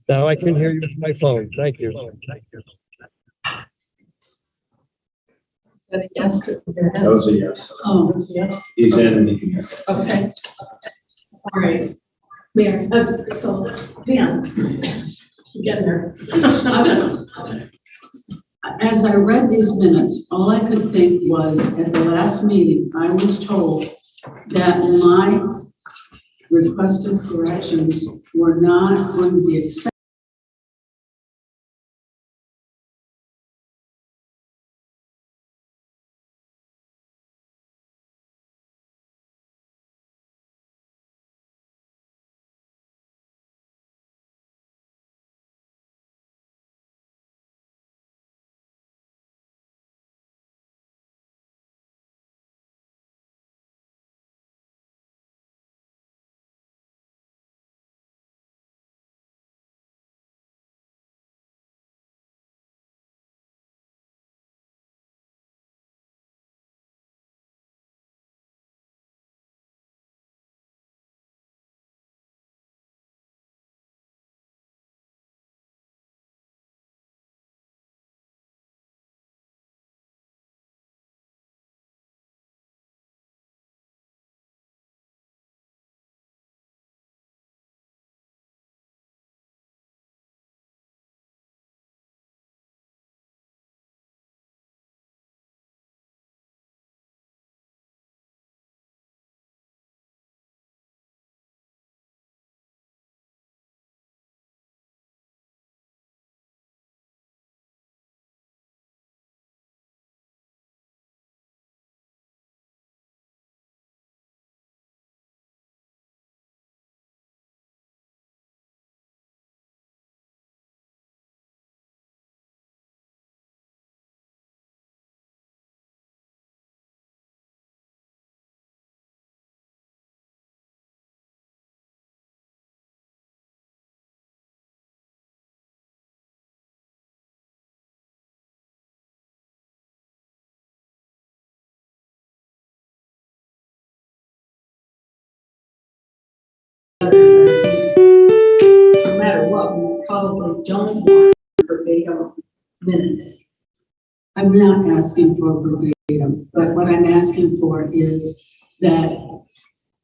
Now I can hear you with my phone. Thank you. Yes. That was a yes. Oh, yes. He's in and he can hear. Okay. All right. Mayor, so Pam, getting there. As I read these minutes, all I could think was at the last meeting, I was told that my requested corrections were not going to be accepted. No matter what, we probably don't want verbatim minutes. I'm not asking for verbatim, but what I'm asking for is that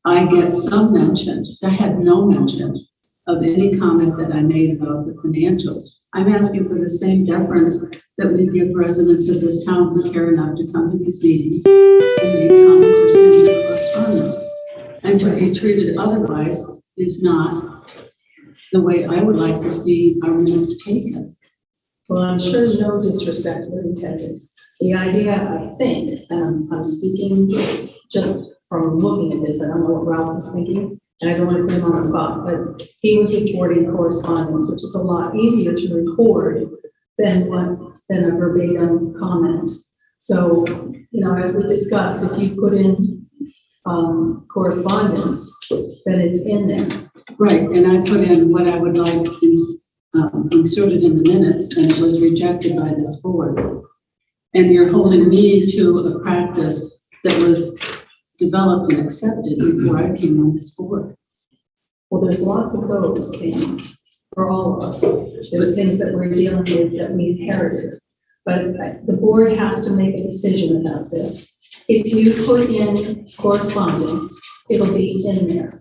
I get some mention. I had no mention of any comment that I made about the financials. I'm asking for the same deference that we give residents of this town who care enough to come to these meetings and make comments or send in correspondence. And to be treated otherwise is not the way I would like to see our minutes taken. Well, I'm sure no disrespect was intended. The idea, I think, I'm speaking just from looking at this, I don't know what Ralph was thinking, and I don't want to put him on the spot, but he was recording correspondence, which is a lot easier to record than a verbatim comment. So, you know, as we discussed, if you put in correspondence, then it's in there. Right, and I put in what I would like inserted in the minutes, and it was rejected by this board. And you're holding me to a practice that was developed and accepted before I came on this board. Well, there's lots of those, Pam, for all of us. There's things that we're dealing with that we inherited. But the board has to make a decision about this. If you put in correspondence, it'll be in there.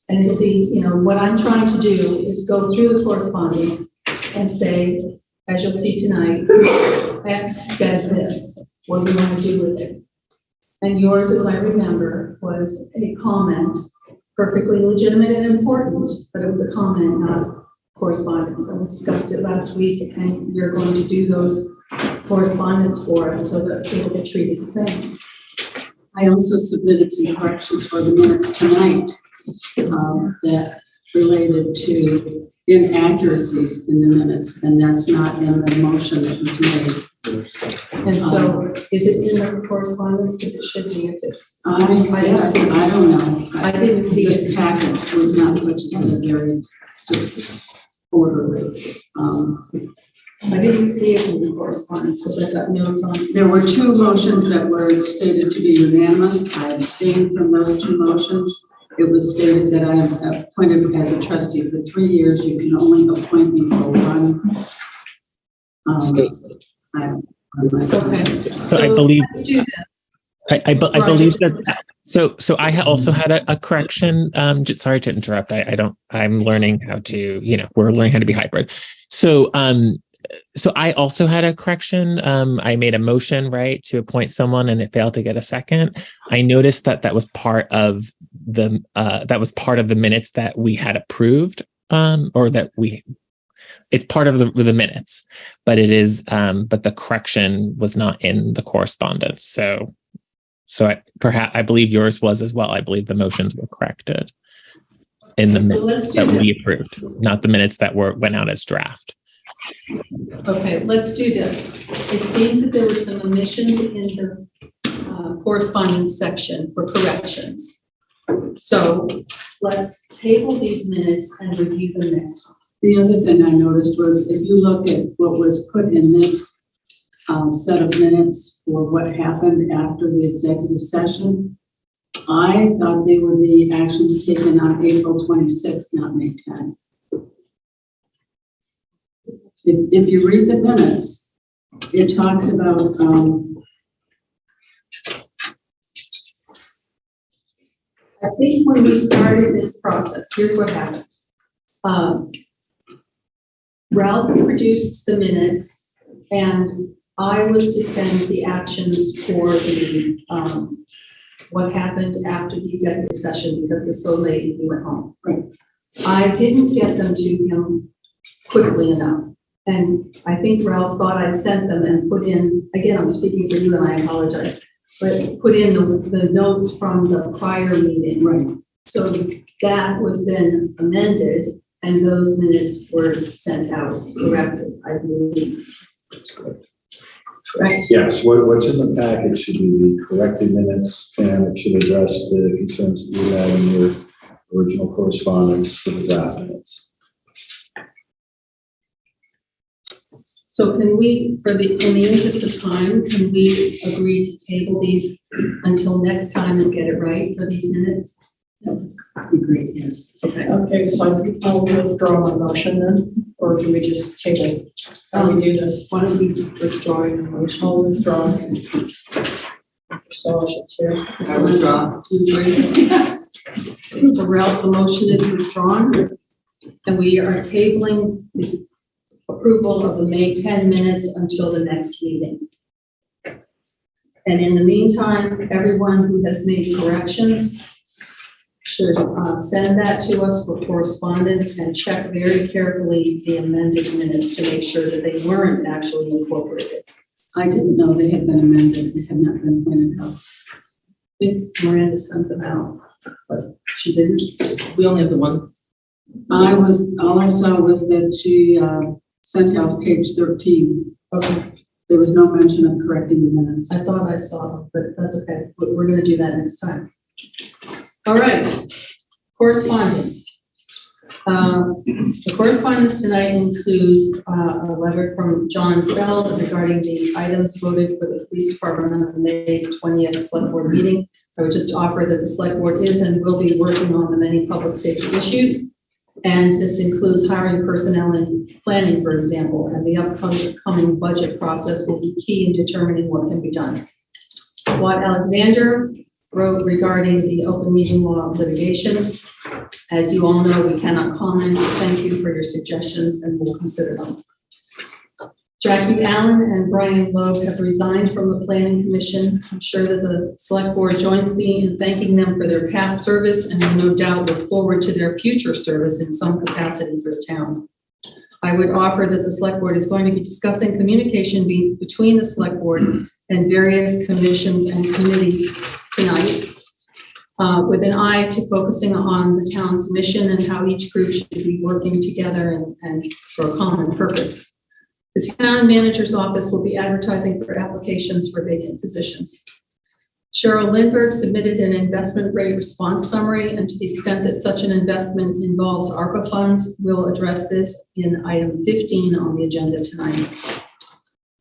And it'll be, you know, what I'm trying to do is go through the correspondence and say, as you'll see tonight, X said this. What do you want to do with it? And yours, as I remember, was a comment, perfectly legitimate and important, but it was a comment, not correspondence. And we discussed it last week, and you're going to do those correspondence for us so that it will get treated the same. I also submitted some corrections for the minutes tonight that related to inaccuracies in the minutes, and that's not in the motion that was made. And so, is it in the correspondence? Because it should be if it's. I don't know. I didn't see this it. packet was not put together very orderly. I didn't see it in the correspondence because I got notes on it. There were two motions that were stated to be unanimous. I abstained from those two motions. it was stated that I am appointed as a trustee for 3 years. You can only appoint me for one. Okay. So I believe Let's do that. I believe that. So I also had a correction. Sorry to interrupt. I'm learning how to, we're learning how to be hybrid. So I also had a correction. I made a motion, right, to appoint someone, and it failed to get a second. I noticed that was part of the minutes that we had approved, or that it's part of the minutes, but it is, but the correction was not in the correspondence. So I believe yours was as well. I believe the motions were corrected in the minutes that we approved, not the minutes that went out as draft. Okay, let's do this. It seems that there were some omissions in the correspondence section for corrections. So let's table these minutes and review them next time. The other thing I noticed was if you look at what was put in this set of minutes for what happened after the executive session, I thought they were the actions taken on April 26th, not May 10th. If you read the minutes, it talks about I think when we started this process, here's what happened. Ralph produced the minutes, and I was to send the actions for the what happened after the executive session because it was so late and we went home. Right. I didn't get them to him quickly enough. And I think Ralph thought I'd sent them and put in, again, I'm speaking for you and I apologize, but put in the notes from the prior meeting. right. So that was then amended and those minutes were sent out, corrected, I believe. Correct? Yes, what's in the package should be the corrected minutes, and it should address the concerns that you had in your original correspondence for the draft minutes. So can we, in the interest of time, can we agree to table these until next time and get it right for these minutes? That'd be great, yes. Okay. Okay, so I'll withdraw my motion then, or do we just table? How do we do this? Why don't we withdraw your motion? I'll withdraw. So I should chair. I withdraw. So Ralph, the motion is withdrawn, and we are tabling the approval of the May 10 minutes until the next meeting. And in the meantime, everyone who has made corrections should send that to us for correspondence and check very carefully the amended minutes to make sure that they weren't actually incorporated. I didn't know they had been amended. They had not been pointed out. I think Miranda sent them out, but she didn't. We only have the one. All I saw was that she sent out page 13. Okay, There was no mention of correcting the minutes. I thought I saw, but that's okay. We're going to do that next time. All right, correspondence. The correspondence tonight includes a letter from John Feld regarding the items voted for the police department on the May 20th select board meeting. I would just offer that the select board is and will be working on the many public safety issues. And this includes hiring personnel and planning, for example, and the upcoming budget process will be key in determining what can be done. What Alexander wrote regarding the open meeting law litigation. As you all know, we cannot comment. Thank you for your suggestions and we'll consider them. Jackie Allen and Brian Lowe have resigned from the Planning Commission. I'm sure that the Select Board joins me in thanking them for their past service, and we no doubt look forward to their future service in some capacity for the town. I would offer that the Select Board is going to be discussing communication between the Select Board and various commissions and committees tonight, with an eye to focusing on the town's mission and how each group should be working together and for a common purpose. The town manager's office will be advertising for applications for vacant positions. Cheryl Lindbergh submitted an investment rate response summary, and to the extent that such an investment involves ARPA funds, we'll address this in item 15 on the agenda tonight.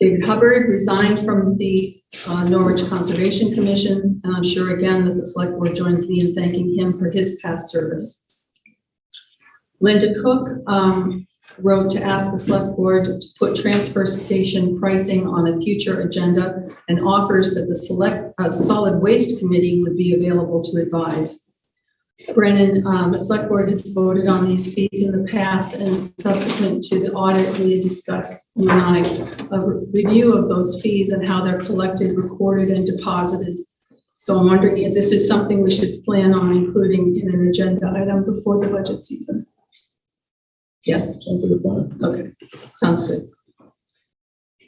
David Hubbard resigned from the Norwich Conservation Commission, and I'm sure again that the select board joins me in thanking him for his past service. Linda Cook wrote to ask the select board to put transfer station pricing on a future agenda and offers that the solid waste committee would be available to advise. Brennan, the select board has voted on these fees in the past, and subsequent to the audit, we had discussed a review of those fees and how they're collected, recorded, and deposited. So I'm wondering if this is something we should plan on including in an agenda item before the budget season. Yes. Sounds like a plan. Okay, sounds good.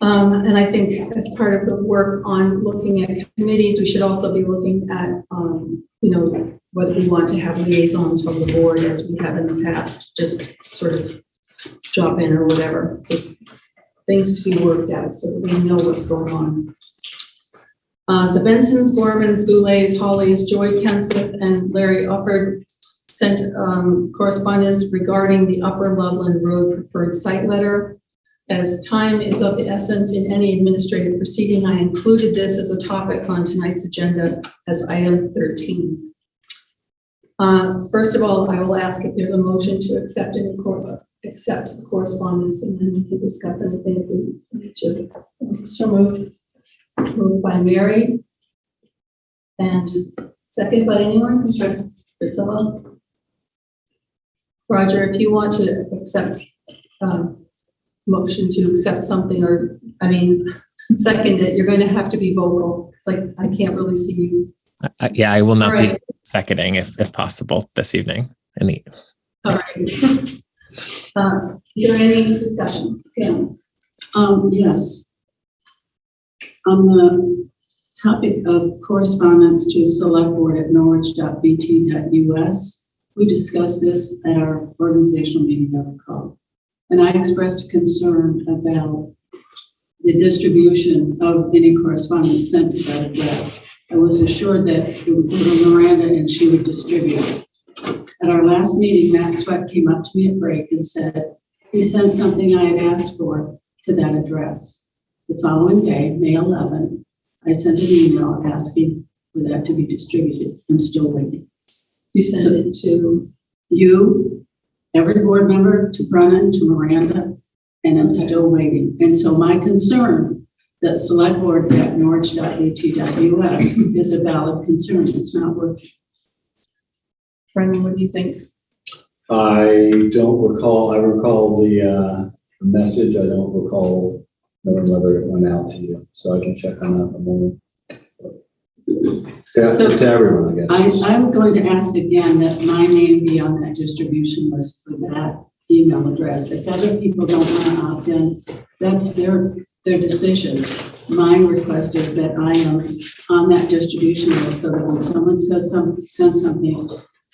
And I think as part of the work on looking at committees, we should also be looking at, whether we want to have liaisons from the board as we have in the past, just sort of drop in or whatever, just things to be worked out so that we know what's going on. The Bensons, Gormans, Goulets, Hollies, Joy Kenseth, and Larry Ufford sent correspondence regarding the Upper Loveland Road preferred site letter. As time is of the essence in any administrative proceeding, I included this as a topic on tonight's agenda as item 13. First of all, I will ask if there's a motion to accept the correspondence, and then we can discuss anything if we need to. So moved. Moved by Mary. And second by anyone? Sure. Priscilla? Roger, if you want to accept motion to accept something, or second it, you're going to have to be vocal. It's like I can't really see you. Yeah, I will not All right. be seconding if possible this evening. All right. Is there any discussion? Yeah. Yes. On the topic of correspondence to selectboard@norwich.bt.us, we discussed this at our organizational meeting, I recall. And I expressed concern about the distribution of any correspondence sent to that address. I was assured that it would go to Miranda and she would distribute it. At our last meeting, Matt Sweat came up to me at break and said he sent something I had asked for to that address. The following day, May 11th, I sent an email asking for that to be distributed. I'm still waiting. You sent it to you, every board member, to Brennan, to Miranda, and I'm still waiting. And so my concern that selectboard.norwich.bt.us is a valid concern. It's not working. Brendan, what do you think? I don't recall. I recall the message. I don't recall knowing whether it went out to you. So I can check on that in the morning. To everyone, I guess. I'm going to ask again that my name be on that distribution list for that email address. If other people don't want to opt in, that's their decision. My request is that I am on that distribution list so that when someone sends something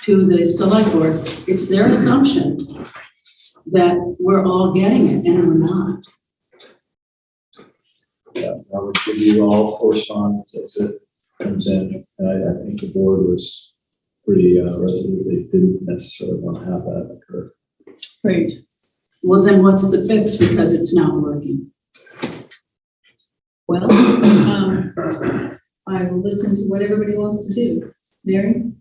to the select board, it's their assumption that we're all getting it, and we're not. Yeah, I would give you all correspondence as it comes in. And I think the board was pretty resolute. They didn't necessarily want to have that occur. Great. Well, then what's the fix? Because it's not working. Well, I will listen to what everybody wants to do. Mary?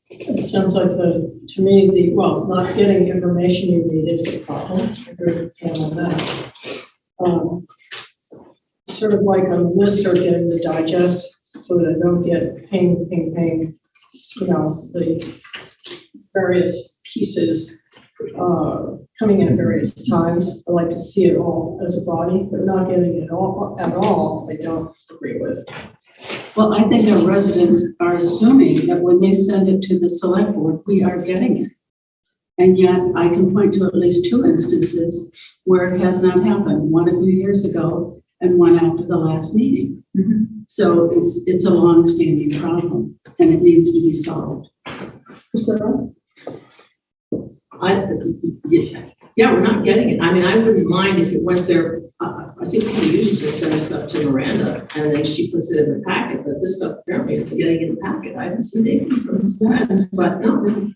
It sounds like to me, not getting information you need is a problem. I agree with Pam on that. Sort of like a list or getting the digest so that I don't get ping, the various pieces coming in at various times. I like to see it all as a body, but not getting it all at all, I don't agree with. Well, I think our residents are assuming that when they send it to the select board, we are getting it. And yet I can point to at least 2 instances where it has not happened. One a few years ago and one after the last meeting. Mm-hmm. So it's a long-standing problem and it needs to be solved. Priscilla? Yeah, we're not getting it. I mean, I wouldn't mind if it went there. I think we usually just send stuff to Miranda and then she puts it in the packet, but this stuff apparently is getting in the packet. I haven't seen anything from this time, but no.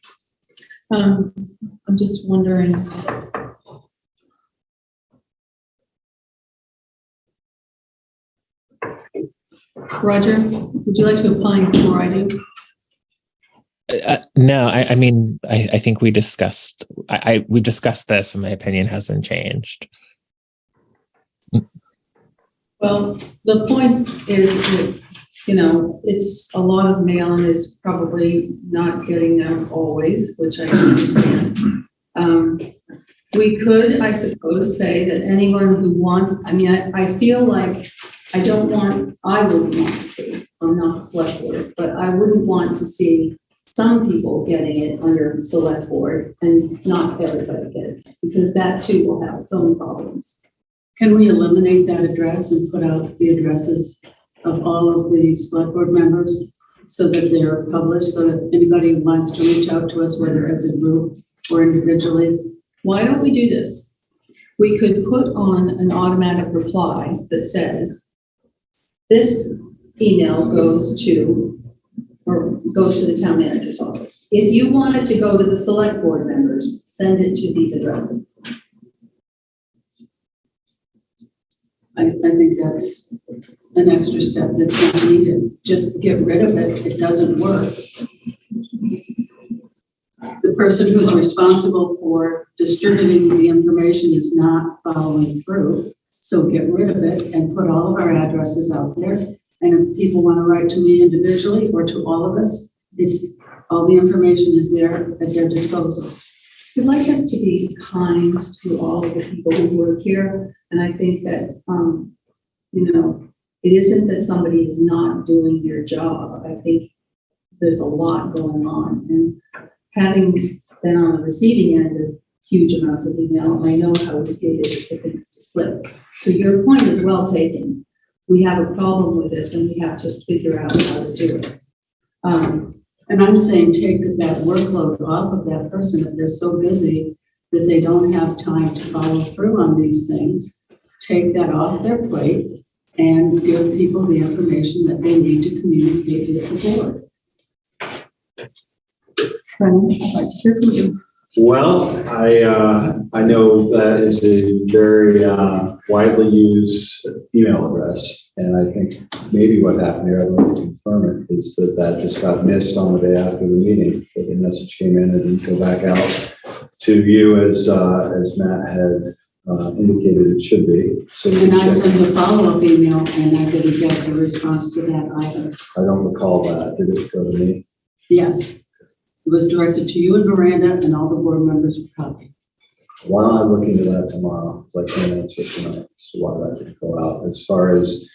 I'm just wondering. Roger, would you like to opine before I do? No, I mean, I think we discussed, we discussed this and my opinion hasn't changed. Well, the point is that, you know, it's a lot of mail and is probably not getting them always, which I understand. We could, I suppose, say that anyone who wants, I mean, I feel like I wouldn't want to see, I'm not the select board, but I wouldn't want to see some people getting it under the select board and not everybody get it, because that too will have its own problems. Can we eliminate that address and put out the addresses of all of the select board members so that they're published, so that anybody who wants to reach out to us, whether as a group or individually? Why don't we do this? We could put on an automatic reply that says, this email goes to the town manager's office. If you want it to go to the select board members, send it to these addresses. I think that's an extra step that's not needed. Just get rid of it. It doesn't work. The person who's responsible for distributing the information is not following through. So get rid of it and put all of our addresses out there. And if people want to write to me individually or to all of us, all the information is there at their disposal. We'd like us to be kind to all of the people who work here. And I think that, you know, it isn't that somebody is not doing their job. I think there's a lot going on. And having been on the receiving end of huge amounts of email, I know how easy it is for things to slip. So your point is well taken. We have a problem with this and we have to figure out how to do it. And I'm saying take that workload off of that person if they're so busy that they don't have time to follow through on these things. Take that off their plate and give people the information that they need to communicate with the board. Brennan, I'd like to hear from you. Well, I know that is a very widely used email address, and I think maybe what happened here, I'd like to confirm it, is that just got missed on the day after the meeting. That the message came in and didn't go back out to you as Matt had indicated it should be. So And I sent a follow-up email and I didn't get a response to that either. I don't recall that. Did it go to me? Yes. It was directed to you and Miranda and all the board members were copied. Why don't I look into that tomorrow? Because I can't answer tonight as to why that didn't go out. As far as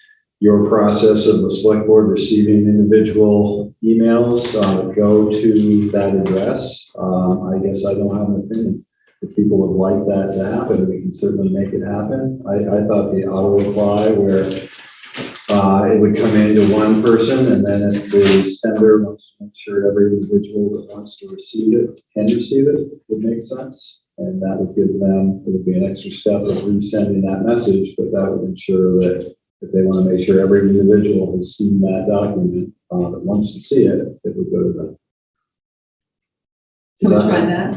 your process of the select board receiving individual emails go to that address, I guess I don't have an opinion. If people would like that to happen, we can certainly make it happen. I thought the auto reply where it would come into one person, and then if the sender wants to make sure every individual that wants to receive it can receive it, would make sense. And that would give them, it would be an extra step of resending that message, but that would ensure that if they want to make sure every individual has seen that document that wants to see it, it would go to them. Can we try that?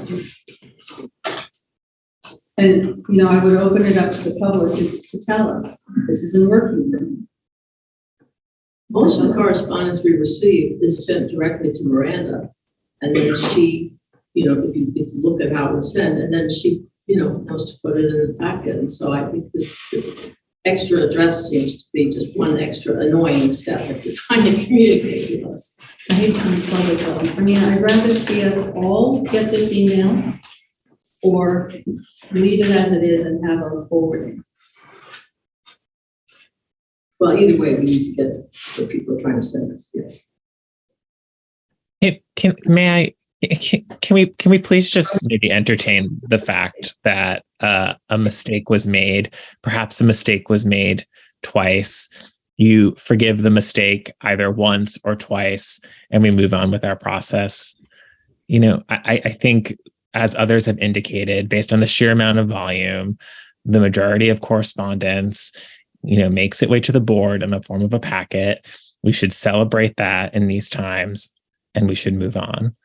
And, you know, I would open it up to the public to tell us, this isn't working for me. Most of the correspondence we receive is sent directly to Miranda, and then she, you know, if you look at how it was sent, and then she, you know, knows to put it in the packet. And so I think this extra address seems to be just one extra annoying step if you're trying to communicate with us. I hate to be public though. I mean, I'd rather see us all get this email or leave it as it is and have a forwarding. Well, either way, we need to get what people are trying to send us, yes. Can we please just maybe entertain the fact that a mistake was made? Perhaps a mistake was made twice. You forgive the mistake either once or twice, and we move on with our process. You know, I think, as others have indicated, based on the sheer amount of volume, the majority of correspondence, you know, makes its way to the board in the form of a packet. We should celebrate that in these times, and we should move on.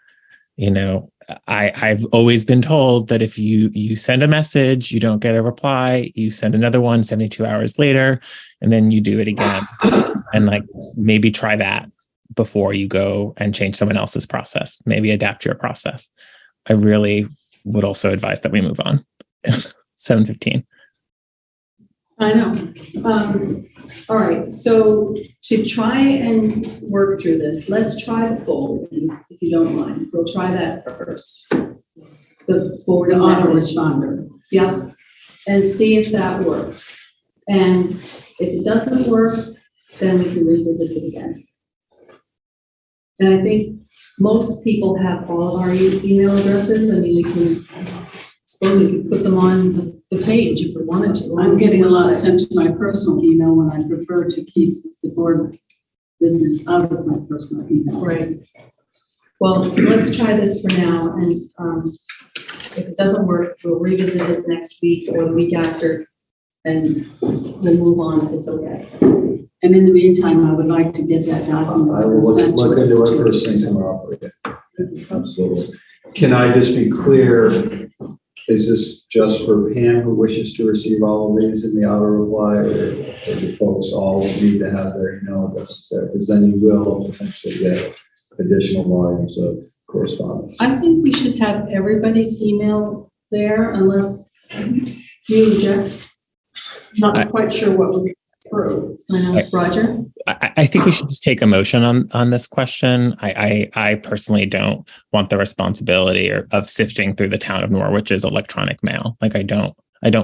I've always been told that if you send a message, you don't get a reply, you send another one 72 hours later, and then you do it again. And like, maybe try that before you go and change someone else's process, maybe adapt your process. I really would also advise that we move on. 7:15. I know. All right, so to try and work through this, let's try the forwarding, if you don't mind. We'll try that first. The forward The message. autoresponder. Yep, and see if that works. And if it doesn't work, then we can revisit it again. And I think most people have all of our email addresses. I mean, we can, suppose we could put them on the page if we wanted to. I'm getting a lot sent to my personal email when I prefer to keep the board business out of my personal email. Right. Well, let's try this for now, and if it doesn't work, we'll revisit it next week or the week after, and we'll move on if it's okay. And in the meantime, I would like to get that document. I will sent to look us into it to- first thing tomorrow. Absolutely. Can I just be clear? Is this just for Pam who wishes to receive all of these in the auto reply, or do folks all need to have their email addresses there? Because then you will potentially get additional volumes of correspondence. I think we should have everybody's email there unless you object. Not quite sure what we're through. I know, Roger? I think we should just take a motion on this question. I personally don't want the responsibility of sifting through the town of Norwich's electronic mail. Like, I don't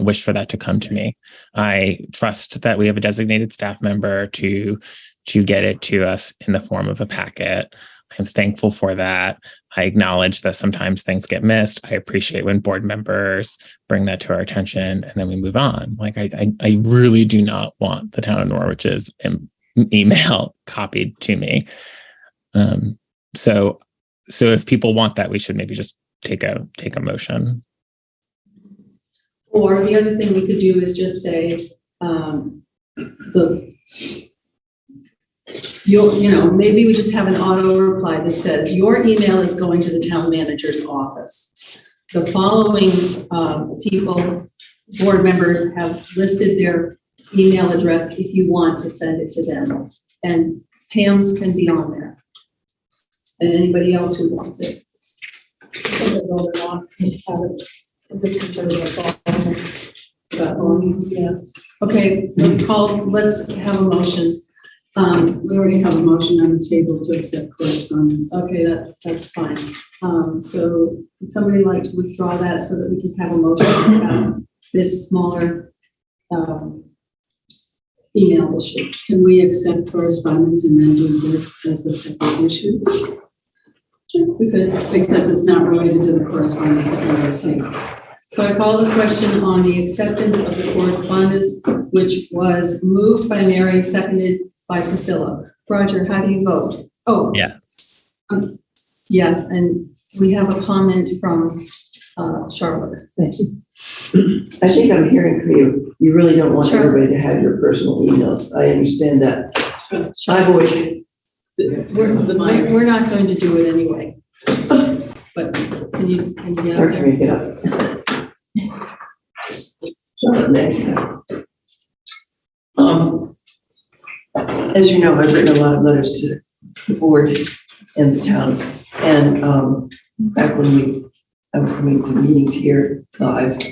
wish for that to come to me. I trust that we have a designated staff member to get it to us in the form of a packet. I'm thankful for that. I acknowledge that sometimes things get missed. I appreciate when board members bring that to our attention, and then we move on. Like, I really do not want the town of Norwich's email copied to me. So if people want that, we should maybe just take a motion. Or the other thing we could do is just say, maybe we just have an auto reply that says, your email is going to the town manager's office. The following board members have listed their email address if you want to send it to them. And Pam's can be on there. And anybody else who wants it. I'm just concerned about Yeah. Okay, let's have a motion. We already have a motion on the table to accept correspondence. Okay, that's fine. So would somebody like to withdraw that so that we can have a motion about this smaller email issue? Can we accept correspondence and then do this as a separate issue? We could. Because it's not related to the correspondence that we received. So I call the question on the acceptance of the correspondence, which was moved by Mary, seconded by Priscilla. Roger, how do you vote? Oh. Yeah. Yes, and we have a comment from Charlotte. Thank you. I think I'm hearing from you. You really don't want Sure. everybody to have your personal emails. I understand that. I've always, We're not going to do it anyway. But can you it's get hard out to there? make it up. Charlotte May. As you know, I've written a lot of letters to the board and the town. And back when I was coming to meetings here live,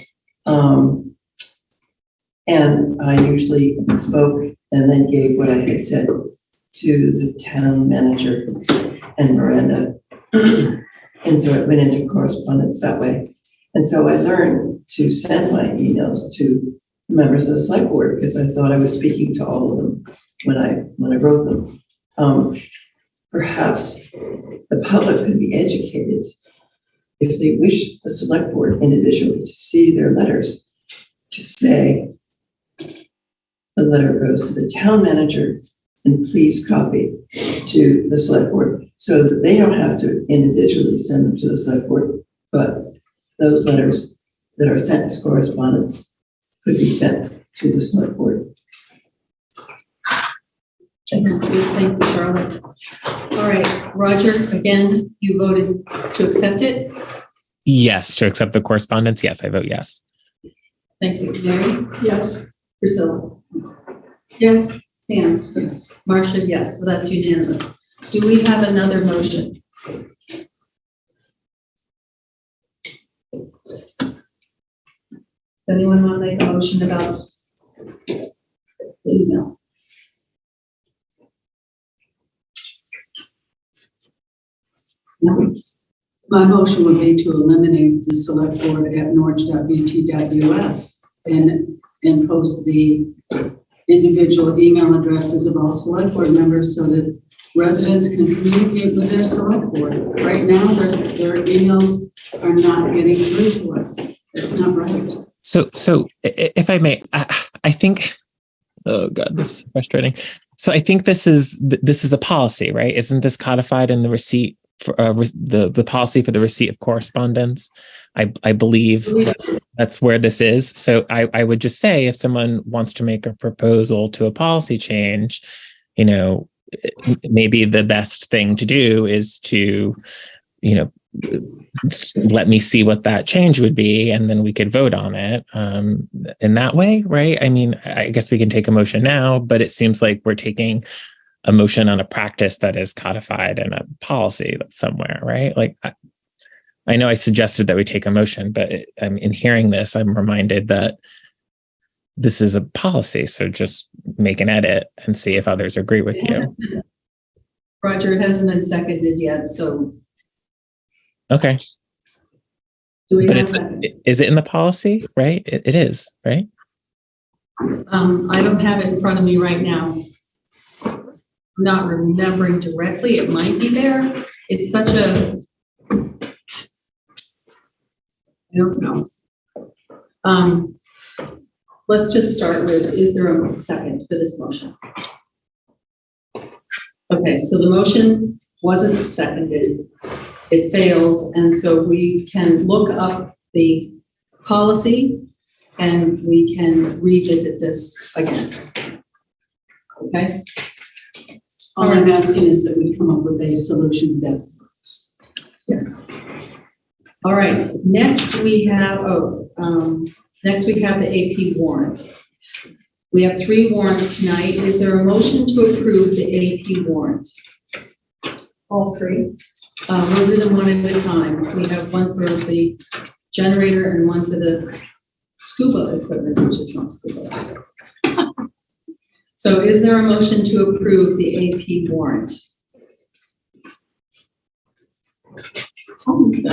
and I usually spoke and then gave what I had said to the town manager and Miranda. And so it went into correspondence that way. And so I learned to send my emails to members of the select board because I thought I was speaking to all of them when I wrote them. Perhaps the public could be educated if they wish the select board individually to see their letters, to say the letter goes to the town manager and please copy to the select board so that they don't have to individually send them to the select board, but those letters that are sent as correspondence could be sent to the select board. Thank you, Charlotte. All right, Roger, again, you voted to accept it. Yes, to accept the correspondence. Yes, I vote yes. Thank you. Mary? Yes. Priscilla? Yes. Pam? Yes. Marcia, yes, so that's unanimous. Do we have another motion? Does anyone want to make a motion about the email? No. My motion would be to eliminate the select board at norwich.vt.us and post the individual email addresses of all select board members so that residents can communicate with their select board. Right now, their emails are not getting through to us. It's not right. So if I may, I think, oh God, this is frustrating. So I think this is a policy, right? Isn't this codified in the receipt for the policy for the receipt of correspondence? I believe that's where this is. So I would just say if someone wants to make a proposal to a policy change, you know, maybe the best thing to do is to, you know, let me see what that change would be, and then we could vote on it in that way, right? I mean, I guess we can take a motion now, but it seems like we're taking a motion on a practice that is codified in a policy somewhere, right? Like, I know I suggested that we take a motion, but in hearing this, I'm reminded that this is a policy. So just make an edit and see if others agree with you. Roger, it hasn't been seconded yet, so Okay. do we But have a second? is it in the policy, right? It is, right? I don't have it in front of me right now. I'm not remembering directly. It might be there. It's such a, I don't know. Let's just start with, is there a second for this motion? Okay, so the motion wasn't seconded. It fails, and so we can look up the policy and we can revisit this again. Okay? All I'm asking is that we come up with a solution that works. Yes. All right, next we have, next we have the AP warrant. We have 3 warrants tonight. Is there a motion to approve the AP warrant? All 3. We'll do them one at a time. We have one for the generator and one for the scuba equipment, which is not scuba. So is there a motion to approve the AP warrant? Moved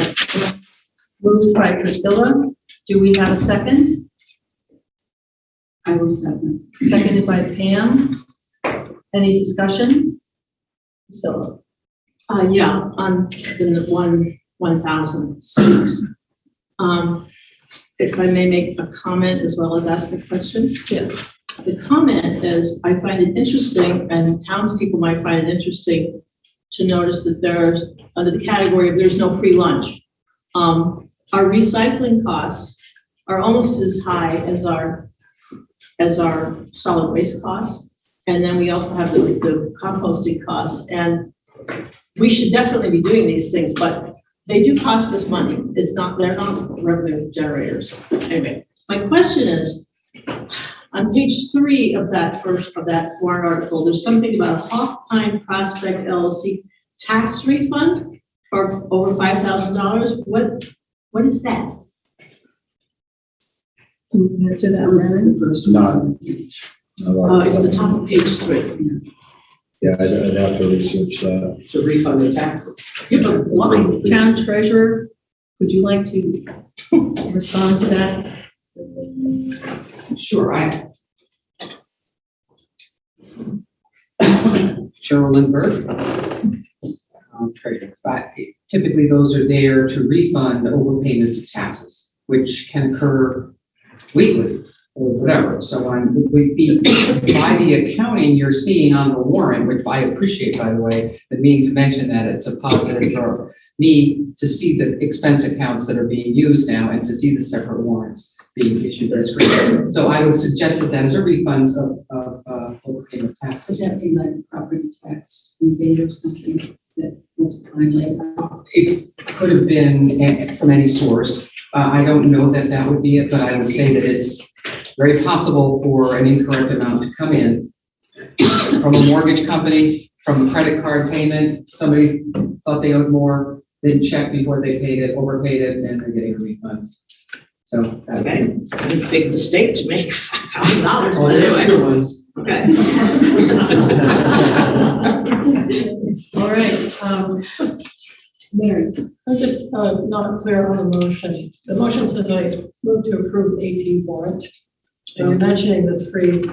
by Priscilla. Do we have a second? I will second. Seconded by Pam. Any discussion? Priscilla. Yeah, on the 1,000 seats. If I may make a comment as well as ask a question? Yes. The comment is, I find it interesting, and townspeople might find it interesting to notice that there's, under the category of there's no free lunch, our recycling costs are almost as high as our solid waste costs. And then we also have the composting costs. And we should definitely be doing these things, but they do cost us money. They're not revenue generators. Anyway, my question is, on page 3 of that warrant article, there's something about a Hoffpine Prospect LLC tax refund for over $5,000. What is that? Can you answer that one? Not. It's the top of page 3. Yeah, I'd have to research that. To refund the tax. Yeah, but why? Town treasurer, would you like to respond to that? Sure, Cheryl Lindbergh, treasurer. But typically those are there to refund overpayments of taxes, which can occur weekly or whatever. So would be by the accounting you're seeing on the warrant, which I appreciate, by the way, the meaning to mention that it's a positive for me to see the expense accounts that are being used now and to see the separate warrants. being issued this grant. So I would suggest that that is a refund of overpayment of taxes. Would that be like property tax rebate or something that was finally? It could have been from any source. I don't know that that would be it, but I would say that it's very possible for an incorrect amount to come in from a mortgage company, from a credit card payment. Somebody thought they owed more, didn't check before they paid it, overpaid it, and they're getting a refund. So that's Okay, it's a big mistake to make $5,000, Oh, but there's anyway. other ones. Okay. All right, Mary, I'm just not clear on the motion. The motion says I move to approve AP warrant. And you're mentioning the three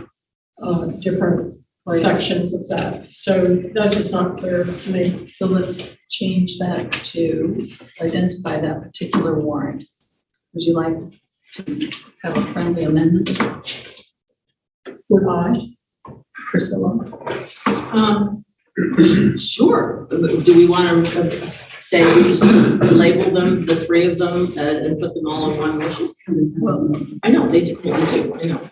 different sections of that. So that's just not clear to me. so let's change that to identify that particular warrant. Would you like to have a friendly amendment? Would I? Priscilla? Sure. Do we want to say, we just label them, the three of them, and put them all in one motion? Well, I know, they do, I know.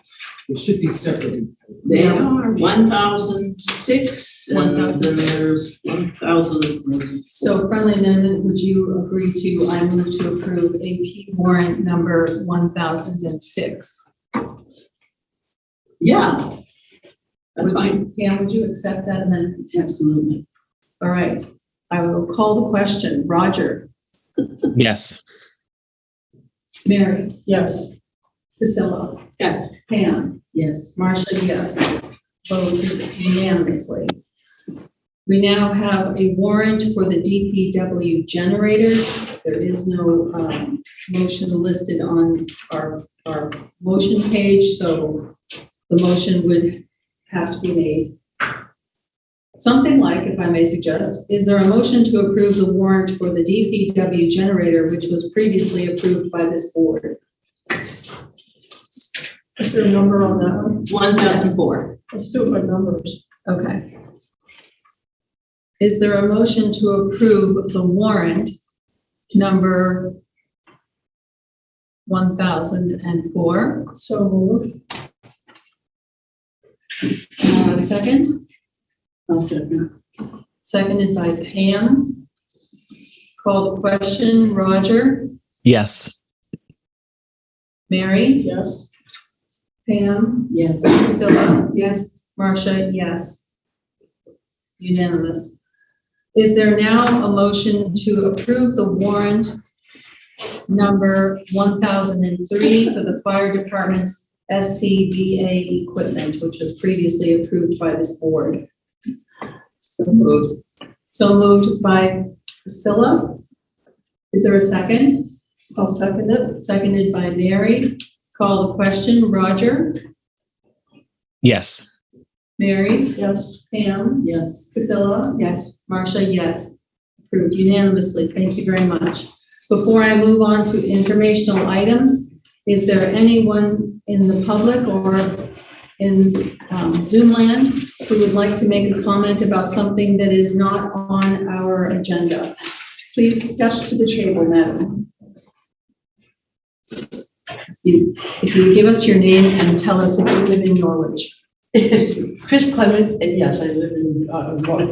It should be separate. They are 1,006, and then there's 1,000. so friendly amendment, would you agree to, I move to approve AP warrant number 1006? Yeah. That's Would fine. you, Pam, would you accept that amendment? absolutely. All right, I will call the question. Roger? Yes. Mary? Yes. Priscilla? Yes. Pam? Yes. Marcia, yes. Voted unanimously. We now have a warrant for the DPW generator. There is no motion listed on our motion page, so the motion would have to be made. Something like, if I may suggest, is there a motion to approve the warrant for the DPW generator, which was previously approved by this board? Is there a number on that one? 1,004. Let's do it by numbers. Okay. Is there a motion to approve the warrant number 1004? So moved. Second? I'll second. Seconded by Pam. Call the question. Roger? Yes. Mary? Yes. Pam? Yes. Priscilla? Yes. Marcia? Yes. Unanimous. Is there now a motion to approve the warrant number 1003 for the fire department's SCBA equipment, which was previously approved by this board? So moved. So moved by Priscilla. Is there a second? I'll second it. Seconded by Mary. Call the question. Roger? Yes. Mary? Yes. Pam? Yes. Priscilla? Yes. Marcia, yes. Approved unanimously. Thank you very much. Before I move on to informational items, is there anyone in the public or in Zoom land who would like to make a comment about something that is not on our agenda? Please step to the table, madam. If you would give us your name and tell us if you live in Norwich. Chris Clement, and yes, I live in Norwich. I'm calling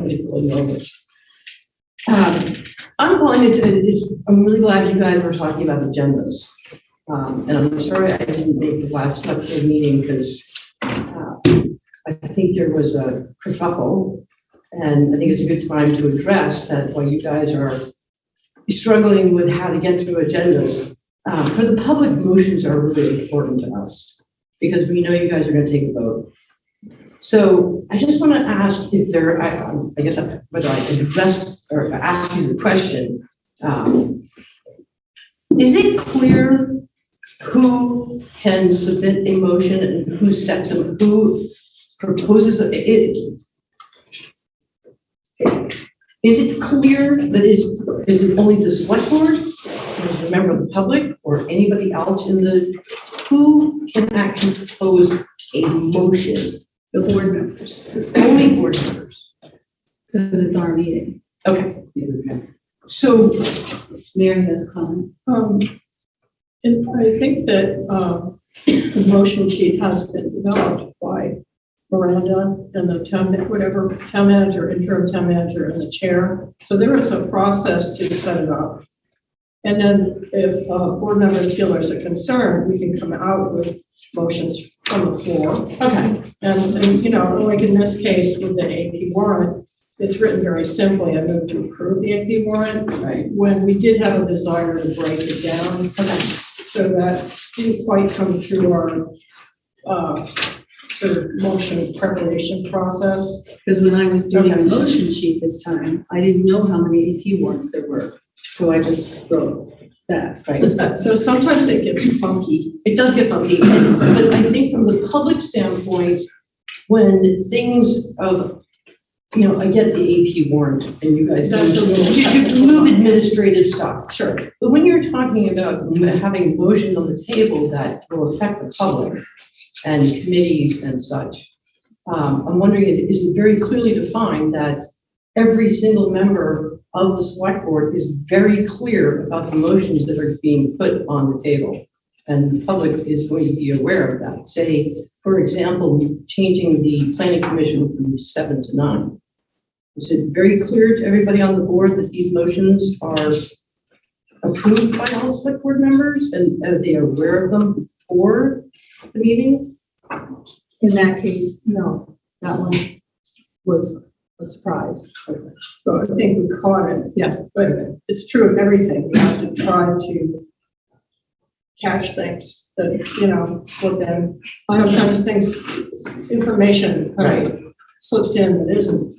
I'm really glad you guys were talking about agendas. And I'm sorry I didn't make the last Selectboard meeting because I think there was a kerfuffle, and I think it's a good time to address that while you guys are struggling with how to get through agendas. For the public, motions are really important to us because we know you guys are going to take a vote. So I just want to ask if there, I guess whether I can address or ask you the question. Is it clear who can submit a motion and who sets them, who proposes it? Is it clear that is it only the select board, or is it a member of the public, or anybody else in who can actually propose a motion? The board members, Only board members. because it's our meeting. Okay. So Mary has a comment. And I think that the motion sheet has been developed by Miranda and the town manager, interim town manager, and the chair. So there is a process to set it up. And then if board members feel there's a concern, we can come out with motions from the floor. Okay. And you know, like in this case with the AP warrant, it's written very simply. I moved to approve the AP warrant. Right. When we did have a desire to break it down. Okay. So that didn't quite come through our sort of motion preparation process. Because when I was doing a motion sheet this time, I didn't know how many AP warrants there were. So I just wrote that. Right. So sometimes it gets funky. It does get funky, but I think from the public standpoint, when things of, you know, I get the AP warrant and you guys That's a little you move administrative stuff. Sure. But when you're talking about having a motion on the table that will affect the public and committees and such, I'm wondering, is it very clearly defined that every single member of the select board is very clear about the motions that are being put on the table? And the public is going to be aware of that. Say, for example, changing the planning commission from 7 to 9. Is it very clear to everybody on the board that these motions are approved by all select board members and are they aware of them before the meeting? In that case, no, that one was a surprise. So I think we caught it. Yeah. But it's true of everything. We have to try to catch things that, you know, slip in. Sometimes things, information slips in that isn't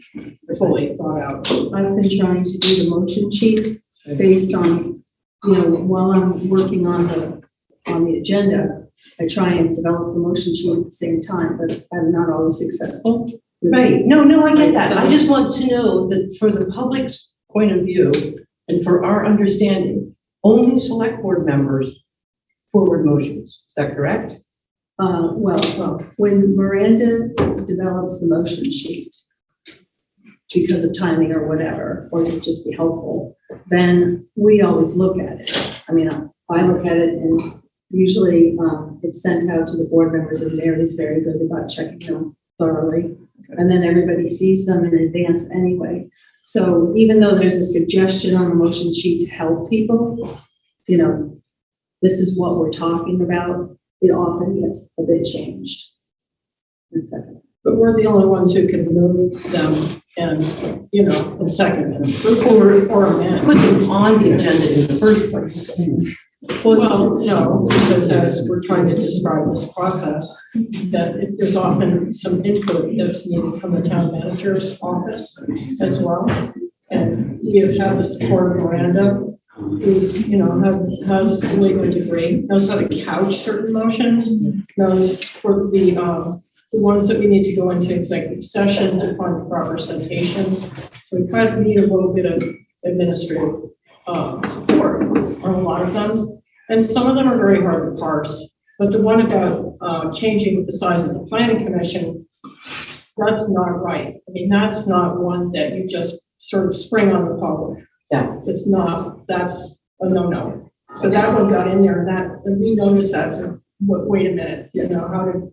fully thought out. I've been trying to do the motion sheets based on, you know, while I'm working on the agenda, I try and develop the motion sheet at the same time, but I'm not always successful. Right. No, I get that. I just want to know that for the public's point of view and for our understanding, only select board members forward motions. Is that correct? Well, when Miranda develops the motion sheet, because of timing or whatever, or to just be helpful, then we always look at it. I mean, I look at it and usually it's sent out to the board members and Mary's very good about checking them thoroughly. And then everybody sees them in advance anyway. So even though there's a suggestion on the motion sheet to help people, you know, this is what we're talking about, it often gets a bit changed. In a second. But we're the only ones who can move them and, you know, in second and or amend. Put them on the agenda in the first place. Well, no, because as we're trying to describe this process, that there's often some input that's needed from the town manager's office as well. And we have had the support of Miranda, who's, you know, has a legal degree, knows how to couch certain motions, knows for the ones that we need to go into executive session to find the proper citations. So we kind of need a little bit of administrative support on a lot of them. And some of them are very hard to parse. But the one about changing the size of the planning commission, that's not right. I mean, that's not one that you just sort of spring on the public. Yeah. It's not, that's a no-no. So that one got in there and we noticed that. So wait a minute, you know,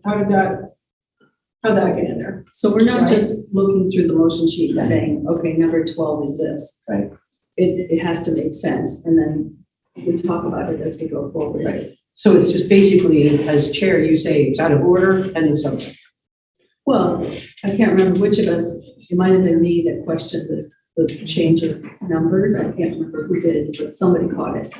how'd that get in there? So we're not just looking through the motion sheet and saying, okay, number 12 is this. Right. It has to make sense, and then we talk about it as we go forward. Right. So it's just basically, as chair, you say it's out of order and it's something. Well, I can't remember which of us, it might have been me that questioned the change of numbers. I can't remember who did, but somebody caught it.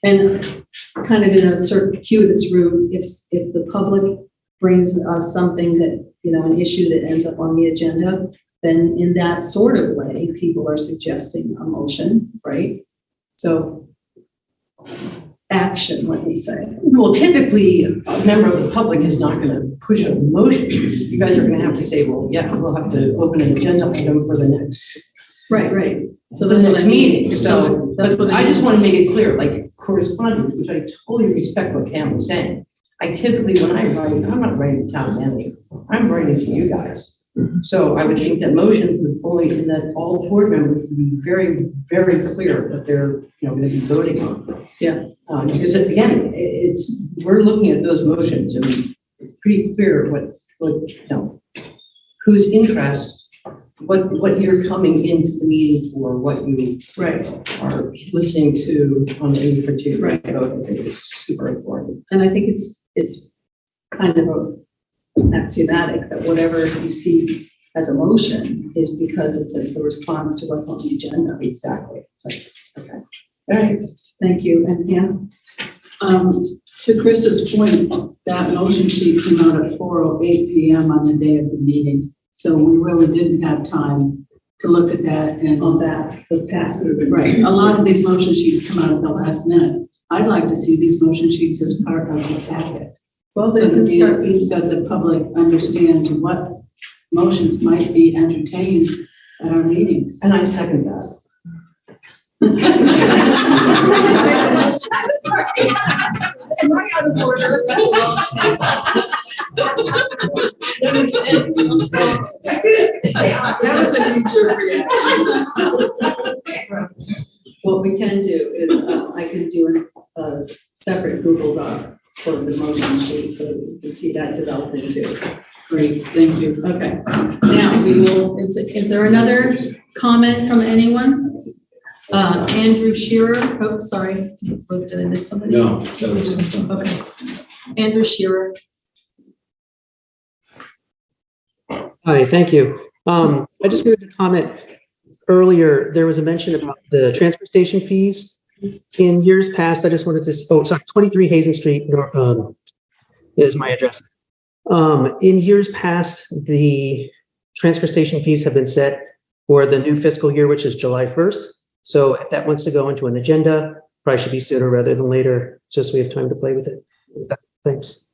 And kind of in a circuitous route, if the public brings us something that, you know, an issue that ends up on the agenda, then in that sort of way, people are suggesting a motion, right? So action, let me say. Well, typically, a member of the public is not going to push a motion. You guys are going to have to say, well, yeah, we'll have to open an agenda item for the next. Right. So So that's the what next I mean. meeting. So that's But what I just want to make it clear, like correspondence, which I totally respect what Pam was saying. I typically, when I write, I'm not writing to town manager. I'm writing to you guys. So I would think that motion would only, and that all board members would be very, very clear that they're, going to be voting on this. Yeah. Because again, we're looking at those motions and it's pretty clear whose interest, what you're coming into the meeting for, what you Right. are listening to on any particular Right. vote. I think is super important. And I think it's kind of axiomatic that whatever you see as a motion is because it's the response to what's on the agenda. Exactly. So, Okay. All right. Thank you. And Pam? To Chris's point, that motion sheet came out at 4:08 PM on the day of the meeting. So we really didn't have time to look at that and On that, the past. right. A lot of these motion sheets come out at the last minute. I'd like to see these motion sheets as part of the packet. Well, So they can that start being. so the public understands what motions might be entertained at our meetings. and I second that. That was a knee-jerk reaction. What we can do is, I can do a separate Google Doc for the motion sheet, so you can see that developing too. Great, thank you. Okay, now we will, is there another comment from anyone? Andrew Shearer, oh, sorry, did I miss somebody? No, that was it. Okay, Andrew Shearer. Hi, thank you. I just wanted to comment earlier, there was a mention about the transfer station fees. In years past, I just wanted to, oh, sorry, 23 Hazen Street is my address. In years past, the transfer station fees have been set for the new fiscal year, which is July 1st. So if that wants to go into an agenda, probably should be sooner rather than later, just so we have time to play with it. Thanks.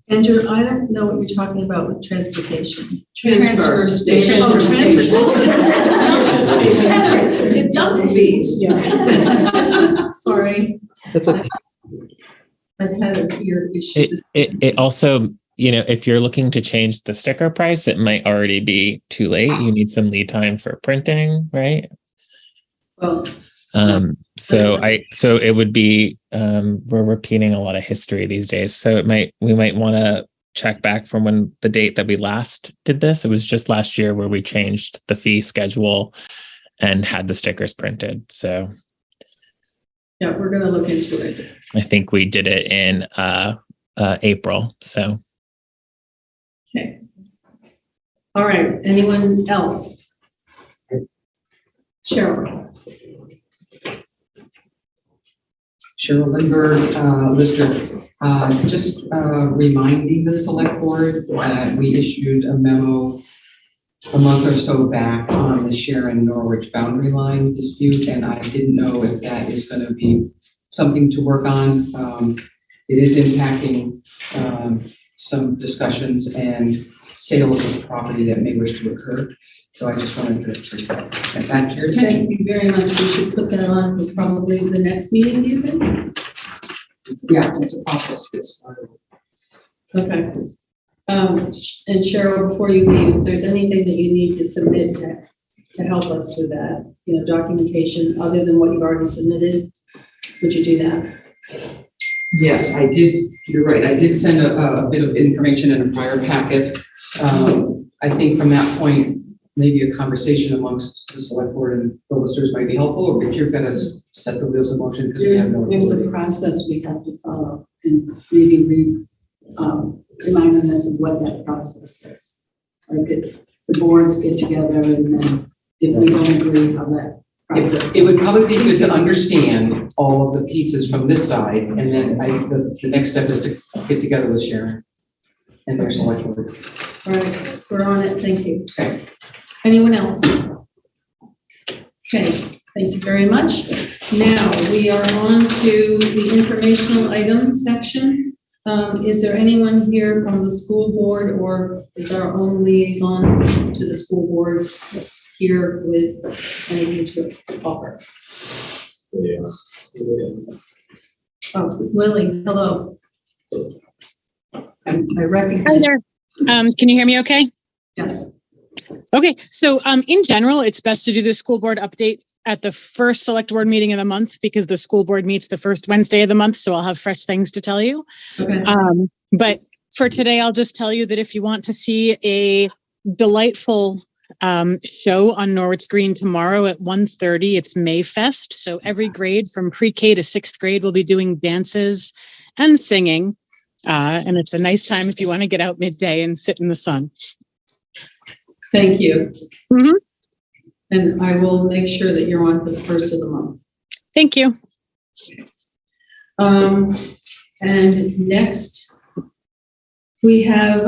Andrew, I don't know what you're talking about with transportation. Transfer station. Oh, transfer station. Dump fees. Yeah. Sorry, That's okay. I've had a weird issue. It also, if you're looking to change the sticker price, it might already be too late. You need some lead time for printing, right? Well, So it would be, we're repeating a lot of history these days. So we might want to check back from when the date that we last did this. It was just last year where we changed the fee schedule and had the stickers printed. So yeah, we're gonna look into it. I think we did it in April. So Okay. All right, anyone else? Cheryl. Cheryl Lindbergh, Lister, just reminding the select board that we issued a memo a month or so back on the Sharon Norwich boundary line dispute, and I didn't know if that is going to be something to work on. It is impacting some discussions and sales of property that may wish to occur. So I just wanted to get back to your attention. Thank you very much. We should put that on for probably the next meeting, do you think? Yeah, it's a process to get started. Okay. And Cheryl, before you leave, if there's anything that you need to submit to help us with that, documentation other than what you've already submitted, would you do that? Yes, I did. You're right. I did send a bit of information in a prior packet. I think from that point, maybe a conversation amongst the select board and the listers might be helpful, or if you're going to set the wheels in motion. Because we have no There's a authority. process we have to follow and maybe reminding us of what that process is. Like the boards get together and then if we don't agree how that process. It would probably be good to understand all of the pieces from this side, and then the next step is to get together with Sharon and their select board. All right, we're on it. Thank you. Okay. Anyone else? Okay, thank you very much. Now we are on to the informational items section. Is there anyone here from the school board or is our own liaison to the school board here with anything to offer? Yeah. Oh, Lily, hello. I Hi recognize. there. Can you hear me okay? Yes. Okay, so in general, it's best to do the school board update at the first select board meeting of the month because the school board meets the first Wednesday of the month, so I'll have fresh things to tell you. Okay. But for today, I'll just tell you that if you want to see a delightful show on Norwich Green tomorrow at 1:30, it's Mayfest. So every grade from pre-K to 6th grade will be doing dances and singing. And it's a nice time if you want to get out midday and sit in the sun. Thank you. Mhm. And I will make sure that you're on for the first of the month. Thank you. And next, we have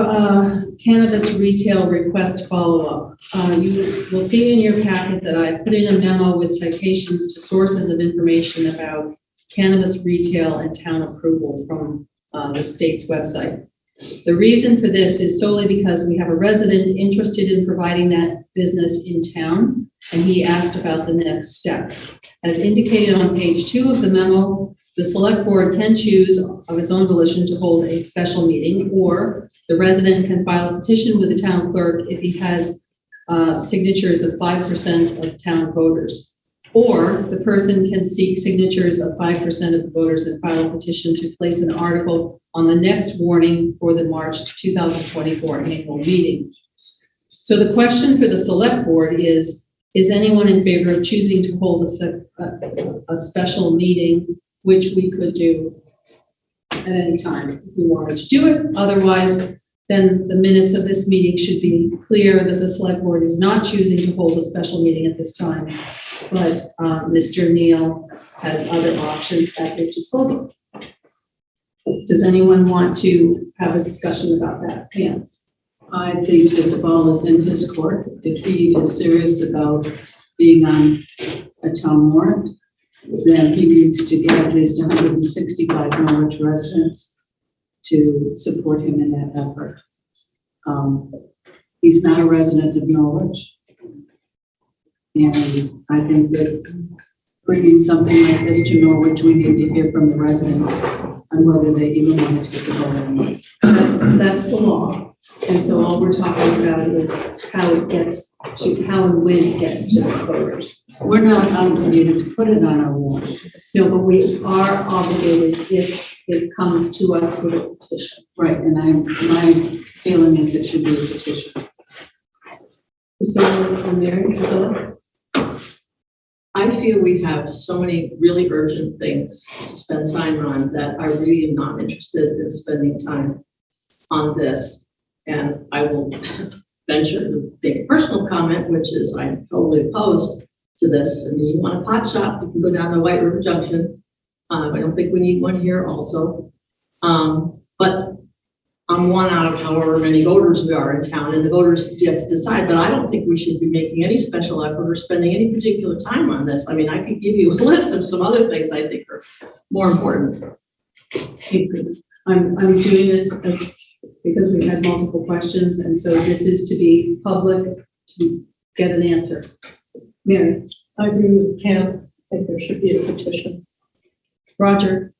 cannabis retail request follow-up. You will see in your packet that I put in a memo with citations to sources of information about cannabis retail and town approval from the state's website. The reason for this is solely because we have a resident interested in providing that business in town, and he asked about the next steps. As indicated on page 2 of the memo, the select board can choose of its own volition to hold a special meeting, or the resident can file a petition with the town clerk if he has signatures of 5% of town voters. Or the person can seek signatures of 5% of the voters and file a petition to place an article on the next warning for the March 2024 annual meeting. So the question for the select board is anyone in favor of choosing to hold a special meeting, which we could do at any time if we wanted to do it? Otherwise, then the minutes of this meeting should be clear that the select board is not choosing to hold a special meeting at this time, but Mr. Neal has other options at his disposal. Does anyone want to have a discussion about that? Pam? I think that the ball is in his court. If he is serious about being on a town warrant, then he needs to get at least 165 Norwich residents to support him in that effort. He's not a resident of Norwich. And I think that bringing something like this to Norwich, we need to hear from the residents on whether they even want to take a vote on this. That's the law. And so all we're talking about is how and when it gets to the voters. We're not obligated to put it on our warrant. No, but we are obligated if it comes to us with a petition. Right, and my feeling is it should be a petition. Is someone from there? I feel we have so many really urgent things to spend time on that I really am not interested in spending time on this. And I will venture to make a personal comment, which is I'm totally opposed to this. I mean, you want a pot shop, you can go down to White River Junction. I don't think we need one here also. But I'm one out of however many voters we are in town, and the voters get to decide, but I don't think we should be making any special effort or spending any particular time on this. I mean, I could give you a list of some other things I think are more important. I'm doing this because we had multiple questions, and so this is to be public to get an answer. Mary? I agree with Pam. I think there should be a petition. Roger?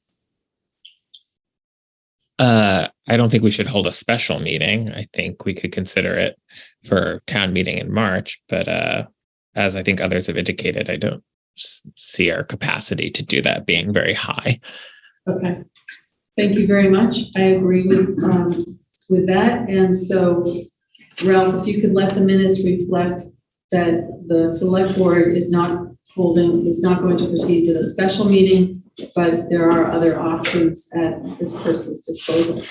I don't think we should hold a special meeting. I think we could consider it for town meeting in March, but as I think others have indicated, I don't see our capacity to do that being very high. Okay. Thank you very much. I agree with that. And so, Ralph, if you could let the minutes reflect that the select board is not going to proceed with a special meeting, but there are other options at this person's disposal.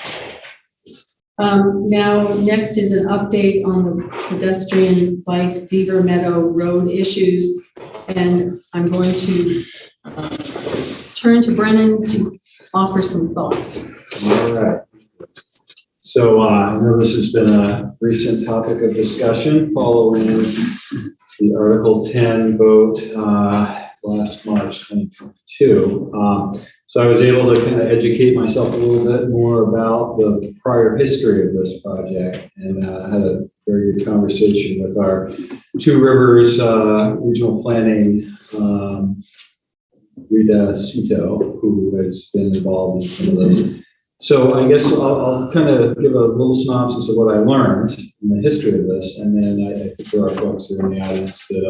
Now, next is an update on the pedestrian bike Beaver Meadow Road issues. And I'm going to turn to Brennan to offer some thoughts. All right. So I know this has been a recent topic of discussion following the Article 10 vote last March 2022. So I was able to kind of educate myself a little bit more about the prior history of this project, and had a very good conversation with our Two Rivers Regional Planning Rita Cito, who has been involved in some of this So I guess I'll kind of give a little synopsis of what I learned in the history of this, and then I think there are folks here in the audience that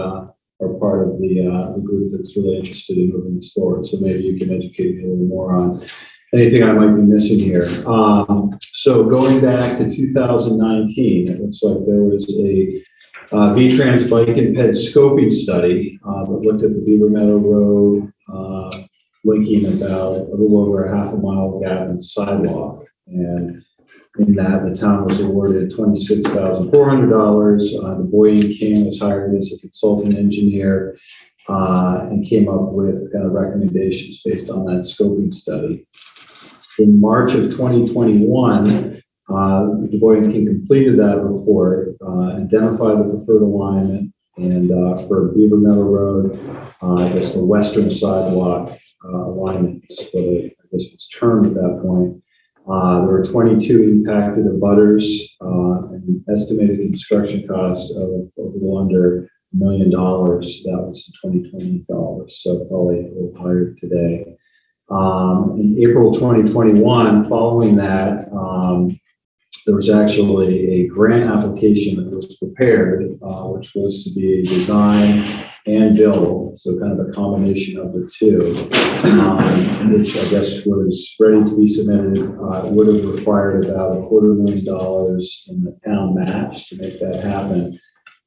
are part of the group that's really interested in moving this forward. So maybe you can educate me a little more on anything I might be missing here. So going back to 2019, it looks like there was a V-Trans bike and ped scoping study that looked at the Beaver Meadow Road, linking about a little over a half a mile gap in sidewalk. And in that, the town was awarded $26,400. The Boyd King was hired as a consultant engineer and came up with kind of recommendations based on that scoping study. In March of 2021, the Boyd King completed that report, identified the preferred alignment, and for Beaver Meadow Road, I guess the western sidewalk alignment is what I guess was termed at that point. There were 22 impacted abutters, and estimated construction cost of a little under $1 million. That was the 2020 dollars, so probably a little higher today. In April 2021, following that, there was actually a grant application that was prepared, which was to be a design and build, so kind of a combination of the two, which I guess was ready to be submitted. It would have required about $250,000 in the town match to make that happen,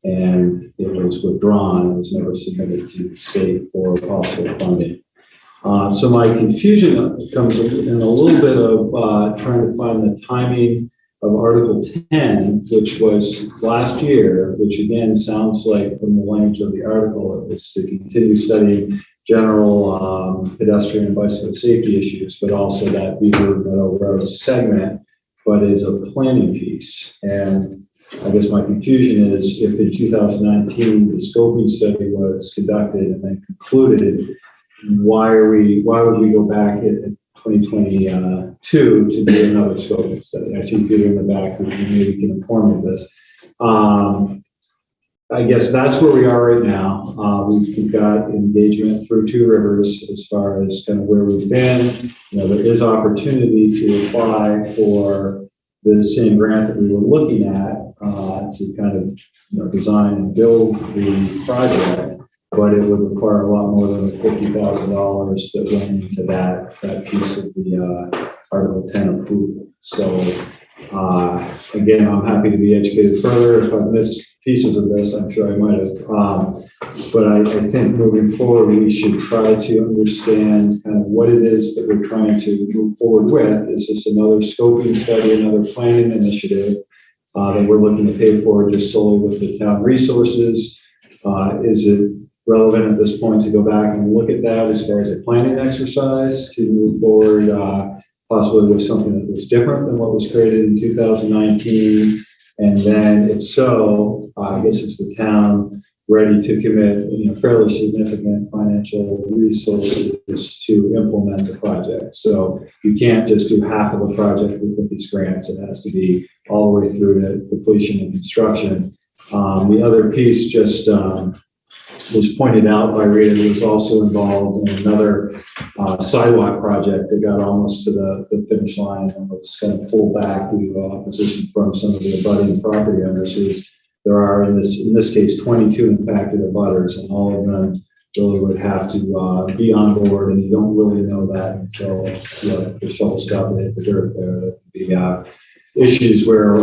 and it was withdrawn. It was never submitted to the state for possible funding. So my confusion comes in a little bit of trying to find the timing of Article 10, which was last year, which again sounds like from the language of the article, it was to continue studying general pedestrian and bicycle safety issues, but also that Beaver Meadow Road segment, but is a planning piece. And I guess my confusion is if in 2019 the scoping study was conducted and then concluded, why would we go back in 2022 to do another scoping study? I see Peter in the back who maybe can inform me of this. I guess that's where we are right now. We've got engagement through Two Rivers as far as kind of where we've been. You know, there is opportunity to apply for the same grant that we were looking at to kind of design and build the project, but it would require a lot more than the $50,000 that went into that piece of the Article 10 approval. So again, I'm happy to be educated further. If I've missed pieces of this, I'm sure I might have. But I think moving forward, we should try to understand kind of what it is that we're trying to move forward with. Is this another scoping study, another planning initiative that we're looking to pay for just solely with the town resources? Is it relevant at this point to go back and look at that as far as a planning exercise to move forward possibly with something that was different than what was created in 2019? And then if so, I guess it's the town ready to commit fairly significant financial resources to implement the project. So you can't just do half of the project with these grants. It has to be all the way through to completion and construction. The other piece just was pointed out by Rita, who was also involved in another sidewalk project that got almost to the finish line and was kind of pulled back due to opposition from some of the abutting property owners. There are in this case 22 impacted abutters, and all of them really would have to be on board, and you don't really know that until the shovel stuff and hit the dirt there. The issues where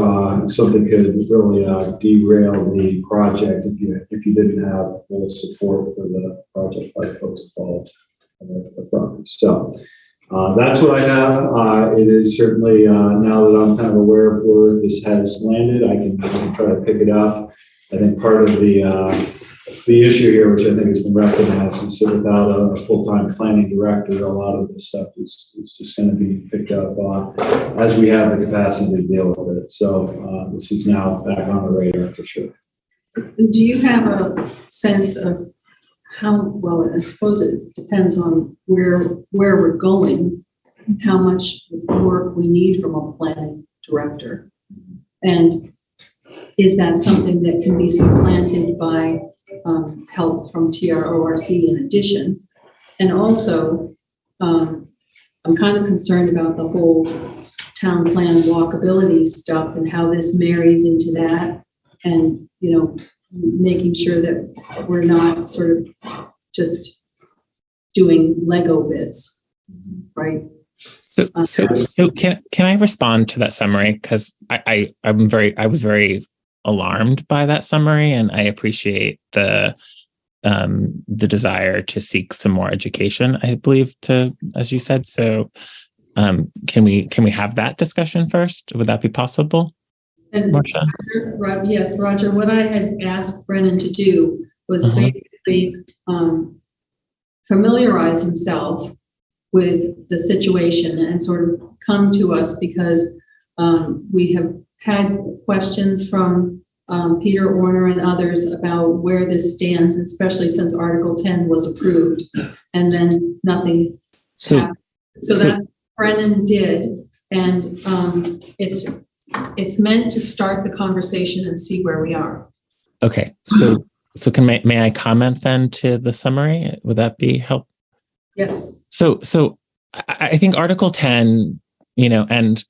something could really derail the project if you didn't have full support for the project by folks involved in the property. So that's what I have. It is certainly now that I'm kind of aware of where this has landed, I can try to pick it up. I think part of the issue here, which I think has been recognized, is that without a full-time planning director, a lot of this stuff is just going to be picked up as we have the capacity to deal with it. So this is now back on the radar for sure. Do you have a sense of how, well, I suppose it depends on where we're going, how much work we need from a planning director? And is that something that can be supplanted by help from TRORC in addition? And also, I'm kind of concerned about the whole town plan walkability stuff and how this marries into that. And, you know, making sure that we're not sort of just doing Lego bits, right? So can I respond to that summary? Because I was very alarmed by that summary, and I appreciate the desire to seek some more education, I believe, as you said. So can we have that discussion first? Would that be possible? And Marcia? Yes, Roger, what I had asked Brennan to do was basically familiarize himself with the situation and sort of come to us, because we have had questions from Peter Orner and others about where this stands, especially since Article 10 was approved and then nothing happened. So that Brennan did, and it's meant to start the conversation and see where we are. Okay, so may I comment then to the summary? Would that be helpful? Yes. So I think Article 10, and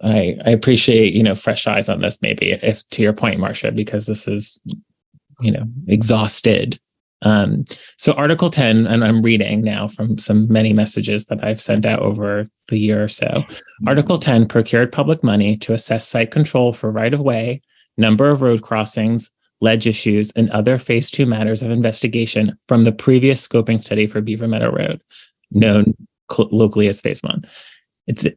I appreciate, fresh eyes on this, maybe, if to your point, Marcia, because this is, exhausted. So Article 10, and I'm reading now from many messages that I've sent out over the year or so. Article 10 procured public money to assess site control for right-of-way, number of road crossings, ledge issues, and other phase 2 matters of investigation from the previous scoping study for Beaver Meadow Road, known locally as phase 1.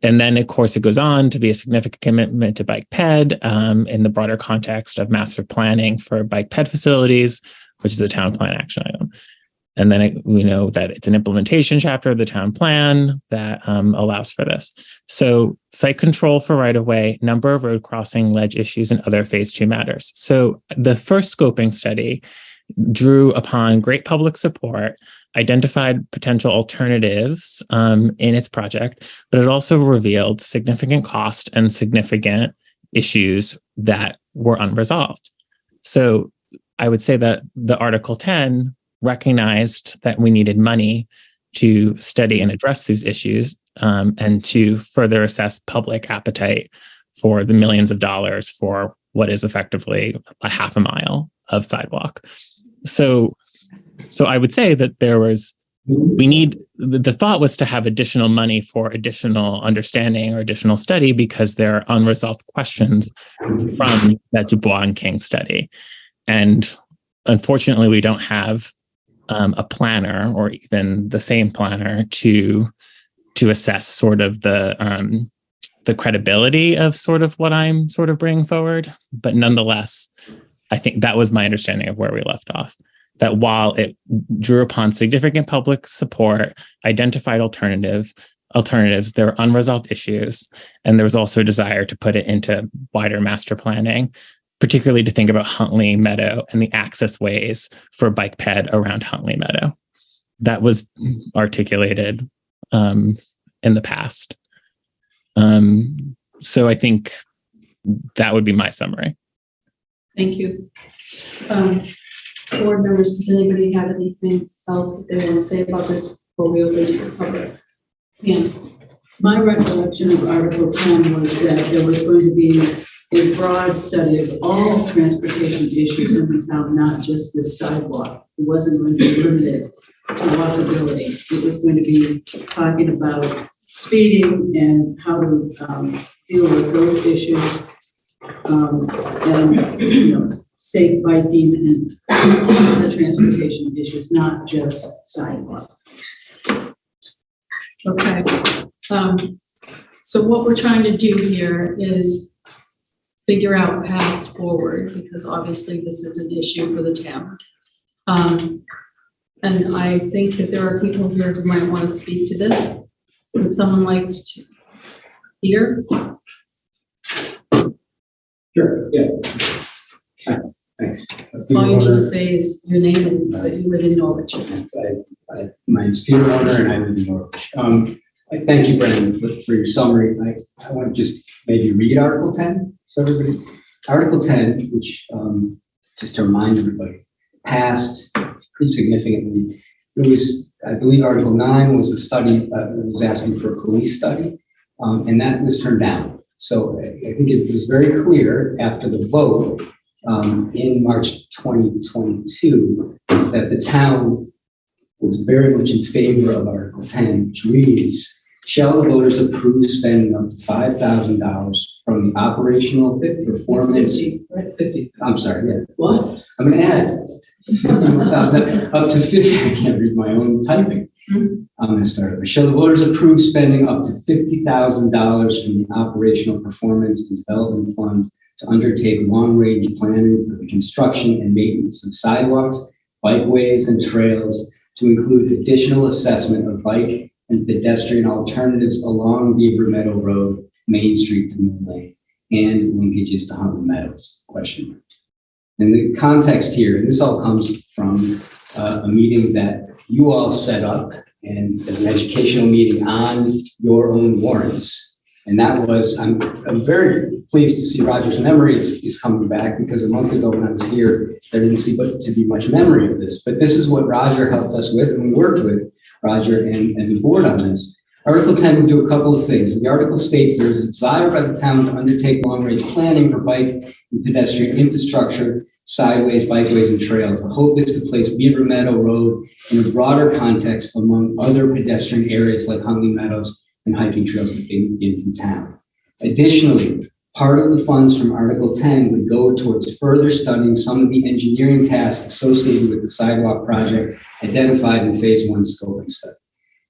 And then, of course, it goes on to be a significant commitment to bike ped in the broader context of master planning for bike ped facilities, which is a town plan action item. And then we know that it's an implementation chapter of the town plan that allows for this. So site control for right-of-way, number of road crossing, ledge issues, and other phase 2 matters. So the first scoping study drew upon great public support, identified potential alternatives in its project, but it also revealed significant cost and significant issues that were unresolved. So I would say that the Article 10 recognized that we needed money to study and address these issues and to further assess public appetite for the millions of dollars for what is effectively a half a mile of sidewalk. So I would say that the thought was to have additional money for additional understanding or additional study, because there are unresolved questions from that Dubois and King study. And unfortunately, we don't have a planner or even the same planner to assess sort of the credibility of sort of what I'm sort of bringing forward. But nonetheless, I think that was my understanding of where we left off. That while it drew upon significant public support, identified alternatives, there were unresolved issues, and there was also a desire to put it into wider master planning, particularly to think about Huntley Meadow and the access ways for bike ped around Huntley Meadow. That was articulated in the past. So I think that would be my summary. Thank you. Board members, does anybody have anything else that they want to say about this before we open to the public? Yeah. My recollection of Article 10 was that there was going to be a broad study of all transportation issues in the town, not just this sidewalk. It wasn't going to be limited to walkability. It was going to be talking about speeding and how to deal with those issues, and safe biking and the transportation issues, not just sidewalk. Okay. So what we're trying to do here is figure out paths forward, because obviously this is an issue for the town. And I think that there are people here who might want to speak to this. Would someone like to? Peter? Sure, yeah. Hi, thanks. All you need to say is your name and that you live in Norwich. My name's Peter Warner and I live in Norwich. Thank you, Brendan, for your summary. I want to just maybe read Article 10. So everybody, Article 10, which just to remind everybody, passed pretty significantly It was, I believe Article 9 was a study, was asking for a police study, and that was turned down. So I think it was very clear after the vote in March 2022 that the town was very much in favor of Article 10, which reads, shall the voters approve spending up to $5,000 from the operational performance? 50. I'm sorry, yeah. What? I'm going to add 50,000 up to 50. I can't read my own typing. I'm going to start over. Shall the voters approve spending up to $50,000 from the operational performance and development fund to undertake long-range planning for the construction and maintenance of sidewalks, bikeways, and trails, to include additional assessment of bike and pedestrian alternatives along Beaver Meadow Road, Main Street to Moon Lane, and linkages to Huntley Meadows? Question. And the context here, and this all comes from a meeting that you all set up, and as an educational meeting on your own warrants. And that was, I'm very pleased to see Roger's memory is coming back, because a month ago when I was here, there didn't seem to be much memory of this. But this is what Roger helped us with, and we worked with Roger and the board on this. Article 10 would do a couple of things. The article states there is a desire by the town to undertake long-range planning for bike and pedestrian infrastructure, sideways, bikeways, and trails. The hope is to place Beaver Meadow Road in a broader context among other pedestrian areas like Huntley Meadows and hiking trails that they begin from town. Additionally, part of the funds from Article 10 would go towards further studying some of the engineering tasks associated with the sidewalk project identified in Phase 1 scoping study.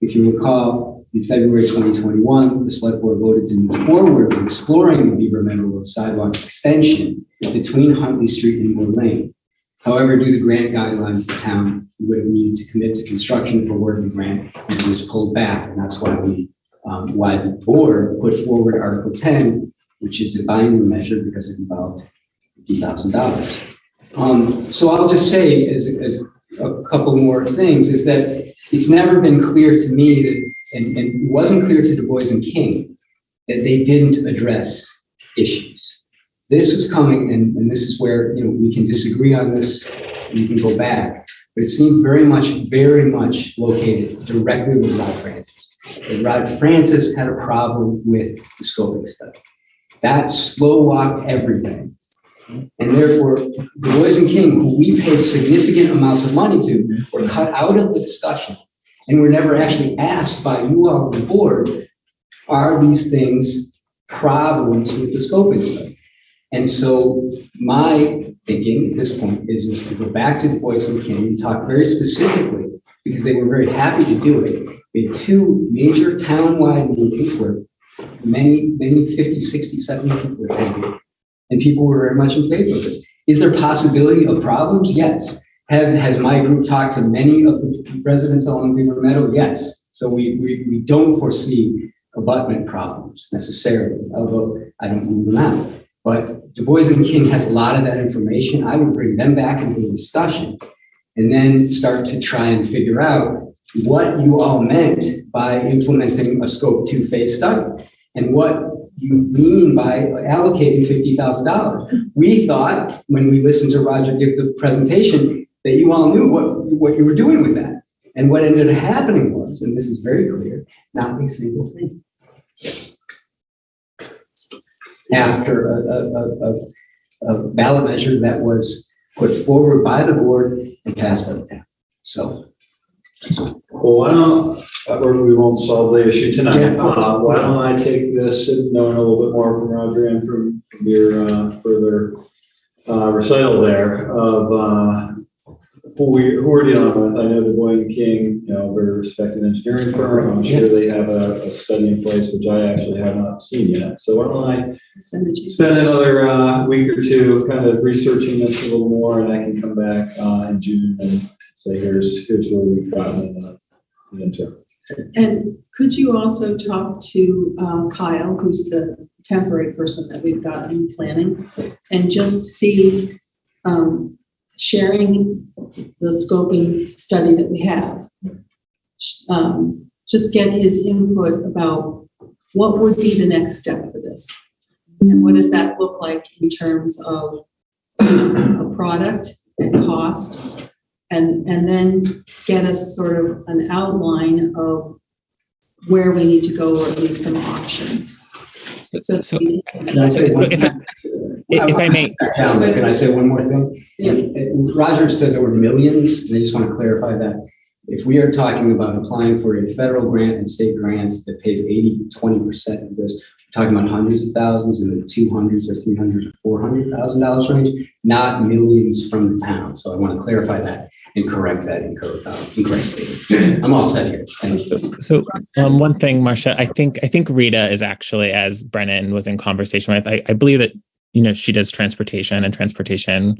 If you recall, in February 2021, the Select Board voted to move forward with exploring the Beaver Meadow Road sidewalk extension between Huntley Street and Moore Lane. However, due to grant guidelines, the town would have needed to commit to construction for working grant, and it was pulled back, and that's why why the board put forward Article 10, which is a binding measure because it involved $50,000. So I'll just say as a couple more things is that it's never been clear to me that, and it wasn't clear to Du Bois and King, that they didn't address issues. This was coming, and this is where, you know, we can disagree on this and we can go back, but it seemed very much located directly with Rod Francis. And Rod Francis had a problem with the scoping study. That slow walked everything. And therefore, Du Bois and King, who we paid significant amounts of money to, were cut out of the discussion and were never actually asked by you all on the board, are these things problems with the scoping study? And so my thinking at this point is to go back to Du Bois and King and talk very specifically, because they were very happy to do it. We had two major town-wide meetings where many 50, 60, 70 people attended, and people were very much in favor of this. Is there possibility of problems? Yes. Has my group talked to many of the residents along Beaver Meadow? Yes. So we don't foresee abutment problems necessarily, although I don't rule them out. But Du Bois and King has a lot of that information. I would bring them back into the discussion and then start to try and figure out what you all meant by implementing a scope 2 phase study and what you mean by allocating $50,000. We thought when we listened to Roger give the presentation that you all knew what you were doing with that. And what ended up happening was, and this is very clear, not a single thing. After a ballot measure that was put forward by the board and passed by the town. So. Well, why don't, we won't solve the issue tonight. Yeah. Why don't I take this and knowing a little bit more from Roger and from your further recital there of who we're dealing with. I know Du Bois and King, you know, very respected engineering firm. I'm sure they have a study in place, which I actually have not seen yet. So why don't I spend another week or two kind of researching this a little more, and I can come back in June and say, here's where we've gotten in the interim. And could you also talk to Kyle, who's the temporary person that we've got in planning, and just see sharing the scoping study that we have, just get his input about what would be the next step for this, and what does that look like in terms of a product and cost, and then get us sort of an outline of where we need to go, or at least some options. So Can I say one- if I may, Can I say one more thing? Yeah. Roger said there were millions, and I just want to clarify that. If we are talking about applying for a federal grant and state grants that pays 20% of this, we're talking about hundreds of thousands in the 200s or 300s or $400,000 range, not millions from the town. So I want to clarify that and correct that incorrect statement. I'm all set here. Thank you. So one thing, Marcia, I think Rita is actually, as Brennan was in conversation with, I believe that, she does transportation and transportation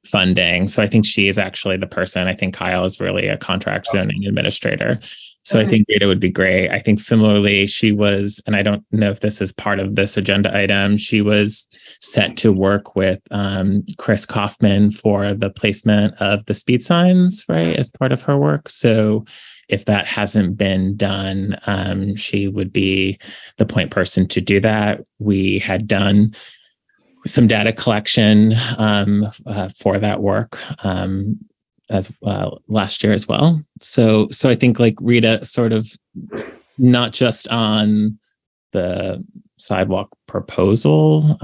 funding. So I think she is actually the person. I think Kyle is really a contract zoning administrator. So I think Rita would be great. I think similarly, she was, and I don't know if this is part of this agenda item, she was set to work with Chris Kaufman for the placement of the speed signs, right, as part of her work. So if that hasn't been done, she would be the point person to do that. We had done some data collection for that work as last year as well. So I think like Rita sort of not just on the sidewalk proposal,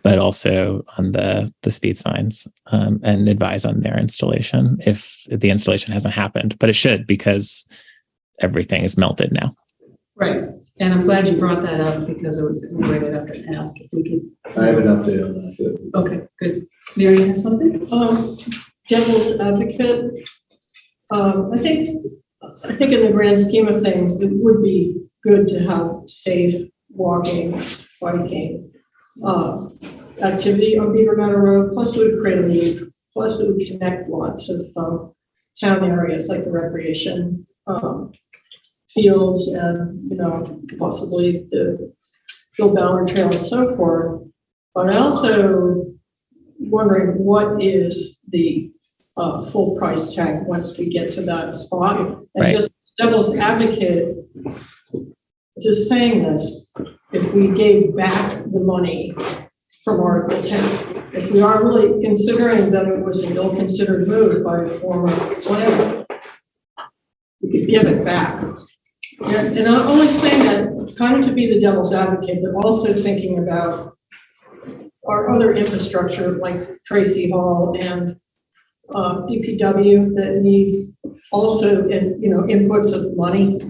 but also on the speed signs and advise on their installation if the installation hasn't happened, but it should, because everything is melted now. Right. And I'm glad you brought that up, because I was going to bring it up and ask if we could. I have an update on that too. Okay, good. Mary has something? Devil's advocate. I think in the grand scheme of things, it would be good to have safe walking, biking, activity on Beaver Meadow Road. Plus it would create a need. Plus it would connect lots of town areas like the recreation fields and, possibly the Bill Ballard Trail and so forth. But I also wondering what is the full price tag once we get to that spot. And Right. Just devil's advocate, just saying this, if we gave back the money from Article 10, if we are really considering that it was an ill-considered move by a former planner, we could give it back. And I'm only saying that kind of to be the devil's advocate, but also thinking about our other infrastructure like Tracy Hall and DPW that need also, inputs of money.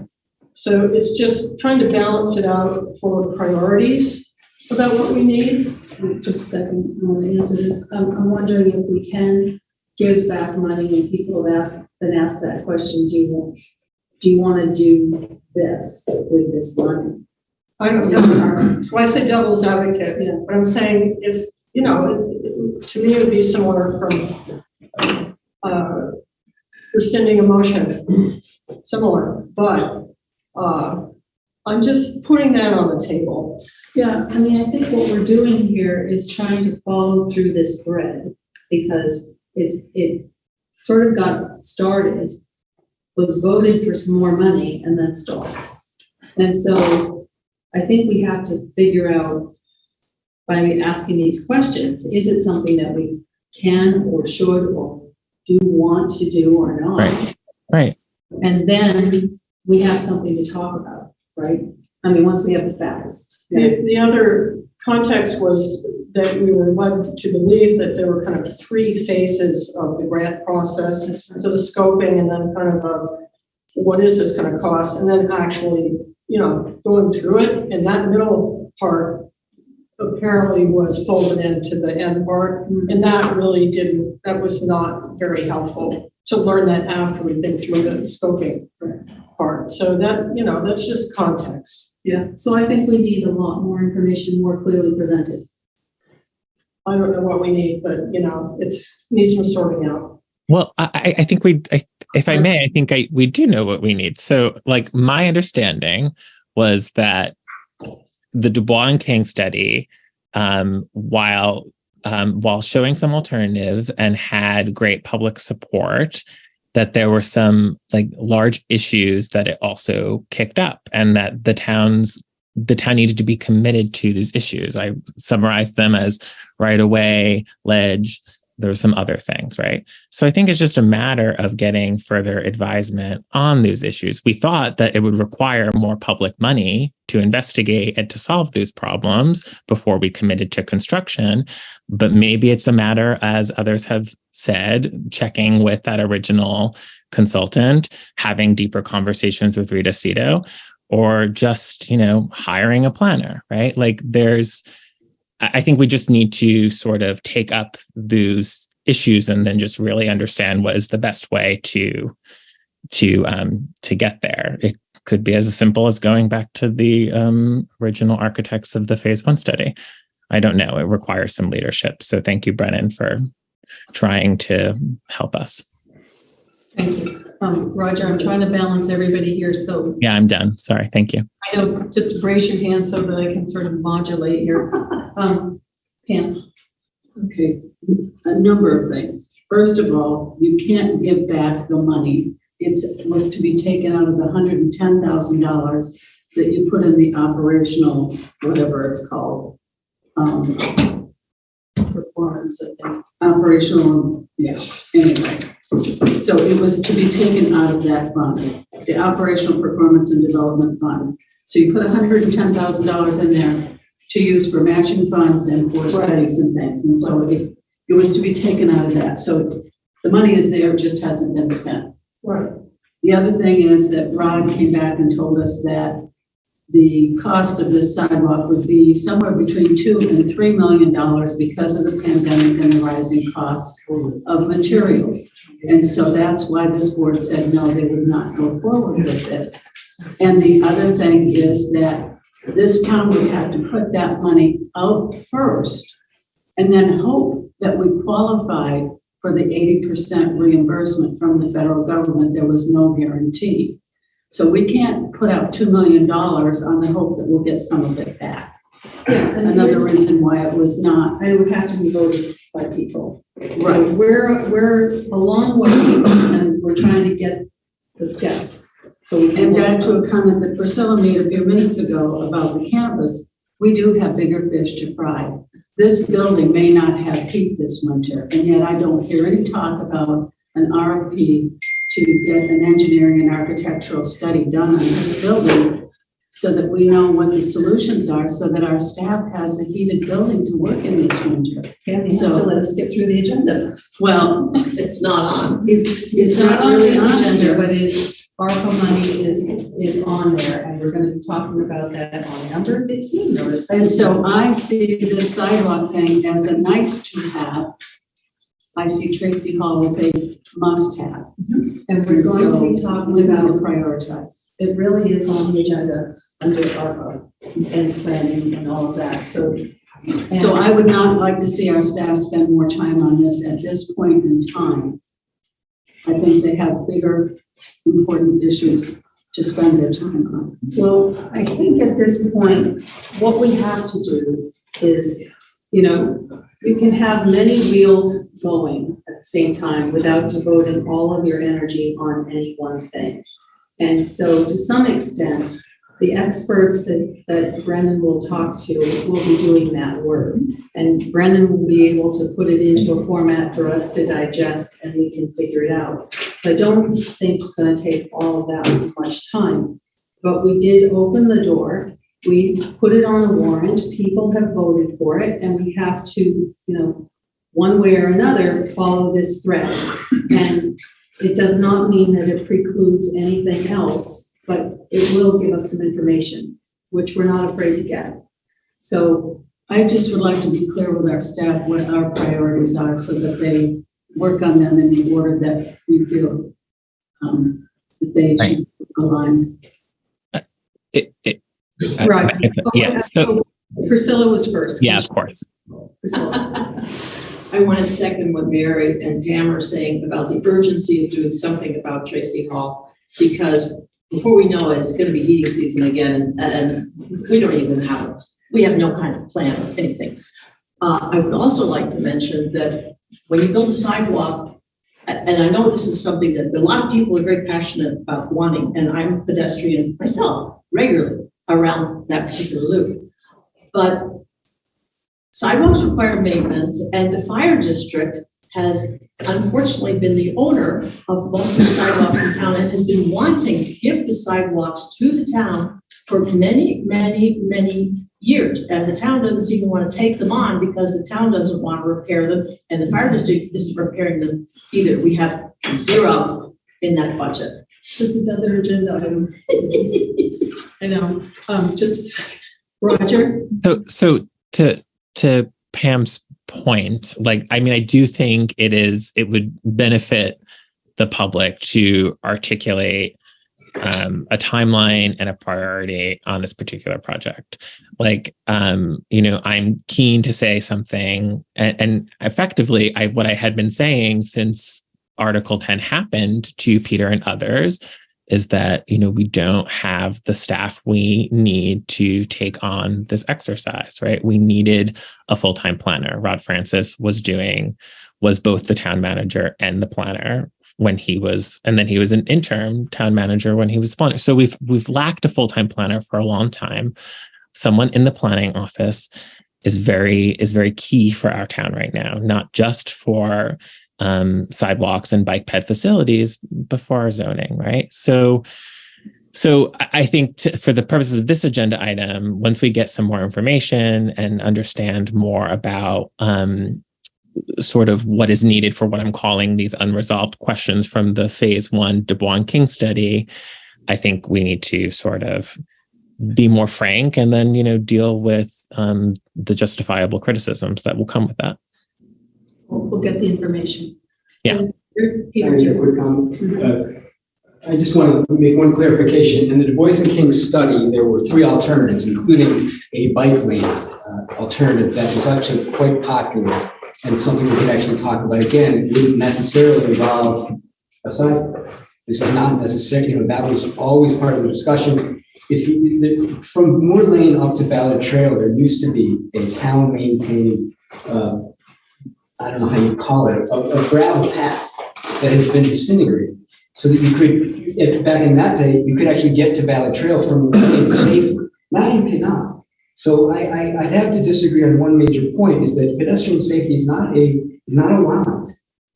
So it's just trying to balance it out for priorities about what we need. Just a second, I want to answer this. I'm wondering if we can give back money, and people have been asked that question, do you want to do this with this money? I don't know. So I say devil's advocate, but I'm saying if, to me, it would be similar from rescinding a motion, similar, but I'm just putting that on the table. Yeah, I mean, I think what we're doing here is trying to follow through this thread, because it sort of got started, was voted for some more money, and then stalled. And so I think we have to figure out, by asking these questions, is it something that we can or should or do want to do or not? Right. And then we have something to talk about, right? I mean, once we have the facts. The other context was that we were led to believe that there were kind of three phases of the grant process. So the scoping, and then kind of what is this going to cost? And then actually, going through it. And that middle part apparently was folded into the end part. And that really that was not very helpful to learn that after we've been through the scoping part. So that, that's just context. Yeah, so I think we need a lot more information, more clearly presented. I don't know what we need, but needs some sorting out. Well, I think if I may, I think we do know what we need. So like my understanding was that the Dubois and King study, while showing some alternative and had great public support, that there were some like large issues that it also kicked up, and that the town needed to be committed to these issues. I summarized them as right of way, ledge, there's some other things, right? So I think it's just a matter of getting further advisement on those issues. We thought that it would require more public money to investigate and to solve those problems before we committed to construction. But maybe it's a matter, as others have said, checking with that original consultant, having deeper conversations with Rita Cito, or just, hiring a planner, right? Like I think we just need to sort of take up those issues and then just really understand what is the best way to get there. It could be as simple as going back to the original architects of the Phase 1 study. I don't know. It requires some leadership. So thank you, Brennan, for trying to help us. Thank you. Roger, I'm trying to balance everybody here, so. Yeah, I'm done. Sorry. Thank you. I know, just raise your hand so that I can sort of modulate here. Pam? Okay, a number of things. First of all, you can't give back the money. It was to be taken out of the $110,000 that you put in the operational, whatever it's called. Performance, I think. Operational, yeah, anyway. So it was to be taken out of that fund, the Operational Performance and Development Fund. So you put $110,000 in there to use for matching funds and for studies and things. And so it was to be taken out of that. So the money is there, it just hasn't been spent. Right. The other thing is that Rod came back and told us that the cost of this sidewalk would be somewhere between $2 and $3 million because of the pandemic and the rising costs of materials. And so that's why this board said no, they would not go forward with it. And the other thing is that this town would have to put that money out first and then hope that we qualified for the 80% reimbursement from the federal government. There was no guarantee. So we can't put out $2 million on the hope that we'll get some of it back. Yeah, and another reason why it was not. And it would have to be voted by people. Right. So we're a long way and we're trying to get the steps. So we can. And back to a comment that Priscilla made a few minutes ago about the campus, we do have bigger fish to fry. This building may not have heat this winter, and yet I don't hear any talk about an RFP to get an engineering and architectural study done on this building so that we know what the solutions are, so that our staff has a heated building to work in this winter. Yeah, you have to let us get through the agenda. Well, It's not on. It's not on this agenda, but ARPA money is on there, and we're gonna be talking about that on number 15. And so I see this sidewalk thing as a nice to have. I see Tracy Hall as a must have. And we're going to be talking about, prioritize. it really is on the agenda under ARPA and planning and all of that, so. So I would not like to see our staff spend more time on this at this point in time. I think they have bigger, important issues to spend their time on. Well, I think at this point, what we have to do is, you can have many wheels going at the same time without devoting all of your energy on any one thing. And so to some extent, the experts that Brendan will talk to will be doing that work. And Brendan will be able to put it into a format for us to digest and we can figure it out. So I don't think it's going to take all of that much time. But we did open the door. We put it on a warrant. People have voted for it. And we have to, one way or another, follow this thread. And it does not mean that it precludes anything else, but it will give us some information, which we're not afraid to get. So I just would like to be clear with our staff what our priorities are so that they work on them in the order that we feel that they should align. Right. Yeah. So, Priscilla was first. yeah, of course. Priscilla. I want to second what Mary and Pam are saying about the urgency of doing something about Tracy Hall, because before we know it, it's going to be heating season again, and we don't even have, we have no kind of plan or anything. I would also like to mention that when you build a sidewalk, and I know this is something that a lot of people are very passionate about wanting, and I'm a pedestrian myself regularly around that particular loop, but sidewalks require maintenance, and the fire district has unfortunately been the owner of most of the sidewalks in town and has been wanting to give the sidewalks to the town for many, many, many years. And the town doesn't even want to take them on because the town doesn't want to repair them and the fire district isn't repairing them either. We have zero in that budget. This is another agenda item. I know, just, Roger? So to Pam's point, like, I mean, I do think it would benefit the public to articulate a timeline and a priority on this particular project. Like, you know, I'm keen to say something, and effectively, what I had been saying since Article 10 happened to Peter and others is that, you know, we don't have the staff we need to take on this exercise, right? We needed a full-time planner. Rod Francis was both the town manager and the planner and then he was an interim town manager when he was the planner. So we've lacked a full-time planner for a long time. Someone in the planning office is very key for our town right now, not just for sidewalks and bike ped facilities, but for our zoning, right? So I think for the purposes of this agenda item, once we get some more information and understand more about sort of what is needed for what I'm calling these unresolved questions from the phase 1 Dubois and King study, I think we need to sort of be more frank and then, you know, deal with the justifiable criticisms that will come with that. We'll get the information. Yeah. Peter, Quick comment. I just want to make one clarification. In the Du Bois and King study, there were 3 alternatives, including a bike lane alternative that was actually quite popular and something we could actually talk about. Again, it wouldn't necessarily involve a sidewalk. This is not necessary. You know, that was always part of the discussion. From Moore Lane up to Ballard Trail, there used to be a town maintained, I don't know how you call it, a gravel path that has been disintegrated. So that you could, back in that day, you could actually get to Ballard Trail from the lane safely. Now you cannot. So I'd have to disagree on one major point, is that pedestrian safety is not a want.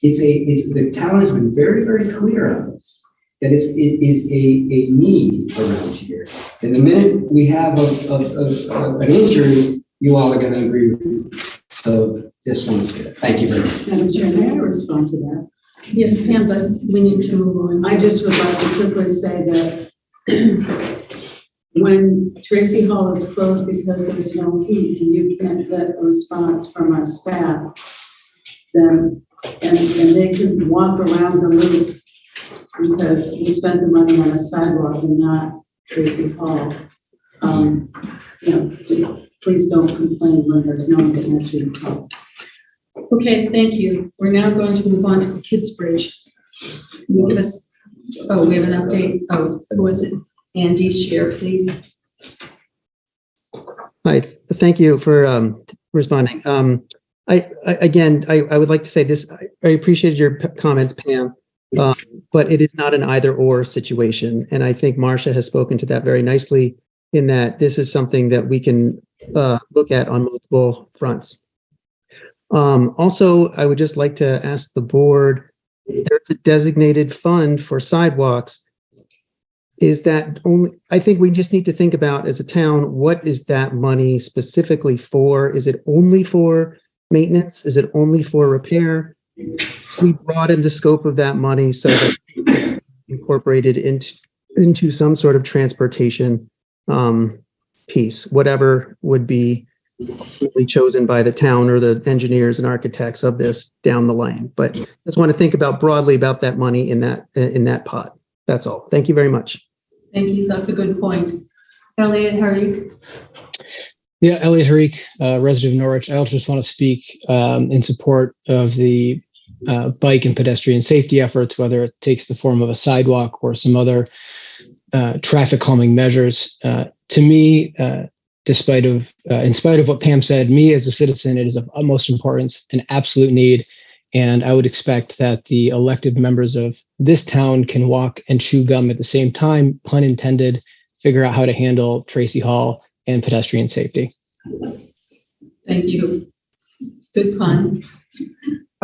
The town has been very, very clear on this, that it is a need around here. And the minute we have an injury, you all are going to agree with me. So just want to say that. Thank you very much. Madam Chair, may I respond to that? yes, Pam, but we need to move on. I just would like to quickly say that when Tracy Hall is closed because there's no heat and you can't get a response from our staff, then, and they can walk around the loop because we spent the money on a sidewalk and not Tracy Hall. Please don't complain when there's no one to answer your call. Okay, thank you. We're now going to move on to the Kids Bridge. Can you give us, we have an update. Who was it? Andy, share, please. Hi, thank you for responding. I would like to say this. I appreciated your comments, Pam, but it is not an either-or situation. And I think Marcia has spoken to that very nicely in that this is something that we can look at on multiple fronts. Also, I would just like to ask the board, there's a designated fund for sidewalks. Is that only, I think we just need to think about as a town, what is that money specifically for? Is it only for maintenance? Is it only for repair? We broaden the scope of that money so that it's incorporated into some sort of transportation piece, whatever would be chosen by the town or the engineers and architects of this down the line. But I just want to think about broadly about that money in that pot. That's all. Thank you very much. Thank you. That's a good point. Elliot Harik. Yeah, Elliot Harik, resident of Norwich. I also just want to speak in support of the bike and pedestrian safety efforts, whether it takes the form of a sidewalk or some other traffic calming measures. To me, in spite of what Pam said, me as a citizen, it is of utmost importance, an absolute need. And I would expect that the elected members of this town can walk and chew gum at the same time, pun intended, figure out how to handle Tracy Hall and pedestrian safety. Thank you. Good pun.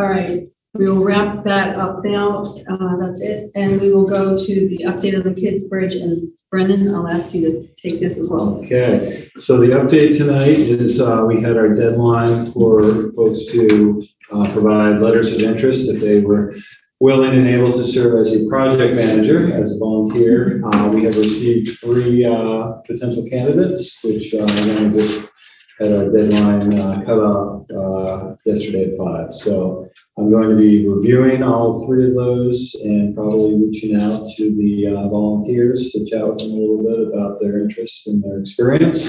All right. We will wrap that up now. That's it. And we will go to the update on the Kids Bridge. And Brendan, I'll ask you to take this as well. Okay, so the update tonight is we had our deadline for folks to provide letters of interest if they were willing and able to serve as a project manager, as a volunteer. We have received 3 potential candidates, which again, just had our deadline cut off yesterday at 5. So I'm going to be reviewing all 3 of those and probably reaching out to the volunteers to chat with them a little bit about their interest and their experience,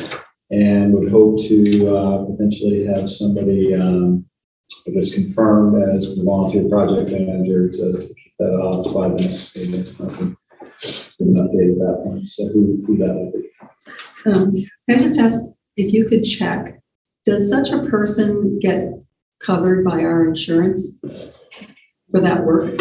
and would hope to potentially have somebody, I guess, confirmed as the volunteer project manager to kick that off by the next meeting. I can give an update at that point. So who that will be. Can I just ask if you could check, does such a person get covered by our insurance for that work?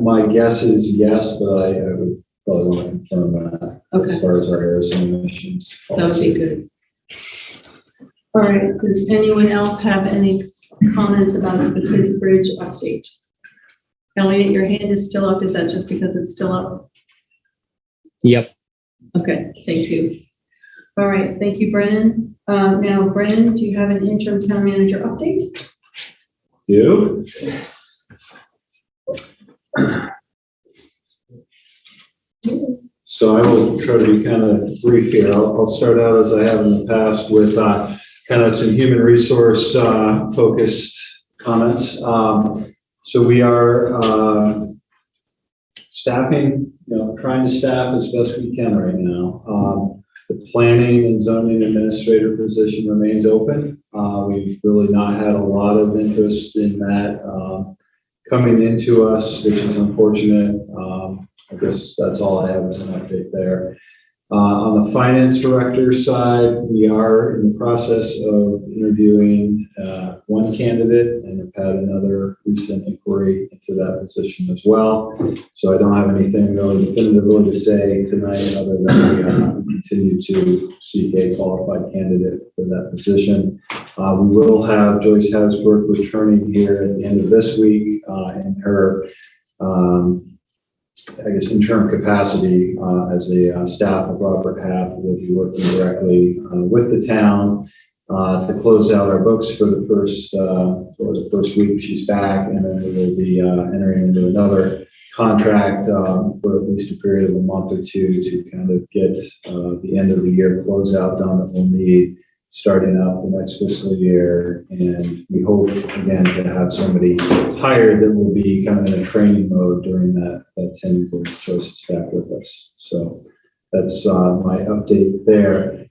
My guess is yes, but I would probably want to confirm that. Okay. As far as our errors and emissions. That would be good. All right, does anyone else have any comments about the Kids Bridge update? Elliot, your hand is still up. Is that just because it's still up? Yep. Okay, thank you. All right, thank you, Brennan. Now, Brennan, do you have an interim town manager update? You? So I will try to be kind of brief here. I'll start out as I have in the past with kind of some human resource focused comments. So we are staffing, trying to staff as best we can right now. The planning and zoning administrator position remains open. We've really not had a lot of interest in that coming into us, which is unfortunate. I guess that's all I have as an update there. On the finance director side, we are in the process of interviewing one candidate and have had another recent inquiry into that position as well. So I don't have anything really definitively to say tonight other than we continue to seek a qualified candidate for that position. We will have Joyce Hasbrook returning here at the end of this week in her I guess, interim capacity as a staff of Robert Half. We'll be working directly with the town to close out our books for the first week she's back, and then we will be entering into another contract for at least a period of a month or 2 to kind of get the end of the year closeout done that we'll need starting out the next fiscal year. And we hope again to have somebody hired that will be kind of in a training mode during that tenure for Joyce's back with us. So that's my update there.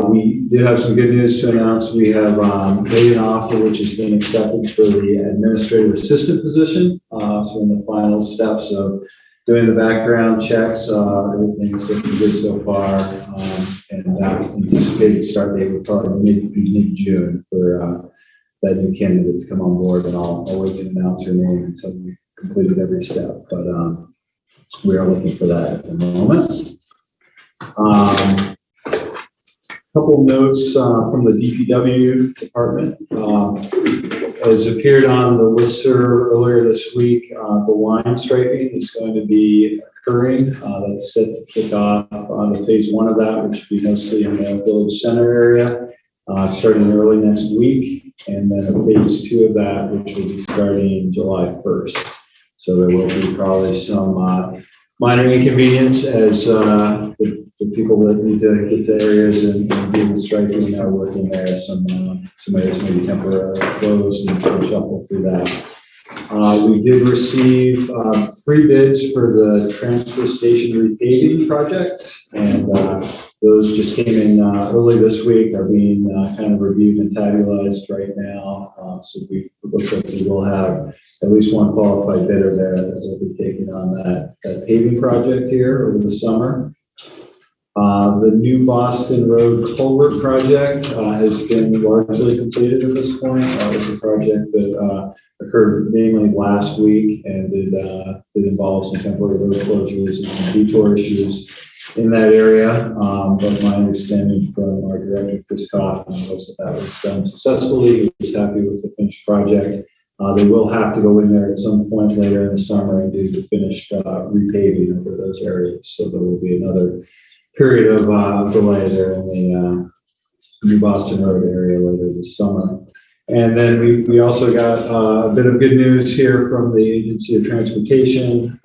We do have some good news to announce. We have made an offer which has been accepted for the administrative assistant position. So in the final steps of doing the background checks, everything's looking good so far. And anticipated start date would probably be mid-June for that new candidate to come on board. And I'll wait to announce her name until we've completed every step. But we are looking for that at the moment. Couple notes from the DPW department. As appeared on the listserv earlier this week, the line striping is going to be occurring. That's set to kick off on the phase 1 of that, which will be mostly in the village center area, starting early next week, and then a phase 2 of that, which will be starting July 1st. So there will be probably some minor inconvenience as the people that need to get to areas and do the striping are working there. Some areas may be temporarily closed, and we'll shuffle through that. We did receive 3 bids for the transfer station repaving project, and those just came in early this week, are being kind of reviewed and tabularized right now. So it looks like we will have at least one qualified bidder there that will be taking on that paving project here over the summer. The New Boston Road culvert project has been largely completed at this point. That was a project that occurred mainly last week, and did involve some temporary road closures and some detour issues in that area. But my understanding from our director, Chris Kaufman, was that was done successfully. He was happy with the finished project. They will have to go in there at some point later in the summer and do the finished repaving over those areas. So there will be another period of delay there in the New Boston Road area later this summer. And then we also got a bit of good news here from the Agency of Transportation,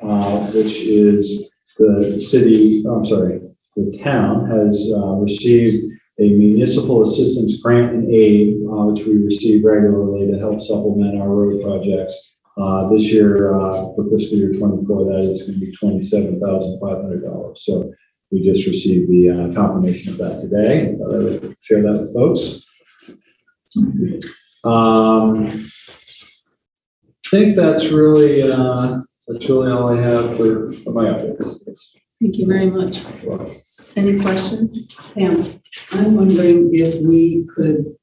which is the town has received a municipal assistance grant and aid, which we receive regularly to help supplement our road projects. This year, for fiscal year 24, that is going to be $27,500. So we just received the confirmation of that today. I would share that with folks. I think that's really all I have for my updates. Thank you very much. Any questions? Pam, I'm wondering if we could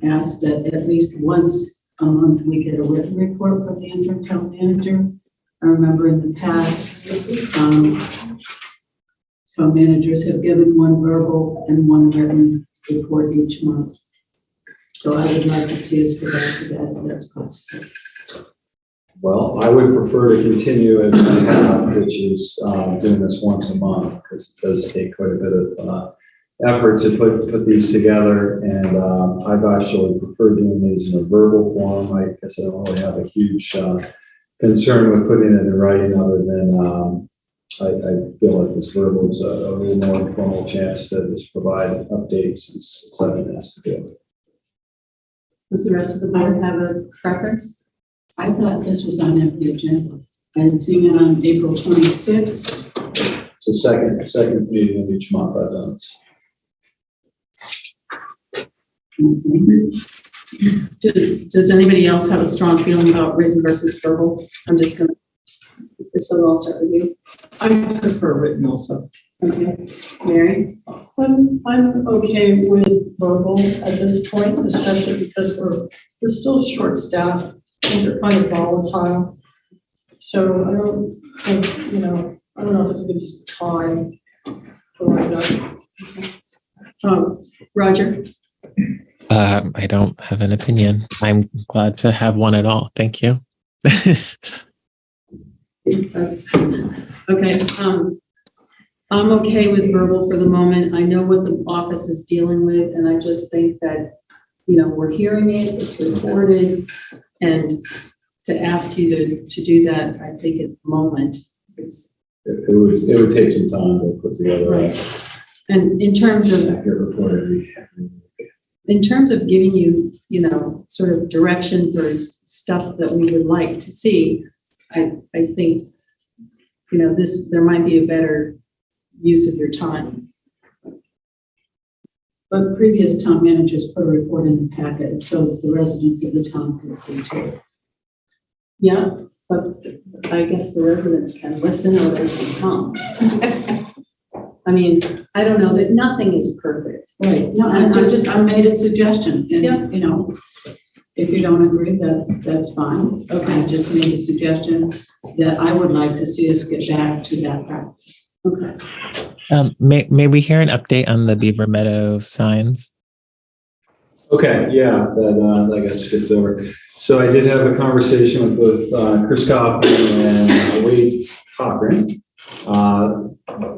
ask that at least once a month we get a written report from the interim town manager. I remember in the past, town managers have given one verbal and one written report each month. So I would like to see us go back to that if that's possible. Well, I would prefer to continue as I have, which is doing this once a month, because it does take quite a bit of effort to put these together. And I've actually preferred doing these in a verbal form. I guess I don't really have a huge concern with putting it in writing, other than I feel like this verbal is a little more informal chance to just provide updates as I've been asked to do. Does the rest of the board have a preference? I thought this was on every agenda. I had seen it on April 26th. It's the second meeting of each month I've done this. Does anybody else have a strong feeling about written versus verbal? I'm just gonna, so I'll start with you. I prefer written also. Okay, Mary? I'm okay with verbal at this point, especially because we're still short-staffed. Things are kind of volatile. So I don't think, I don't know if it's a good time to write up. Roger? I don't have an opinion. I'm glad to have one at all. Thank you. Okay, I'm okay with verbal for the moment. I know what the office is dealing with, and I just think that, we're hearing it, it's recorded, and to ask you to do that, I think at the moment is. It would take some time to put together. Right. And in terms of giving you, sort of direction for stuff that we would like to see, I think, there might be a better use of your time. But previous town managers put a report in the packet so the residents of the town can see too. Yeah, but I guess the residents can listen or they can come. I mean, I don't know, that nothing is perfect. Right. No, I made a suggestion, and if you don't agree, that's fine. Okay. I just made a suggestion that I would like to see us get back to that practice. Okay. May we hear an update on the Beaver Meadow signs? Okay, yeah, that got skipped over. So I did have a conversation with both Chris Coffman and Wade Cochran.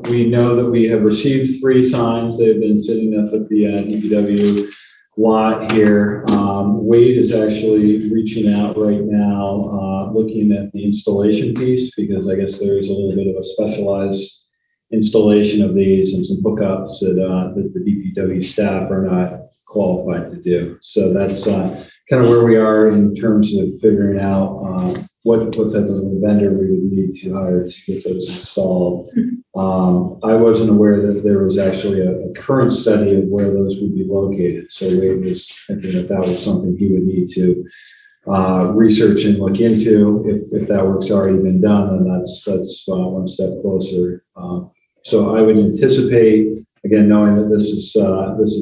We know that we have received 3 signs. They've been sitting up at the DPW lot here. Wade is actually reaching out right now, looking at the installation piece, because I guess there is a little bit of a specialized installation of these and some hookups that the DPW staff are not qualified to do. So that's kind of where we are in terms of figuring out what type of vendor we would need to hire to get those installed. I wasn't aware that there was actually a current study of where those would be located. So Wade was thinking that was something he would need to research and look into. If that work's already been done, then that's one step closer. So I would anticipate, again, knowing that this is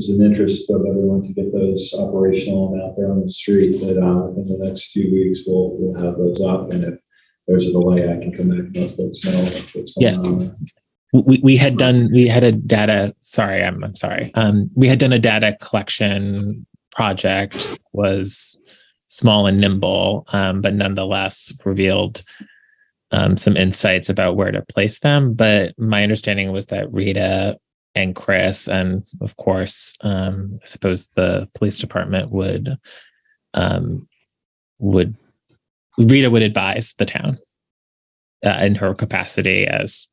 an interest of everyone to get those operational and out there on the street, that within the next few weeks we'll have those up, and if there's a delay, I can come back and let folks know what's going on. We had a data. Sorry, I'm sorry. We had done a data collection project. Was small and nimble, but nonetheless revealed some insights about where to place them. But my understanding was that Rita and Chris, and of course, I suppose the police department Rita would advise the town in her capacity as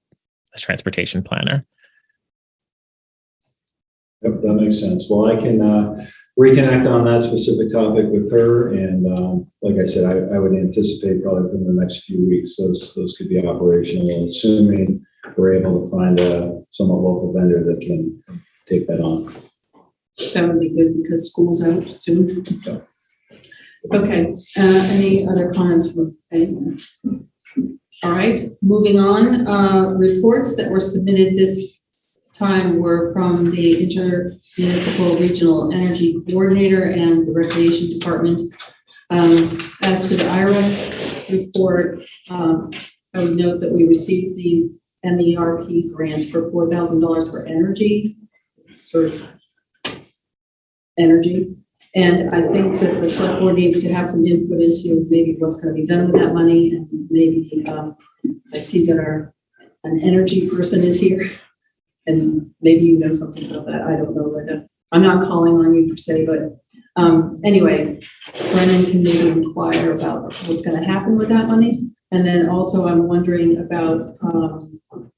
a transportation planner. Yep, that makes sense. Well, I can reconnect on that specific topic with her, and like I said, I would anticipate probably within the next few weeks those could be operational, assuming we're able to find a somewhat local vendor that can take that on. That would be good because school's out soon. Okay, any other comments from anyone? All right, moving on. Reports that were submitted this time were from the Intermunicipal Regional Energy Coordinator and the Recreation Department. As to the IREC report, I would note that we received the MERP grant for $4,000 for energy, sort of energy. And I think that the select board needs to have some input into maybe what's going to be done with that money. And maybe I see that an energy person is here, and maybe you know something about that. I don't know, Linda. I'm not calling on you per se, but anyway, Brennan can maybe inquire about what's going to happen with that money. And then also I'm wondering about,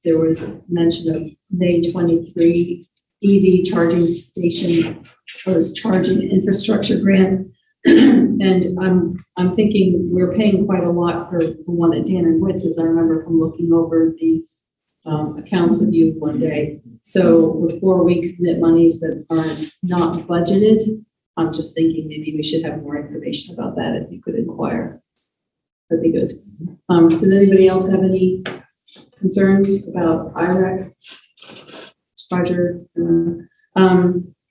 there was mention of May 23 EV charging station or charging infrastructure grant. And I'm thinking we're paying quite a lot for the one at Dan and Witz, as I remember from looking over the accounts with you one day. So before we commit monies that are not budgeted, I'm just thinking maybe we should have more information about that if you could inquire. That'd be good. Does anybody else have any concerns about IREC? Roger.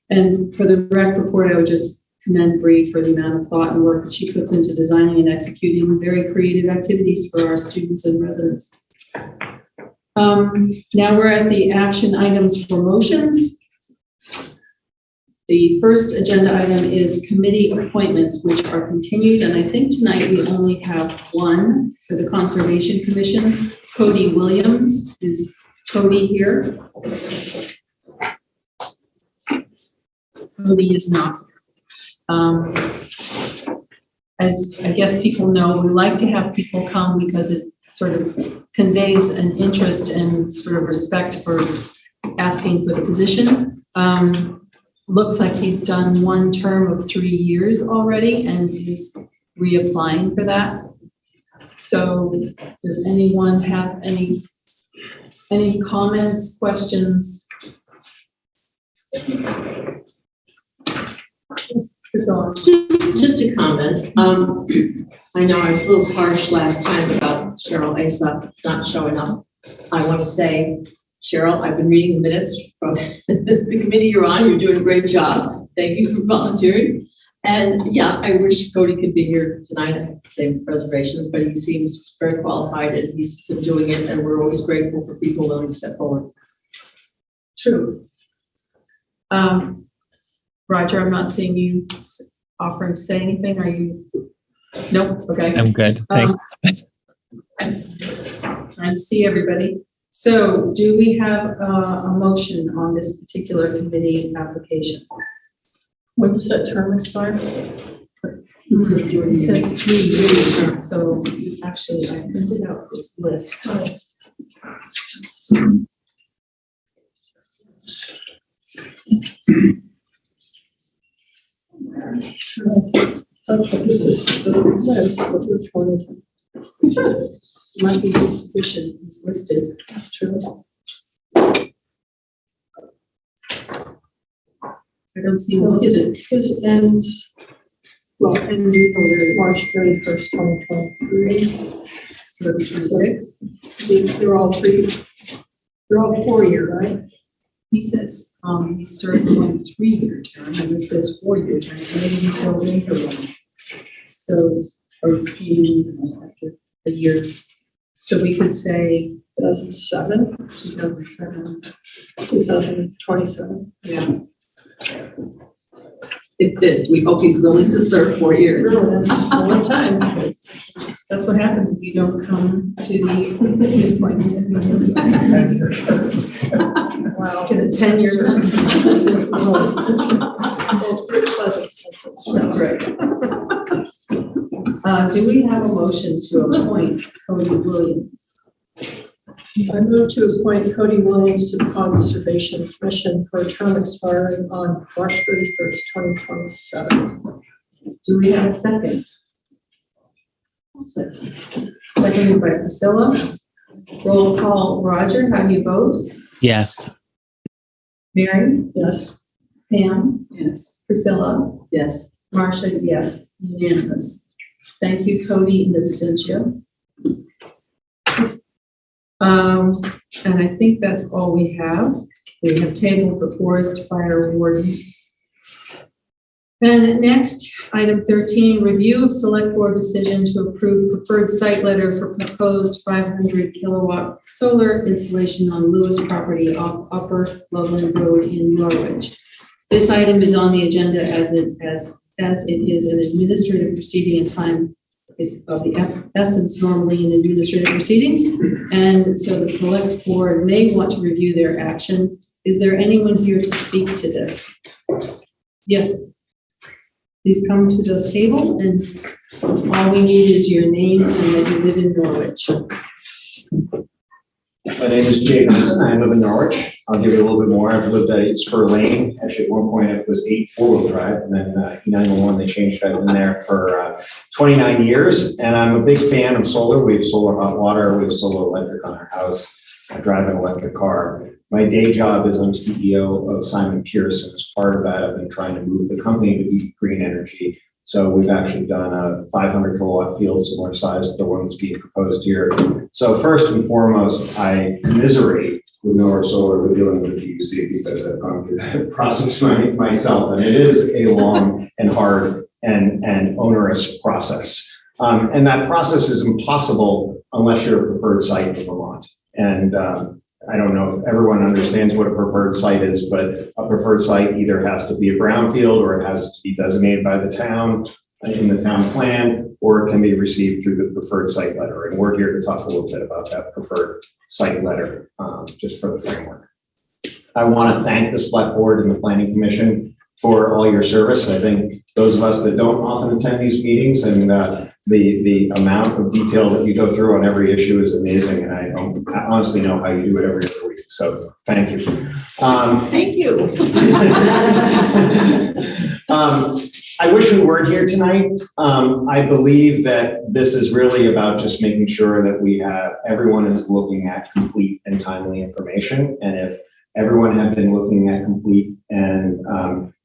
And for the REC report, I would just commend Bree for the amount of thought and work that she puts into designing and executing very creative activities for our students and residents. Now we're at the action items for motions. The first agenda item is committee appointments, which are continued, and I think tonight we only have one for the Conservation Commission. Cody Williams. Is Cody here? Cody is not. As I guess people know, we like to have people come because it sort of conveys an interest and sort of respect for asking for the position. Looks like he's done one term of 3 years already and is reapplying for that. So does anyone have any comments, questions? Just a comment. I know I was a little harsh last time about Cheryl Asa not showing up. I want to say, Cheryl, I've been reading the minutes from the committee you're on. You're doing a great job. Thank you for volunteering. And yeah, I wish Cody could be here tonight. I have the same reservations, but he seems very qualified and he's been doing it. And we're always grateful for people willing to step forward. True. Roger, I'm not seeing you offering to say anything. Are you? Nope. Okay. I'm good. Thanks. Trying to see everybody. So do we have a motion on this particular committee application? When does that term expire? It says 3 years. So actually I printed out this list. Okay, this is the list, but which one is it? Might be his position is listed. That's true. I don't see him listed. His ends, Well, and March 31st, 2023. So the 26th. They're all 4-year, right? He says, he served 1 3-year term, and this says 4-year term, so maybe he filled in for one. So, or after a year. So we could say 2007, 2007. 2027. Yeah. It did. We hope he's willing to serve 4 years. Really, that's a long time. That's what happens if you don't come to the appointment meetings. Wow. Get a 10-year sentence. It's pretty pleasant sentence. That's right. Do we have a motion to appoint Cody Williams? I move to appoint Cody Williams to the Conservation Commission for a term expiring on March 31st, 2027. Do we have a second? Seconded by Priscilla. Roll call, Roger, how do you vote? Yes. Mary? Yes. Pam? Yes. Priscilla? Yes. Marcia, yes, unanimous. Thank you, Cody and abstention. And I think that's all we have. We have tabled the Forest Fire Warden. And next, item 13, review of select board decision to approve preferred site letter for proposed 500 kilowatt solar installation on Lewis property off Upper Loveland Road in Norwich. This item is on the agenda as it is an administrative proceeding and time is of the essence normally in administrative proceedings. And so the select board may want to review their action. Is there anyone here to speak to this? Yes. Please come to the table, and all we need is your name and that you live in Norwich. My name is Jay Johnson. I live in Norwich. I'll give you a little bit more. I've lived at Spur Lane. Actually, at one point it was 8 four-wheel drive, and then E911, they changed. I've been there for 29 years, and I'm a big fan of solar. We have solar hot water. We have solar electric on our house. I drive an electric car. My day job is I'm CEO of Simon Pearson. As part of that, I've been trying to move the company to be green energy. So we've actually done a 500 kilowatt field, similar size to the one that's being proposed here. So first and foremost, I commiserate with Norwich Solar with dealing with the PUC because I've gone through that process myself, and it is a long and hard and onerous process. And that process is impossible unless you're a preferred site in Vermont. And I don't know if everyone understands what a preferred site is, but a preferred site either has to be a brownfield or it has to be designated by the town in the town plan, or it can be received through the preferred site letter. And we're here to talk a little bit about that preferred site letter, just for the framework. I want to thank the Select Board and the Planning Commission for all your service. I think those of us that don't often attend these meetings and the amount of detail that you go through on every issue is amazing, and I honestly know how you do it every other week. So thank you. Thank you. I wish we weren't here tonight. I believe that this is really about just making sure that everyone is looking at complete and timely information. And if everyone had been looking at complete and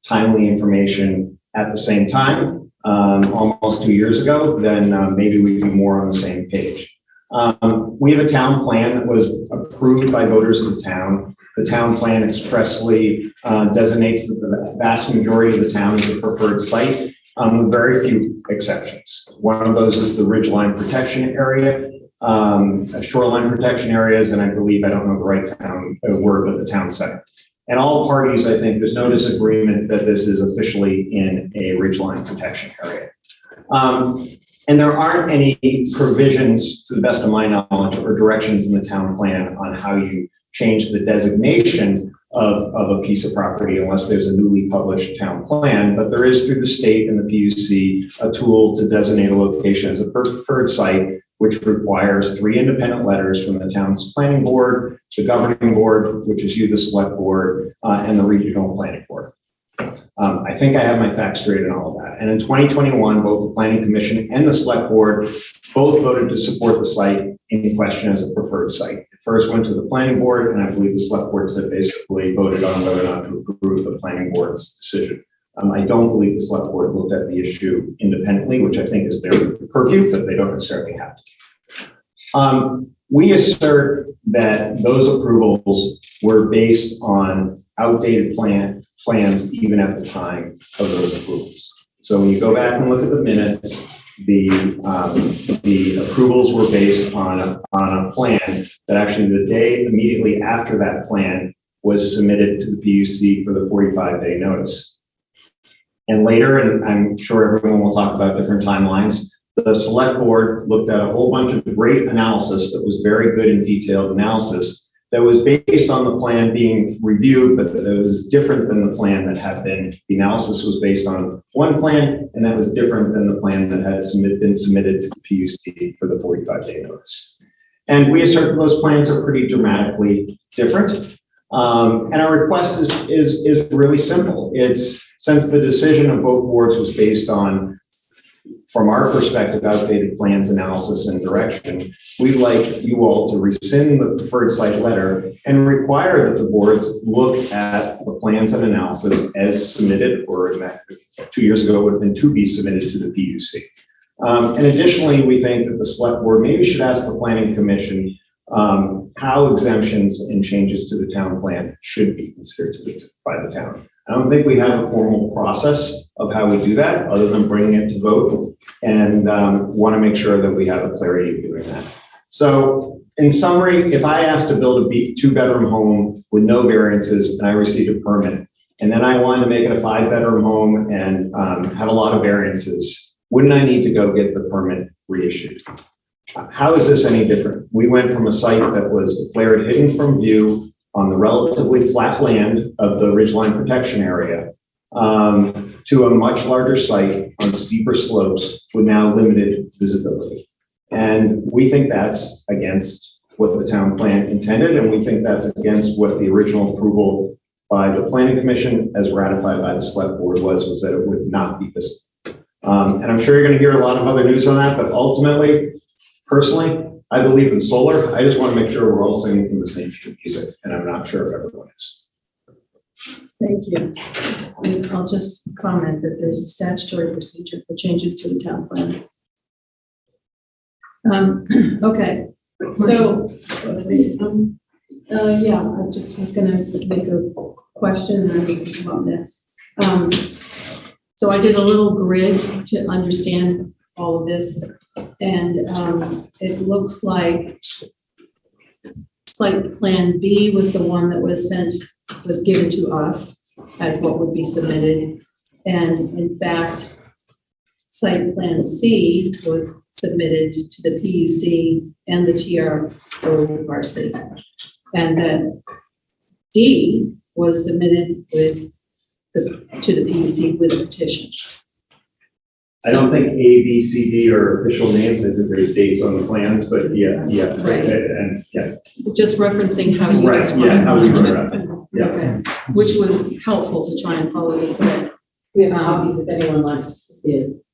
timely information at the same time, almost 2 years ago, then maybe we'd be more on the same page. We have a town plan that was approved by voters of the town. The town plan expressly designates that the vast majority of the town is a preferred site, with very few exceptions. One of those is the ridgeline protection area, shoreline protection areas, and I believe, I don't know the right word, but the town center. And all parties, I think, there's no disagreement that this is officially in a ridgeline protection area. And there aren't any provisions, to the best of my knowledge, or directions in the town plan on how you change the designation of a piece of property unless there's a newly published town plan. But there is, through the state and the PUC, a tool to designate a location as a preferred site, which requires 3 independent letters from the town's planning board, the governing board, which is you, the select board, and the regional planning board. I think I have my facts straight in all of that. And in 2021, both the planning commission and the select board both voted to support the site in question as a preferred site. It first went to the planning board, and I believe the select board said basically voted on whether or not to approve the planning board's decision. I don't believe the select board looked at the issue independently, which I think is their purview, but they don't necessarily have to. We assert that those approvals were based on outdated plans even at the time of those approvals. So when you go back and look at the minutes, the approvals were based on a plan that actually the day immediately after that plan was submitted to the PUC for the 45-day notice. And later, and I'm sure everyone will talk about different timelines, the select board looked at a whole bunch of great analysis that was very good and detailed analysis that was based on the plan being reviewed, but that it was different than the plan that had been, the analysis was based on one plan, and that was different than the plan that had been submitted to the PUC for the 45-day notice. And we assert that those plans are pretty dramatically different. And our request is really simple. It's, since the decision of both boards was based on, from our perspective, outdated plans, analysis, and direction, we'd like you all to rescind the preferred site letter and require that the boards look at the plans and analysis as submitted, or in that 2 years ago would have been to be submitted to the PUC. And additionally, we think that the select board maybe should ask the planning commission how exemptions and changes to the town plan should be considered by the town. I don't think we have a formal process of how we do that, other than bringing it to vote, and want to make sure that we have a clarity of doing that. So in summary, if I asked to build a 2-bedroom home with no variances and I received a permit, and then I wanted to make it a 5-bedroom home and had a lot of variances, wouldn't I need to go get the permit reissued? How is this any different? We went from a site that was declared hidden from view on the relatively flat land of the ridgeline protection area to a much larger site on steeper slopes with now limited visibility. And we think that's against what the town plan intended, and we think that's against what the original approval by the planning commission as ratified by the select board was that it would not be visible. And I'm sure you're going to hear a lot of other news on that, but ultimately, personally, I believe in solar. I just want to make sure we're all singing from the same sheet of music, and I'm not sure if everyone is. Thank you. And I'll just comment that there's a statutory procedure for changes to the town plan. Okay, so, yeah, I just was gonna make a question and I can come up next. So I did a little grid to understand all of this, and it looks like site plan B was the one that was given to us as what would be submitted. And in fact, site plan C was submitted to the PUC and the TRC. And then D was submitted to the PUC with a petition. I don't think A, B, C, D are official names. I think there's dates on the plans, but yeah, Right. And yeah. Just referencing how you Right, described yeah, how we it. wrote it. Yeah. Okay, which was helpful to try and follow the thread. We have copies if anyone wants to see it.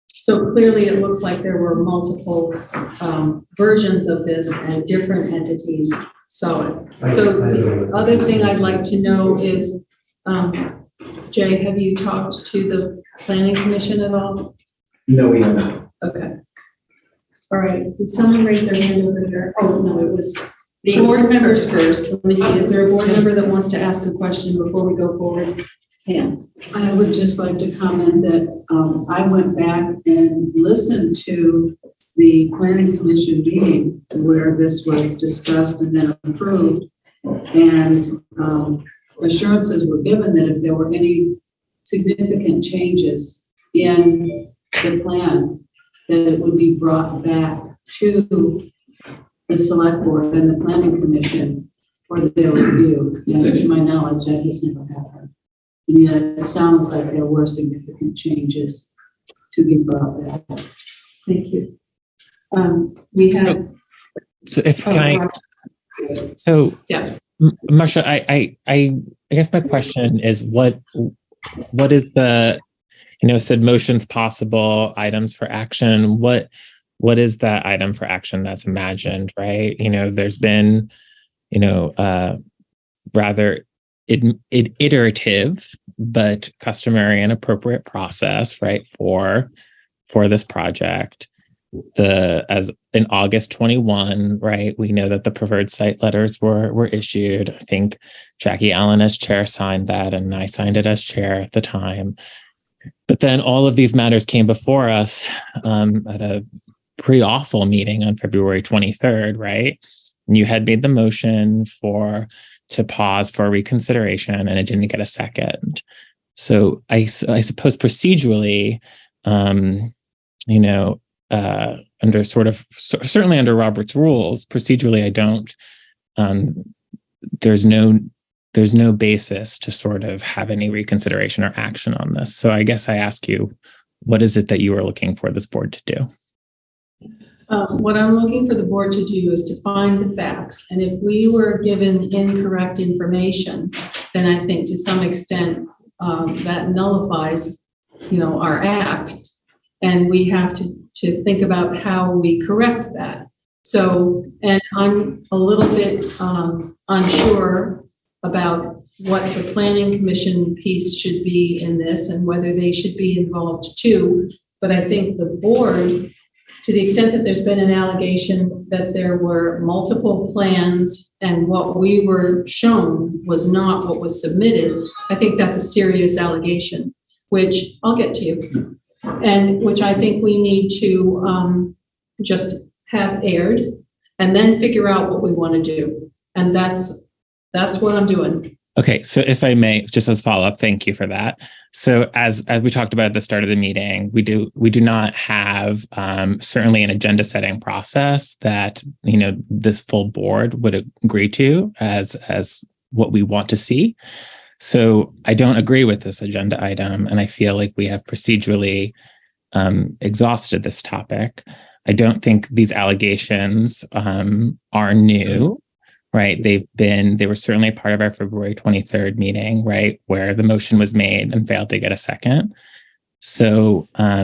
So clearly, it looks like there were multiple versions of this and different entities saw it. So the other thing I'd like to know is, Jay, have you talked to the planning commission at all? No, we have not. Okay. All right. Did someone raise their hand over there? Oh, no, it was the board members first. Let me see. Is there a board member that wants to ask a question before we go forward? Pam. I would just like to comment that I went back and listened to the planning commission meeting where this was discussed and then approved. And assurances were given that if there were any significant changes in the plan, that it would be brought back to the select board and the planning commission for their review. And to my knowledge, that has never happened. And yet it sounds like there were significant changes to be brought back. Thank you. We had. So if can I, so yeah. Marsha, I guess my question is what is the, said motions possible, items for action, what is that item for action that's imagined, right? There's been, rather iterative, but customary and appropriate process, right, for this project. As in August 21, right, we know that the preferred site letters were issued. I think Jackie Allen as chair signed that, and I signed it as chair at the time. But then all of these matters came before us at a pretty awful meeting on February 23rd, right? And you had made the motion to pause for reconsideration, and it didn't get a second. So I suppose procedurally, under certainly under Robert's rules, procedurally, I don't, there's no basis to sort of have any reconsideration or action on this. So I guess I ask you, what is it that you are looking for this board to do? What I'm looking for the board to do is to find the facts. And if we were given incorrect information, then I think to some extent that nullifies, our act. And we have to think about how we correct that. So, and I'm a little bit unsure about what the planning commission piece should be in this and whether they should be involved too. But I think the board, to the extent that there's been an allegation that there were multiple plans and what we were shown was not what was submitted, I think that's a serious allegation, which I'll get to you, and which I think we need to just have aired and then figure out what we want to do. And that's what I'm doing. Okay, so if I may, just as a follow-up, thank you for that. So as we talked about at the start of the meeting, we do not have certainly an agenda setting process that this full board would agree to as what we want to see. So I don't agree with this agenda item, and I feel like we have procedurally exhausted this topic. I don't think these allegations are new. Right. They were certainly a part of our February 23rd meeting, right, where the motion was made and failed to get a second. So, I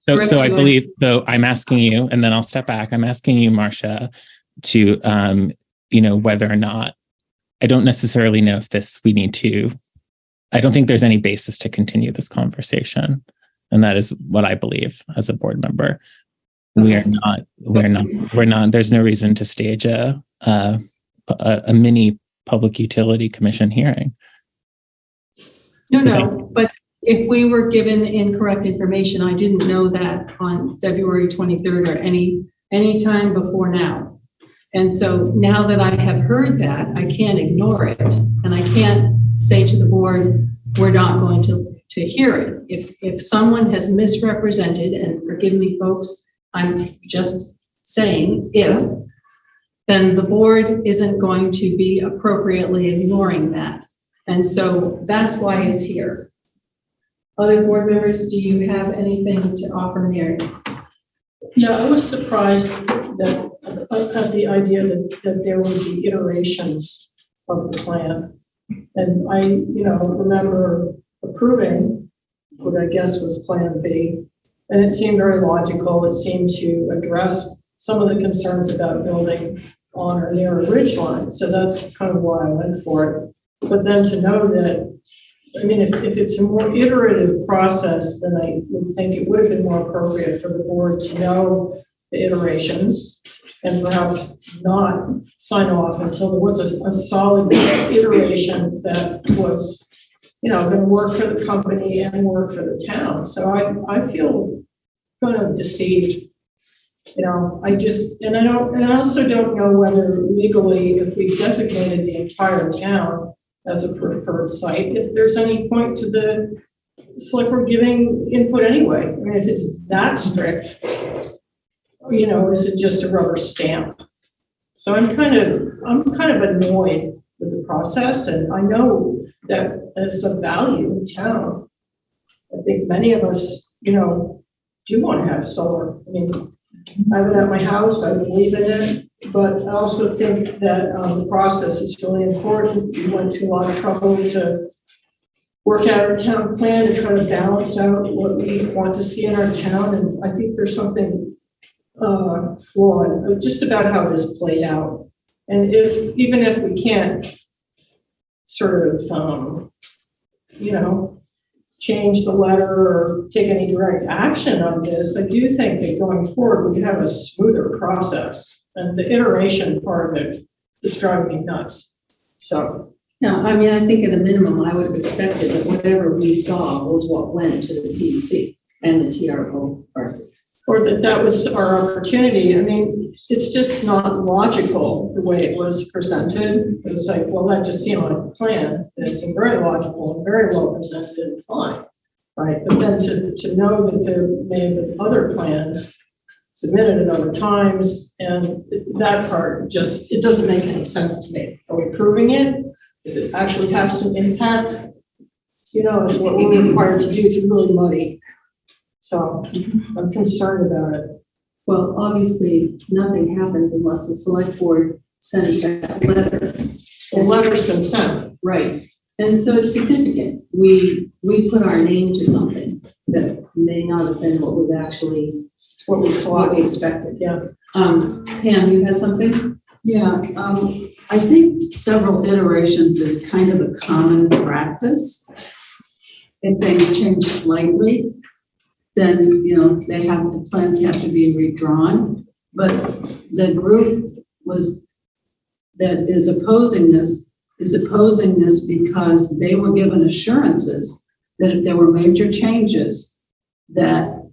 believe, so I'm asking you, and then I'll step back. I'm asking you, Marcia, to, whether or not, I don't necessarily know if I don't think there's any basis to continue this conversation. And that is what I believe as a board member. We're not, there's no reason to stage a mini public utility commission hearing. No, but if we were given incorrect information, I didn't know that on February 23rd or any time before now. And so now that I have heard that, I can't ignore it. And I can't say to the board, we're not going to hear it. If someone has misrepresented, and forgive me, folks, I'm just saying then the board isn't going to be appropriately ignoring that. And so that's why it's here. Other board members, do you have anything to offer, Mary? Yeah, I was surprised at the idea that there would be iterations of the plan. And I, remember approving what I guess was Plan B. And it seemed very logical. It seemed to address some of the concerns about building on or near a ridge line. So that's kind of why I went for it. But then to know that, if it's a more iterative process, then I would think it would have been more appropriate for the board to know the iterations and perhaps not sign off until there was a solid iteration that was going to work for the company and work for the town. So I feel kind of deceived. I also don't know whether legally, if we designated the entire town as a preferred site, if there's any point to the select board giving input anyway. If it's that strict, is it just a rubber stamp? So I'm kind of annoyed with the process, and I know that it's of value in town. I think many of us, do want to have solar. I have it at my house, I believe in it, but I also think that the process is really important. We went to a lot of trouble to work out our town plan to try to balance out what we want to see in our town, and I think there's something flawed just about how this played out. And even if we can't sort of, change the letter or take any direct action on this, I do think that going forward, we could have a smoother process. And the iteration part of it is driving me nuts. So. No, I think at a minimum, I would have expected that whatever we saw was what went to the PUC and the TRO process. or that was our opportunity. I mean, it's just not logical the way it was presented. It was like, well, that just seemed like a plan. It seemed very logical and very well presented and fine, right? But then to know that there may have been other plans submitted at other times, and that part just, it doesn't make any sense to me. Are we proving it? Does it actually have some impact? You know, is what we're required to do to really muddy. So I'm concerned about it. Well, obviously, nothing happens unless the select board sends that letter. The letter's been sent. Right. And so it's significant. We put our name to something that may not have been what was actually What we thought. what we expected. Yeah. Pam, you had something? Yeah, I think several iterations is kind of a common practice. If things change slightly, then, you know, the plans have to be redrawn. But the group that is opposing this because they were given assurances that if there were major changes, that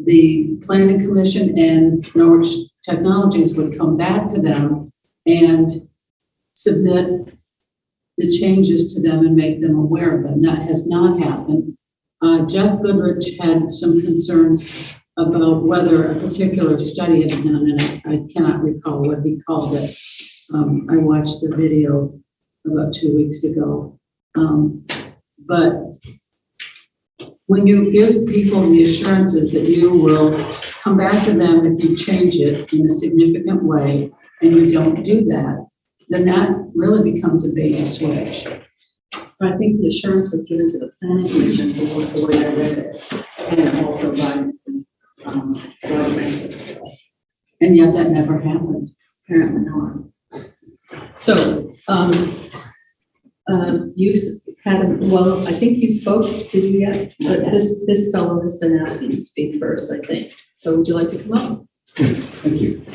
the Planning Commission and Norwich Technologies would come back to them and submit the changes to them and make them aware of them. That has not happened. Jeff Goodrich had some concerns about whether a particular study had been done, and I cannot recall what he called it. I watched the video about 2 weeks ago. But when you give people the assurances that you will come back to them if you change it in a significant way, and you don't do that, then that really becomes a bait and switch. I think the assurance was given to the planning commission for the way I read it, and also by Roy Francis. And yet that never happened, apparently not. So, you had, well, I think you spoke, did you yet? But this fellow has been asking to speak first, I think. So would you like to come up? Thank you.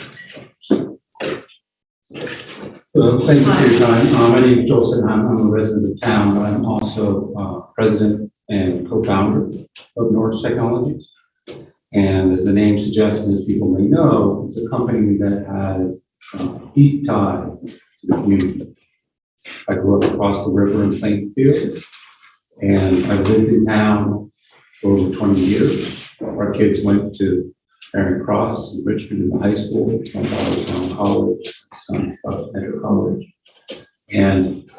Thank you for your time. My name is Joel Sittenheim. I'm a resident of town, but I'm also president and co-founder of Norwich Technologies. And as the name suggests, and as people may know, it's a company that has deep ties to the community. I grew up across the river in Plainfield, and I lived in town for over 20 years. Our kids went to Charing Cross and Richmond in the high school. My daughter was on college, my son entered college. And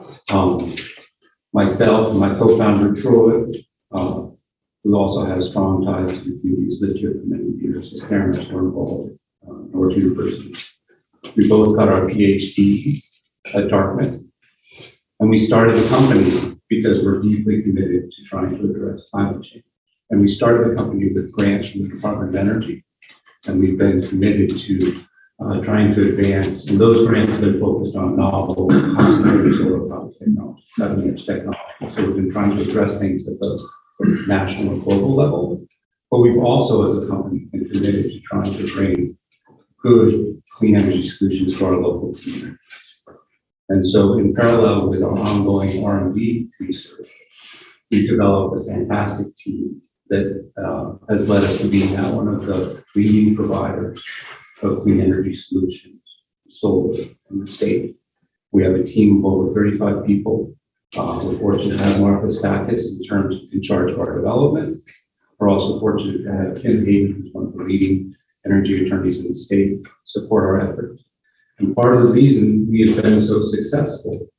myself and my co-founder, Troy, who also has strong ties to the community, has lived here for many years. His parents were involved at Norwich University. We both got our PhDs at Dartmouth. And we started a company because we're deeply committed to trying to address climate change. And we started the company with grants from the Department of Energy. And we've been committed to trying to advance, and those grants have been focused on novel, concentrated solar power technology, cutting-edge technology. So we've been trying to address things at the national and global level. But we've also, as a company, been committed to trying to bring good, clean energy solutions to our local community. And so in parallel with our ongoing R&D research, we developed a fantastic team that has led us to be now one of the leading providers of clean energy solutions, solar in the state. We have a team of over 35 people. We're fortunate to have Martha Stackis in charge of our development. We're also fortunate to have Kim Hayden, who's one of the leading energy attorneys in the state, support our efforts. And part of the reason we have been so successful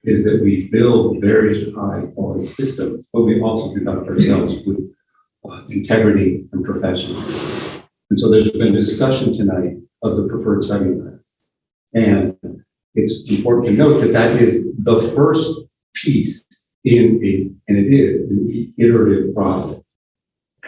is that we build very high quality systems, but we also conduct ourselves with integrity and professionalism. And so there's been a discussion tonight of the preferred study method. And it's important to note that that is the first piece in an iterative process.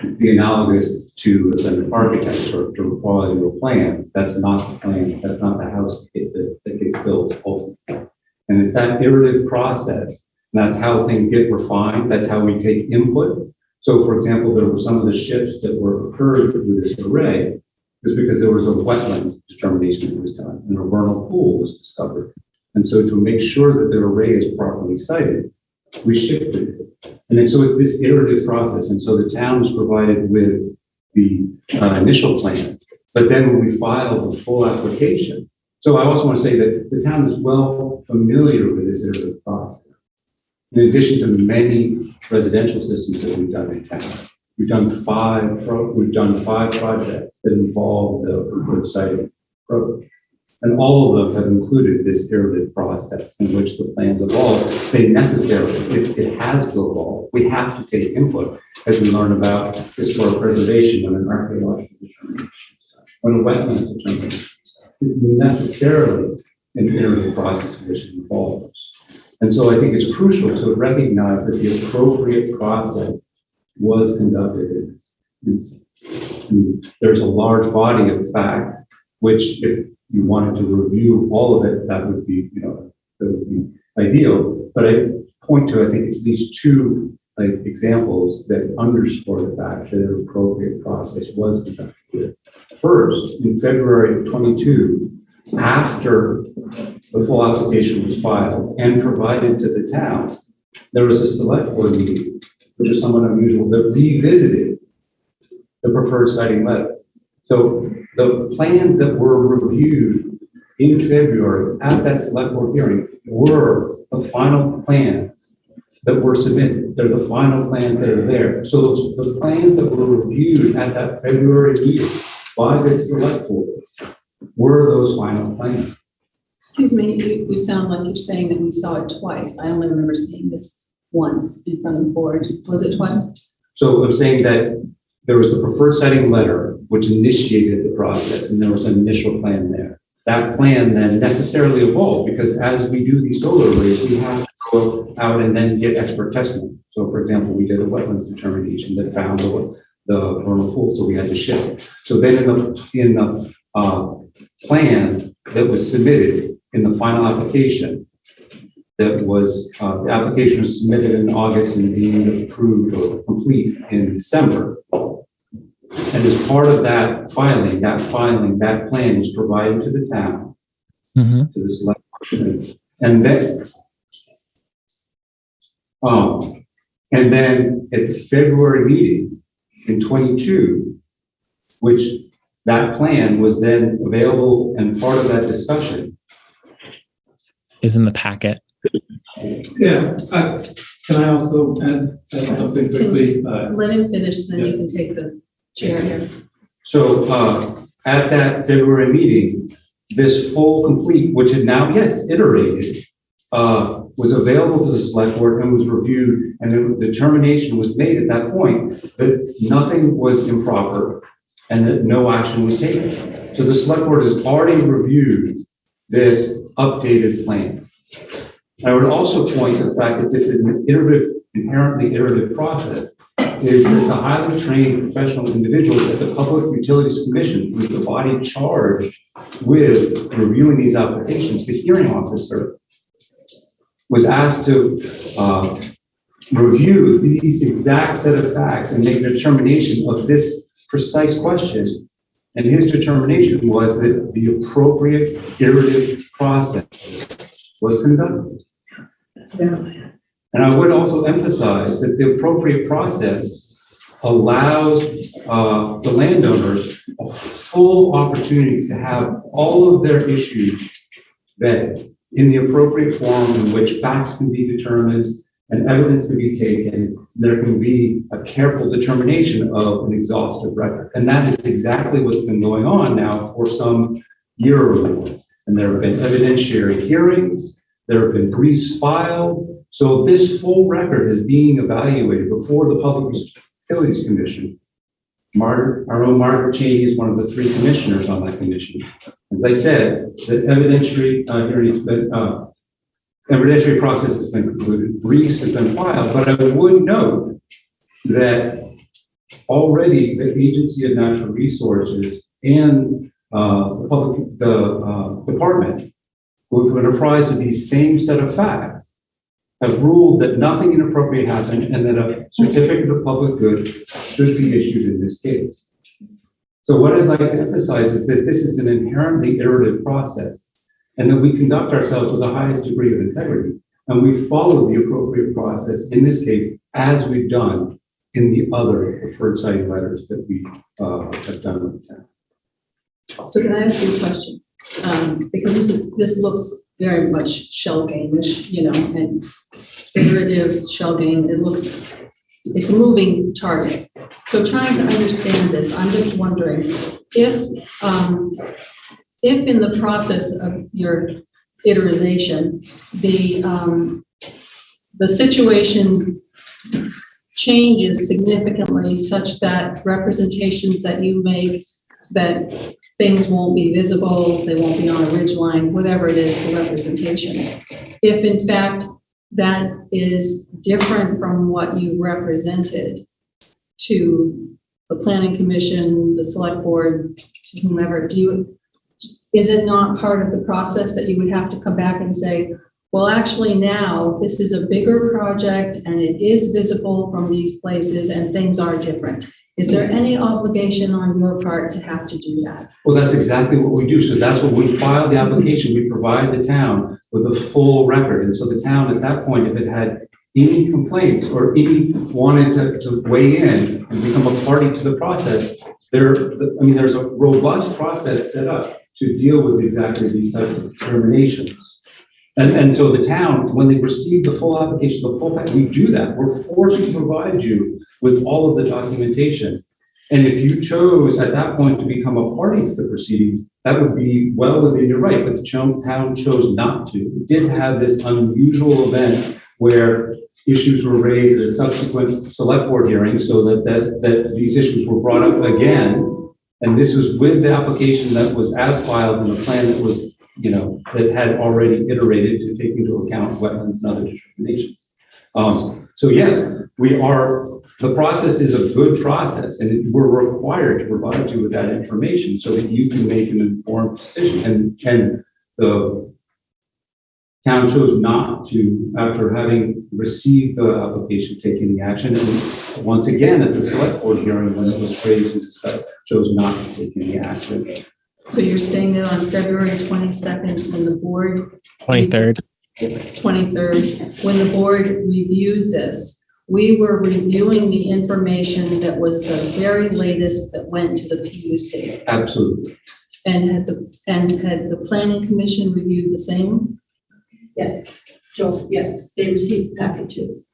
The analogous to an architecture to quality of a plan, that's not the plan, that's not the house that gets built ultimately. And it's that iterative process, and that's how things get refined, that's how we take input. So for example, there were some of the shifts that were occurred with this array is because there was a wetlands determination that was done and a vernal pool was discovered. And so to make sure that the array is properly sited, we shifted it. And then so it's this iterative process. And so the town is provided with the initial plan. But then when we file the full application, so I also want to say that the town is well familiar with this iterative process. In addition to many residential systems that we've done in town, we've done five projects that involve the preferred site approach. And all of them have included this iterative process in which the plans evolve. They necessarily, it has to evolve. We have to take input as we learn about historic preservation and an archaeological determination, when a wetlands determination. It's necessarily an iterative process which involves. And so I think it's crucial to recognize that the appropriate process was conducted in this. And there's a large body of fact, which if you wanted to review all of it, that would be, that would be ideal. But I point to, I think, at least two examples that underscore the fact that an appropriate process was conducted. First, in February of 22, after the full application was filed and provided to the town, there was a select board meeting, which is somewhat unusual, that revisited the preferred siting letter. So the plans that were reviewed in February at that select board hearing were the final plans that were submitted. They're the final plans that are there. So the plans that were reviewed at that February meeting by the select board were those final plans. Excuse me, you sound like you're saying that we saw it twice. I only remember seeing this once in front of the board. Was it twice? So I'm saying that there was the preferred siting letter, which initiated the process, and there was an initial plan there. That plan then necessarily evolved because as we do these solar arrays, we have to go out and then get expert testimony. So for example, we did a wetlands determination that found the vernal pool, so we had to shift. So then in the plan that was submitted in the final application, that was, the application was submitted in August and deemed approved or complete in December. And as part of that filing, that plan was provided to the town, to the select board. And then at the February meeting in 22, which that plan was then available and part of that discussion. Is in the packet. Yeah, can I also add something quickly? Let him finish, then you can take the chair here. So at that February meeting, this full complete, which had now, yes, iterated, was available to the select board and was reviewed, and the determination was made at that point that nothing was improper and that no action was taken. So the select board has already reviewed this updated plan. I would also point to the fact that this is an inherently iterative process, is that the highly trained professional individuals at the Public Utilities Commission, who is the body charged with reviewing these applications, the hearing officer was asked to review these exact set of facts and make a determination of this precise question. And his determination was that the appropriate iterative process was conducted. And I would also emphasize that the appropriate process allows the landowners a full opportunity to have all of their issues vetted in the appropriate form in which facts can be determined and evidence can be taken. There can be a careful determination of an exhaustive record. And that is exactly what's been going on now for some year or more. And there have been evidentiary hearings, there have been briefs filed. So this full record is being evaluated before the Public Utilities Commission. Our own Margaret Cheney is one of the three commissioners on that commission. As I said, the evidentiary evidentiary process has been concluded, briefs have been filed, but I would note that already the Agency of Natural Resources and the department, who have apprised of these same set of facts, have ruled that nothing inappropriate happened and that a certificate of public good should be issued in this case. So what I'd like to emphasize is that this is an inherently iterative process and that we conduct ourselves with the highest degree of integrity. And we follow the appropriate process in this case, as we've done in the other preferred site letters that we have done with the town. So can I ask you a question? Because this looks very much shell game-ish, you know, and iterative shell game. It's a moving target. So trying to understand this, I'm just wondering if in the process of your iteration, the situation changes significantly such that representations that you make, that things won't be visible, they won't be on a ridge line, whatever it is, the representation. If in fact that is different from what you represented to the planning commission, the select board, to whomever, is it not part of the process that you would have to come back and say, well, actually now this is a bigger project and it is visible from these places and things are different? Is there any obligation on your part to have to do that? Well, that's exactly what we do. So that's what we file the application. We provide the town with a full record. And so the town at that point, if it had any complaints or any wanted to weigh in and become a party to the process, there's a robust process set up to deal with exactly these types of determinations. And so the town, when they receive the full application, the full pack, we do that. We're forced to provide you with all of the documentation. And if you chose at that point to become a party to the proceedings, that would be well within your right, but the town chose not to. It did have this unusual event where issues were raised at a subsequent select board hearing so that these issues were brought up again. And this was with the application that was as filed and the plan that was, that had already iterated to take into account wetlands and other determinations. So yes, the process is a good process and we're required to provide you with that information so that you can make an informed decision. And the town chose not to, after having received the application, take any action. And once again, at the select board hearing, when it was raised and discussed, chose not to take any action. So you're saying that on February 22nd, when the board 23rd, when the board reviewed this, we were reviewing the information that was the very latest that went to the PUC. Absolutely. And had the planning commission reviewed the same? Yes, Joel, yes, they received the packet too.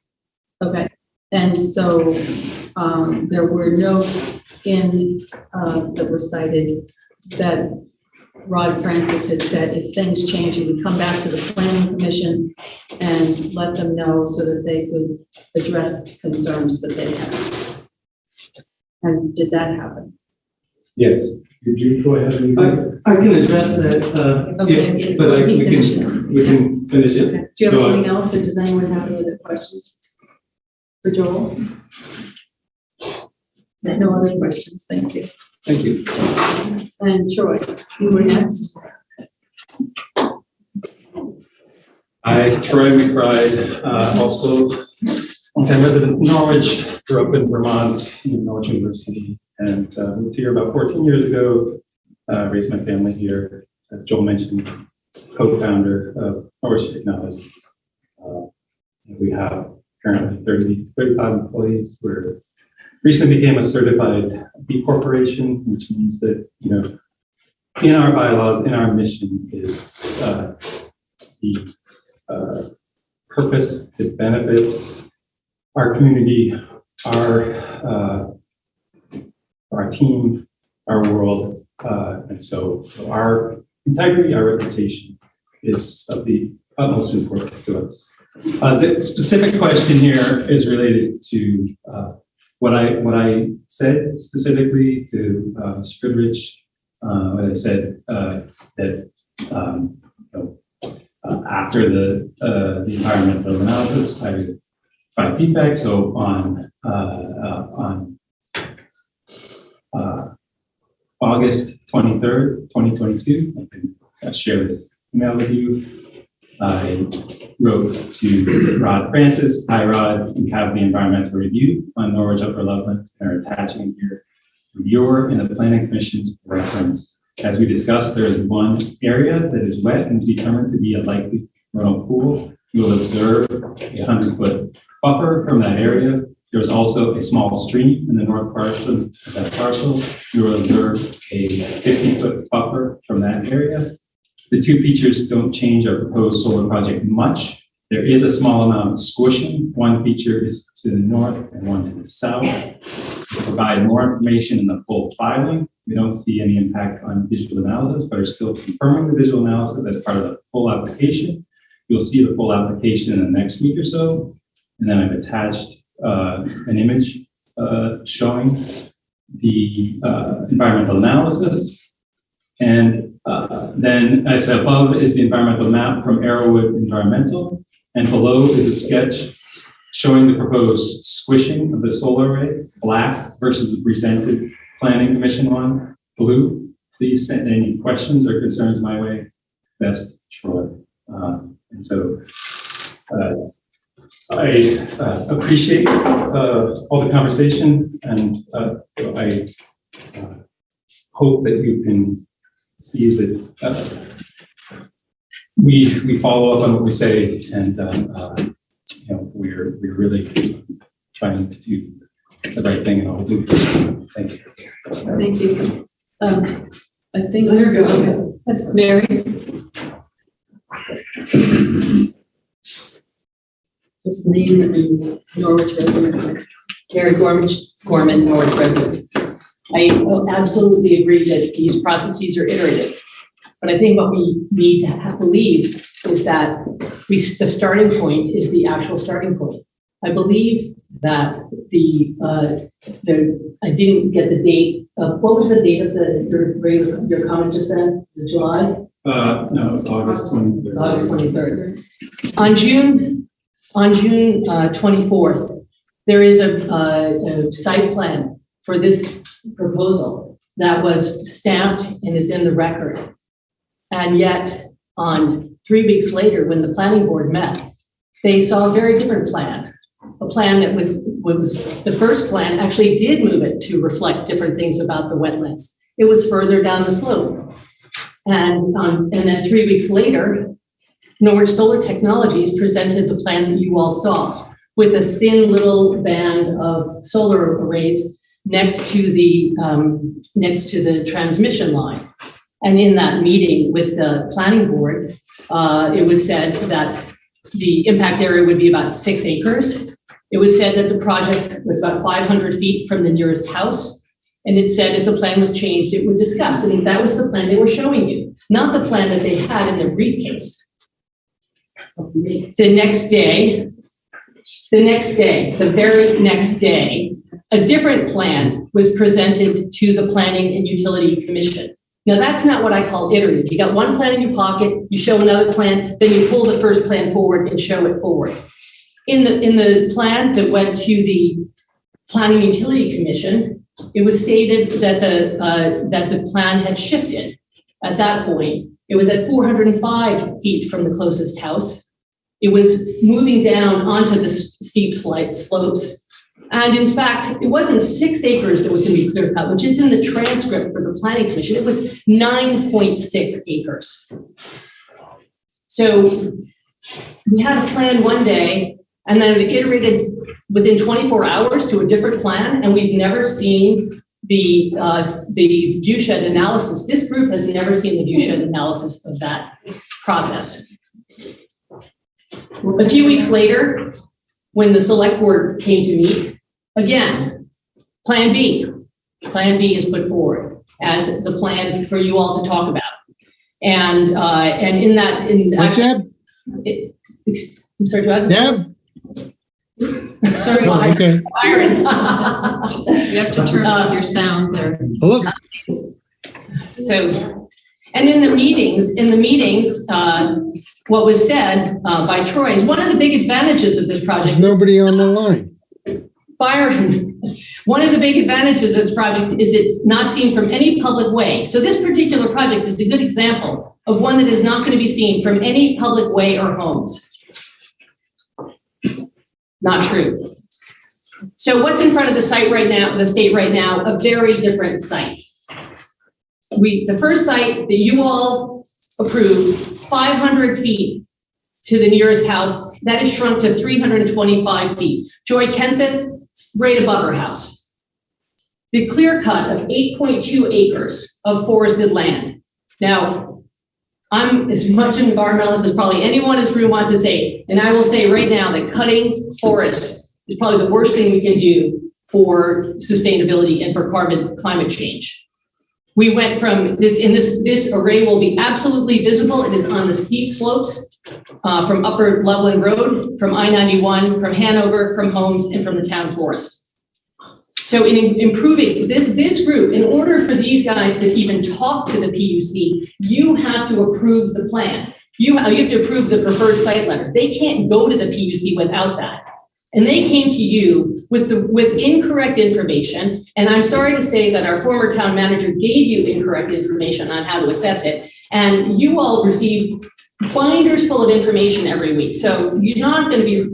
Okay, and so there were notes that were cited that Rod Francis had said if things change, he would come back to the planning commission and let them know so that they could address the concerns that they had. And did that happen? Yes. Did you, Troy, have anything? I can address that, Okay, but he we finishes. can finish it. Okay. Do you have anything else, or does anyone have any other questions for Joel? No other questions, thank you. Thank you. And Troy, you were next. Hi, Troy McBride, also longtime resident of Norwich, grew up in Vermont, in Norwich University, and moved here about 14 years ago, raised my family here. As Joel mentioned, co-founder of Norwich Technologies. We have currently 35 employees. We're recently became a certified B Corporation, which means that, in our bylaws, in our mission is the purpose to benefit our community, our team, our world. And so our integrity, our reputation is of the utmost importance to us. The specific question here is related to what I said specifically to Mr. Goodrich, when I said that after the environmental analysis, I would provide feedback. So on August 23rd, 2022, I can share this email with you. I wrote to Rod Francis, hi Rod, we have the environmental review on Norwich Upper Loveland and are attaching here for your and the planning commission's reference. As we discussed, there is one area that is wet and determined to be a likely vernal pool. You will observe a 100-foot buffer from that area There was also a small stream in the north portion of that parcel. You will observe a 50-foot buffer from that area. The two features don't change our proposed solar project much. There is a small amount of squishing. One feature is to the north and one to the south. We'll provide more information in the full filing. We don't see any impact on visual analysis, but are still confirming the visual analysis as part of the full application. You'll see the full application in the next week or so. And then I've attached an image showing the environmental analysis. And then as above is the environmental map from Arrowwood Environmental. And below is a sketch showing the proposed squishing of the solar array, black versus the presented Planning Commission one, blue. Please send any questions or concerns my way. Best, Troy. And so I appreciate all the conversation, and I hope that you can see that we follow up on what we say, and we're really trying to do the right thing, and I'll do. Thank you. Thank you. I think there you go. That's Mary. Just name and Norwich resident. Gary Gorman, Norwich resident. I absolutely agree that these processes are iterative. But I think what we need to believe is that the starting point is the actual starting point. I believe that I didn't get the date. What was the date of your comment just then? Was it July? No, it's August 23rd. August 23rd. On June 24th, there is a site plan for this proposal that was stamped and is in the record. And yet, on 3 weeks later, when the planning board met, they saw a very different plan. A plan that was the first plan actually did move it to reflect different things about the wetlands. It was further down the slope. And then 3 weeks later, Norwich Solar Technologies presented the plan that you all saw with a thin little band of solar arrays next to the transmission line. And in that meeting with the planning board, it was said that the impact area would be about 6 acres. It was said that the project was about 500 feet from the nearest house. And it said if the plan was changed, it would discuss. And that was the plan they were showing you, not the plan that they had in their briefcase. The next day, the very next day, a different plan was presented to the Planning and Utility Commission. Now, that's not what I call iterative. You got one plan in your pocket, you show another plan, then you pull the first plan forward and show it forward. In the plan that went to the Planning and Utility Commission, it was stated that the plan had shifted. At that point, it was at 405 feet from the closest house. It was moving down onto the steep slopes. And in fact, it wasn't 6 acres that was going to be clear cut, which is in the transcript for the Planning Commission. It was 9.6 acres. So we had a plan one day, and then it iterated within 24 hours to a different plan, and we've never seen the viewshed analysis. This group has never seen the viewshed analysis of that process. A few weeks later, when the select board came to meet, again, Plan B is put forward as the plan for you all to talk about. And I'm sorry, do I have Deb? Sorry, Oh, okay. Byron. You have to turn off your sound there. Hello. So, and in the meetings, what was said by Troy is one of the big advantages of this project. Nobody on the line. Byron, one of the big advantages of this project is it's not seen from any public way. So this particular project is a good example of one that is not going to be seen from any public way or homes. Not true. So what's in front of the site right now, the state right now, a very different site. The first site that you all approved, 500 feet to the nearest house, that is shrunk to 325 feet. Joy Kenseth right above her house. The clear cut of 8.2 acres of forested land. Now, I'm as much an environmentalist as probably anyone in this room wants to say, and I will say right now that cutting forests is probably the worst thing we can do for sustainability and for climate change. We went from this, and this array will be absolutely visible. It is on the steep slopes from Upper Loveland Road, from I-91, from Hanover, from Holmes, and from the town forest. So in improving this group, in order for these guys to even talk to the PUC, you have to approve the plan. You have to approve the preferred site letter. They can't go to the PUC without that. And they came to you with incorrect information. And I'm sorry to say that our former town manager gave you incorrect information on how to assess it. And you all received binders full of information every week. So you're not going to be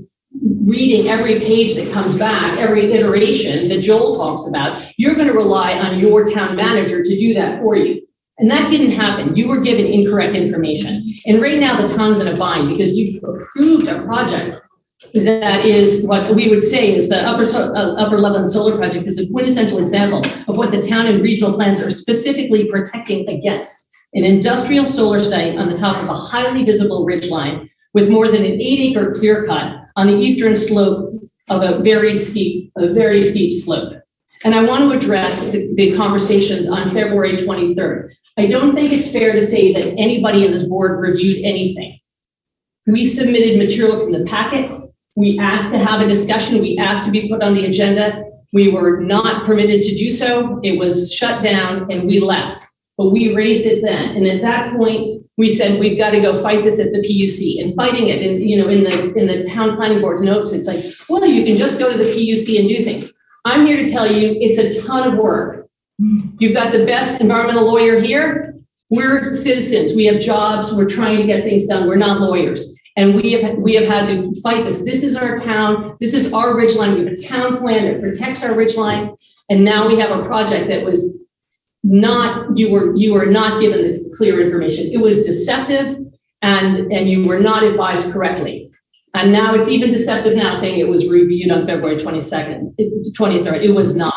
reading every page that comes back, every iteration that Joel talks about. You're going to rely on your town manager to do that for you. And that didn't happen. You were given incorrect information. And right now the town's in a bind because you've approved a project that is what we would say is the Upper Loveland Solar Project is a quintessential example of what the town and regional plans are specifically protecting against. An industrial solar site on the top of a highly visible ridgeline with more than an 8-acre clear cut on the eastern slope of a very steep slope. And I want to address the conversations on February 23rd. I don't think it's fair to say that anybody in this board reviewed anything. We submitted material from the packet. We asked to have a discussion. We asked to be put on the agenda. We were not permitted to do so. It was shut down and we left. But we raised it then. And at that point, we said, we've got to go fight this at the PUC. And fighting it in the town planning board notes, it's like, well, you can just go to the PUC and do things. I'm here to tell you it's a ton of work. You've got the best environmental lawyer here. We're citizens. We have jobs. We're trying to get things done. We're not lawyers. And we have had to fight this. This is our town. This is our ridgeline. We have a town plan that protects our ridgeline. And now we have a project that was not, you were not given the clear information. It was deceptive and you were not advised correctly. And now it's even deceptive now saying it was reviewed on February 23rd. It was not.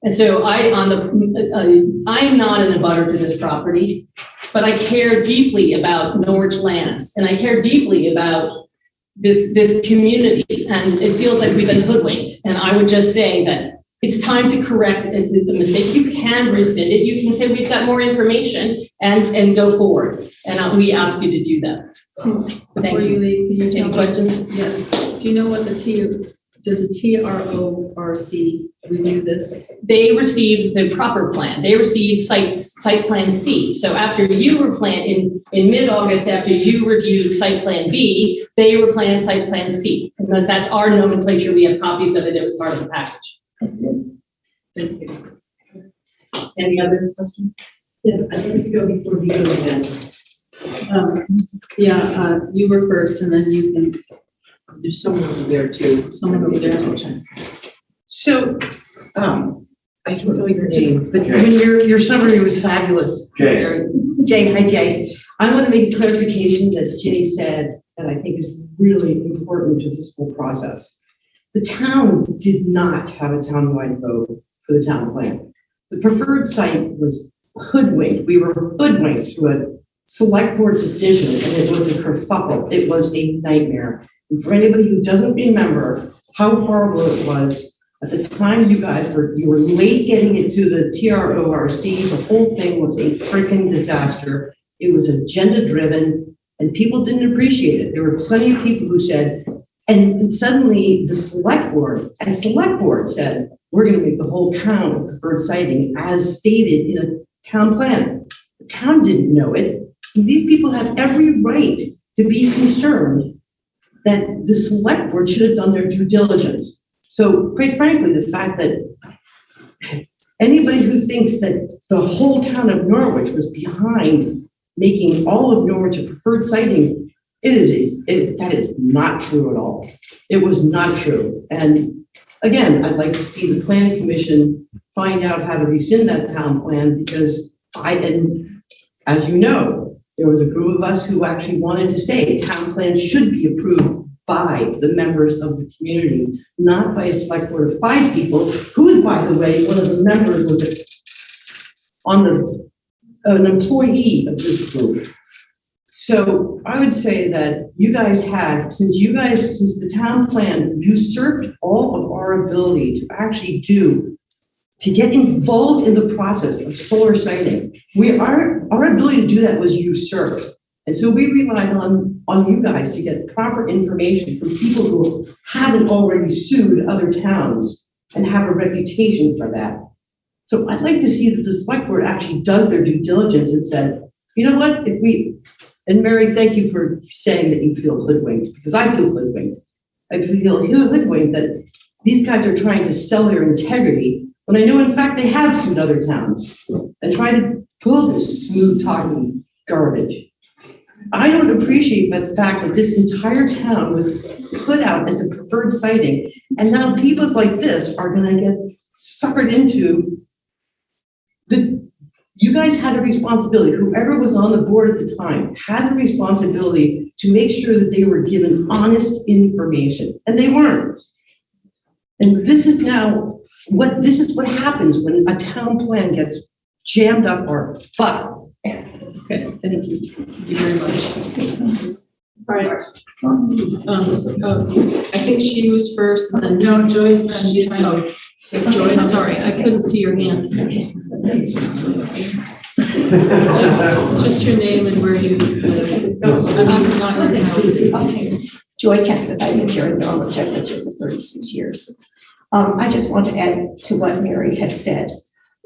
And so I'm not an abutter to this property, but I care deeply about Norwich lands and I care deeply about this community. And it feels like we've been hoodwinked. And I would just say that it's time to correct the mistake. You can rescind it. You can say we've got more information and go forward. And we ask you to do that. Thank you. Can you Any questions? Yes. Do you know what does the TRORC review this? They received the proper plan. They received site plan C. So after you were planned in mid-August, after you reviewed site plan B, they were planned site plan C. And that's our nomenclature. We have copies of it. It was part of the package. Thank you. Any other questions? Yeah, I'd like to go before you go again. You were first and then you can, there's someone over there too. Someone over there. So, I don't know your name, but when your summary was fabulous. Jay. Jay, hi Jay. I want to make a clarification that Jay said that I think is really important to this whole process. The town did not have a townwide vote for the town plan. The preferred site was hoodwinked. We were hoodwinked through a select board decision, and it was a kerfuffle. It was a nightmare. And for anybody who doesn't remember how horrible it was, at the time you were late getting it to the TRORC, the whole thing was a freaking disaster. It was agenda driven and people didn't appreciate it. There were plenty of people who said, and suddenly the select board said, we're going to make the whole town a preferred siting as stated in a town plan. The town didn't know it. And these people have every right to be concerned that the select board should have done their due diligence. So quite frankly, the fact that anybody who thinks that the whole town of Norwich was behind making all of Norwich a preferred siting, that is not true at all. It was not true. And again, I'd like to see the planning commission find out how to rescind that town plan because and as you know, there was a group of us who actually wanted to say town plans should be approved by the members of the community, not by a select board of 5 people, who, by the way, one of the members was an employee of this group. So I would say that you guys had, since the town plan usurped all of our ability to actually to get involved in the process of solar siting, our ability to do that was usurped. And so we relied on you guys to get proper information from people who haven't already sued other towns and have a reputation for that. So I'd like to see that the select board actually does their due diligence and said, you know what, and Mary, thank you for saying that you feel hoodwinked, because I feel hoodwinked. I feel hoodwinked that these guys are trying to sell their integrity when I know in fact they have sued other towns and try to pull this smooth talking garbage. I don't appreciate the fact that this entire town was put out as a preferred siting, and now people like this are going to get suckered into you guys had a responsibility, whoever was on the board at the time had the responsibility to make sure that they were given honest information, and they weren't. And this is what happens when a town plan gets jammed up our butt. Okay, thank you. Thank you very much. All right. I think she was first, and then no, Joyce, and you. Oh, Joyce, sorry, I couldn't see your hand. Just your name and where you. I'm not in the house. Okay. Joy Kansas, I've been here in Norwich for 36 years. I just want to add to what Mary had said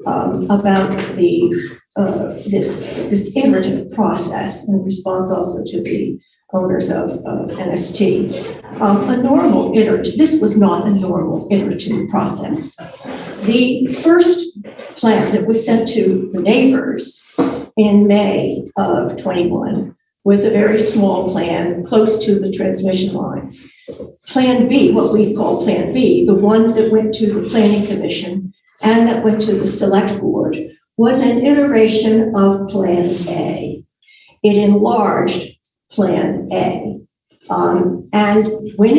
about the this iterative process in response also to the owners of NST. This was not a normal iterative process. The first plan that was sent to the neighbors in May of 21 was a very small plan close to the transmission line. Plan B, what we call Plan B, the one that went to the Planning Commission and that went to the Select Board, was an iteration of Plan A. It enlarged Plan A. And when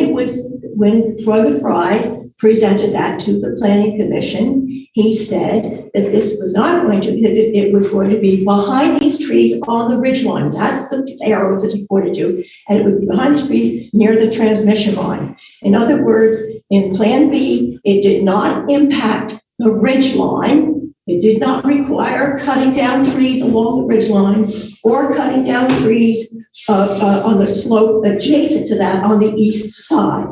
Troy McBride presented that to the Planning Commission, he said that this was not going to, that it was going to be behind these trees on the ridgeline. That's the arrows that he pointed to, and it would be behind the trees near the transmission line. In other words, in Plan B, it did not impact the ridgeline. It did not require cutting down trees along the ridgeline or cutting down trees on the slope adjacent to that on the east side.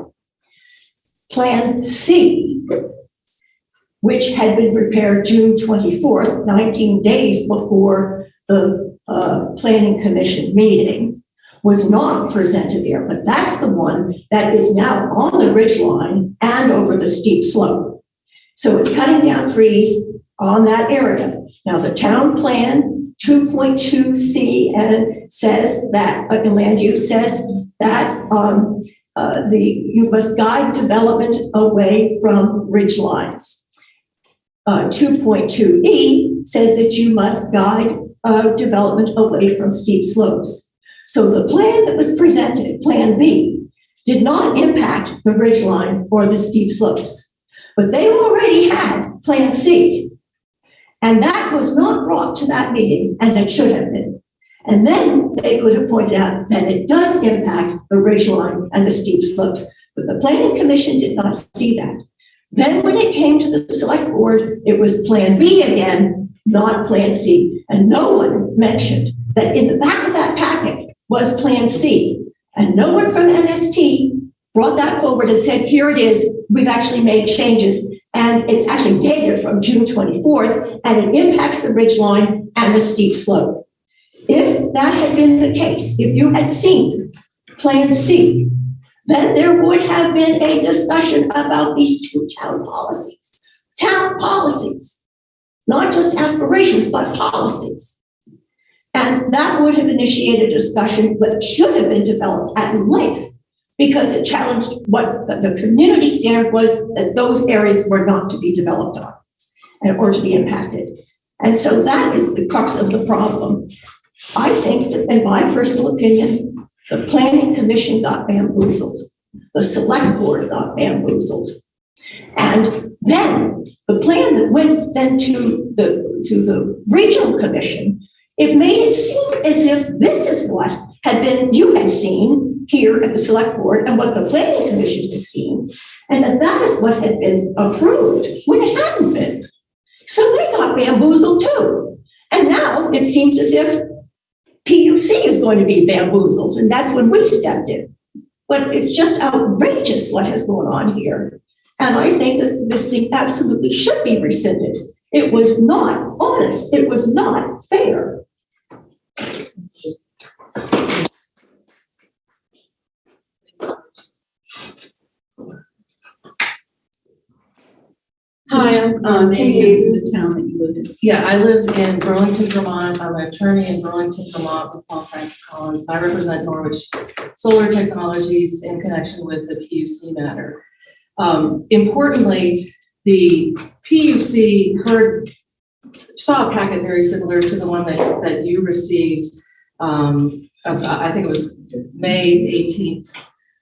Plan C, which had been prepared June 24th, 19 days before the Planning Commission meeting, was not presented there, but that's the one that is now on the ridgeline and over the steep slope. So it's cutting down trees on that area. Now the town plan 2.2C and says that land use says that you must guide development away from ridge lines. 2.2E says that you must guide development away from steep slopes. So the plan that was presented, Plan B, did not impact the ridge line or the steep slopes, but they already had Plan C. And that was not brought to that meeting, and it should have been. And then they could have pointed out that it does impact the ridge line and the steep slopes, but the Planning Commission did not see that. Then when it came to the Select Board, it was Plan B again, not Plan C. And no one mentioned that in the back of that packet was Plan C. And no one from NST brought that forward and said, here it is, we've actually made changes. And it's actually dated from June 24th, and it impacts the ridge line and the steep slope. If that had been the case, if you had seen Plan C, then there would have been a discussion about these two town policies. Town policies, not just aspirations, but policies. And that would have initiated a discussion that should have been developed at length, because it challenged what the community standard was, that those areas were not to be developed on or to be impacted. And so that is the crux of the problem. I think that, in my personal opinion, the Planning Commission got bamboozled. The select board got bamboozled. And then the plan that went then to the regional commission, it made it seem as if this is what you had seen here at the select board and what the planning commission had seen, and that is what had been approved when it hadn't been. So they got bamboozled too. And now it seems as if PUC is going to be bamboozled, and that's when we stepped in. But it's just outrageous what has gone on here. And I think that this thing absolutely should be rescinded. It was not honest. It was not fair. Hi, I'm Maybe the town that you live in. Yeah, I live in Burlington, Vermont. I'm an attorney in Burlington, Vermont with Paul Frank Collins. I represent Norwich Solar Technologies in connection with the PUC matter. Importantly, the PUC saw a packet very similar to the one that you received. I think it was May 18th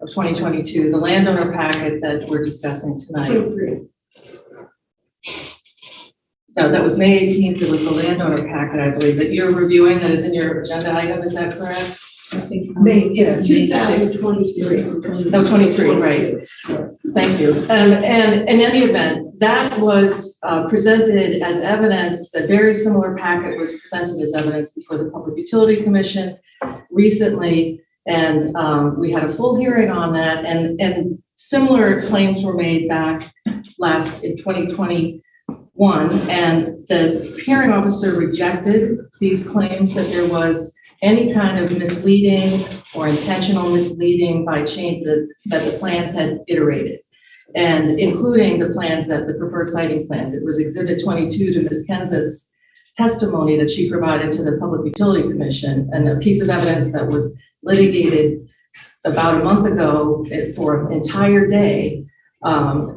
of 2022, the landowner packet that we're discussing tonight. No, that was May 18th. It was the landowner packet, I believe, that you're reviewing that is in your agenda item. Is that correct? I think it's 2023. No, 23, right. Thank you. And in any event, that was presented as evidence. That very similar packet was presented as evidence before the Public Utility Commission recently, and we had a full hearing on that, and similar claims were made back in 2021, and the hearing officer rejected these claims that there was any kind of misleading or intentional misleading by change that the plans had iterated, and including the plans the preferred siting plans. It was Exhibit 22 to Ms. Kenz's testimony that she provided to the Public Utility Commission, and a piece of evidence that was litigated about a month ago for an entire day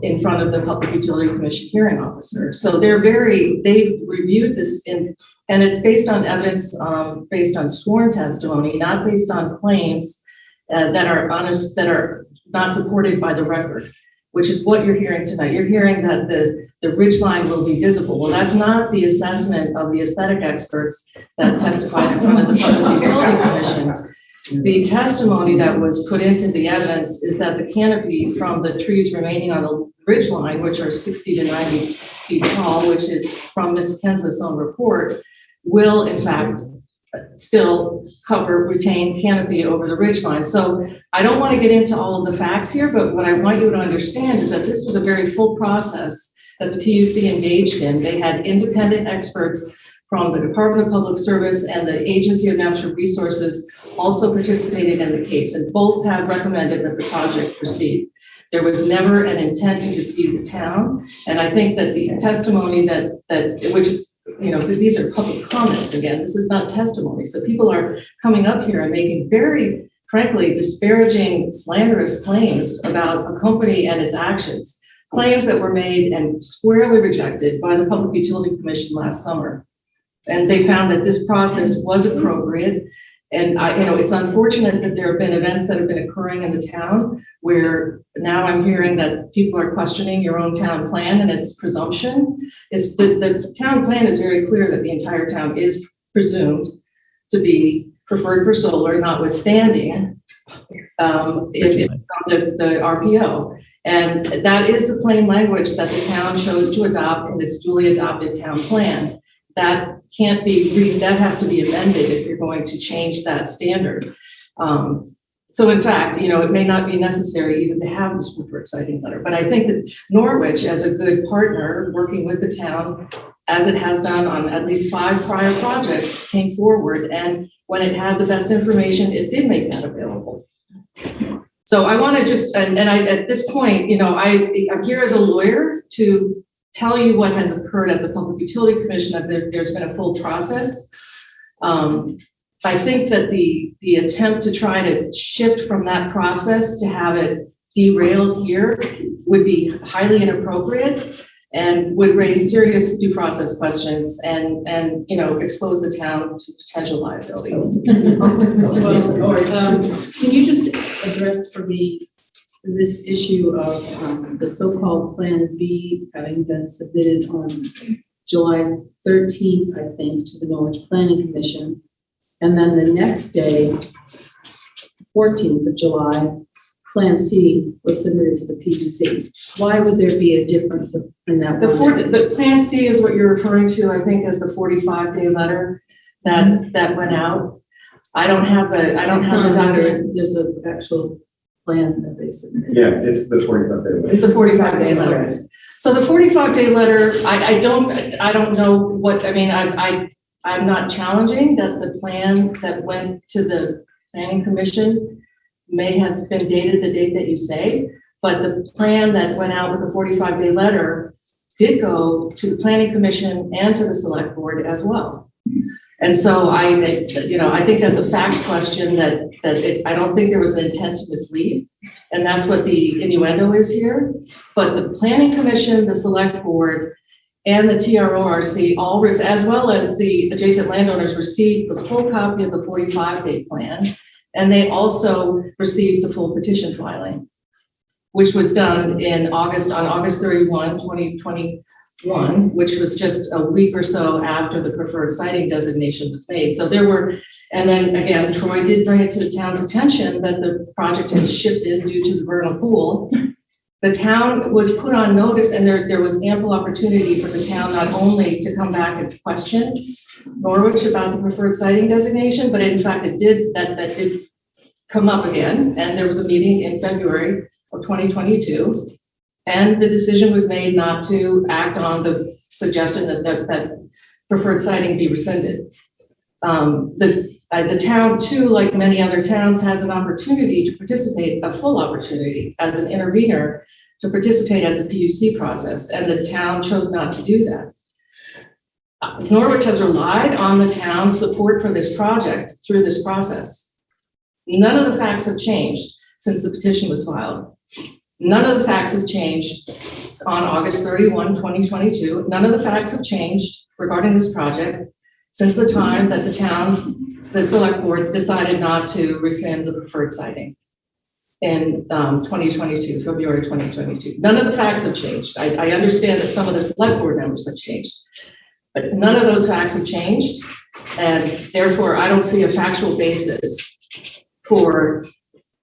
in front of the Public Utility Commission hearing officer. So they reviewed this and it's based on evidence, based on sworn testimony, not based on claims that are honest, that are not supported by the record, which is what you're hearing tonight. You're hearing that the ridgeline will be visible. Well, that's not the assessment of the aesthetic experts that testified in front of the Public Utility Commissions. The testimony that was put into the evidence is that the canopy from the trees remaining on the ridgeline, which are 60 to 90 feet tall, which is from Ms. Kenz's own report, will in fact still retain canopy over the ridgeline. So I don't want to get into all of the facts here, but what I want you to understand is that this was a very full process that the PUC engaged in. They had independent experts from the Department of Public Service and the Agency of Natural Resources also participated in the case, and both have recommended that the project proceed. There was never an intent to deceive the town, and I think that the testimony which is, these are public comments again, this is not testimony. So people are coming up here and making very, frankly, disparaging, slanderous claims about a company and its actions, claims that were made and squarely rejected by the Public Utility Commission last summer. And they found that this process was appropriate. And it's unfortunate that there have been events that have been occurring in the town where now I'm hearing that people are questioning your own town plan and its presumption. The town plan is very clear that the entire town is presumed to be preferred for solar, notwithstanding if it's on the RPO. And that is the plain language that the town chose to adopt in its duly adopted town plan. That can't be, that has to be amended if you're going to change that standard. So in fact, it may not be necessary even to have this preferred siting letter, but I think that Norwich, as a good partner working with the town, as it has done on at least 5 prior projects, came forward, and when it had the best information, it did make that available. So I want to just, at this point, I'm here as a lawyer to tell you what has occurred at the Public Utility Commission, that there's been a full process. I think that the attempt to try to shift from that process to have it derailed here would be highly inappropriate and would raise serious due process questions and expose the town to potential liability. Can you just address for me this issue of the so-called Plan B having been submitted on July 13th, I think, to the Norwich Planning Commission. And then the next day, 14th of July, Plan C was submitted to the PUC. Why would there be a difference in that? The Plan C is what you're referring to, I think, as the 45-day letter that went out. I don't have the document. There's an actual plan that they submitted. Yeah, it's the 45-day letter. It's the 45-day letter. So the 45-day letter, I don't know what, I mean, I'm not challenging that the plan that went to the Planning Commission may have been dated the date that you say, but the plan that went out with the 45-day letter did go to the Planning Commission and to the Select Board as well. And so I think that's a fact question I don't think there was an intent to mislead, and that's what the innuendo is here. But the Planning Commission, the Select Board, and the TRORC, all as well as the adjacent landowners, received the full copy of the 45-day plan, and they also received the full petition filing, which was done on August 31, 2021, which was just a week or so after the preferred siting designation was made. So there were, and then again, Troy did bring it to the town's attention that the project had shifted due to the vernal pool. The town was put on notice, and there was ample opportunity for the town not only to come back and question Norwich about the preferred siting designation, but in fact that did come up again. And there was a meeting in February of 2022, and the decision was made not to act on the suggestion that preferred siting be rescinded. The town too, like many other towns, has an opportunity to participate, a full opportunity as an intervener to participate at the PUC process, and the town chose not to do that. Norwich has relied on the town's support for this project through this process. None of the facts have changed since the petition was filed. None of the facts have changed on August 31, 2022. None of the facts have changed regarding this project since the time that the Select Board decided not to rescind the preferred siting in 2022, February 2022. None of the facts have changed. I understand that some of the Select Board members have changed, but none of those facts have changed, and therefore I don't see a factual basis for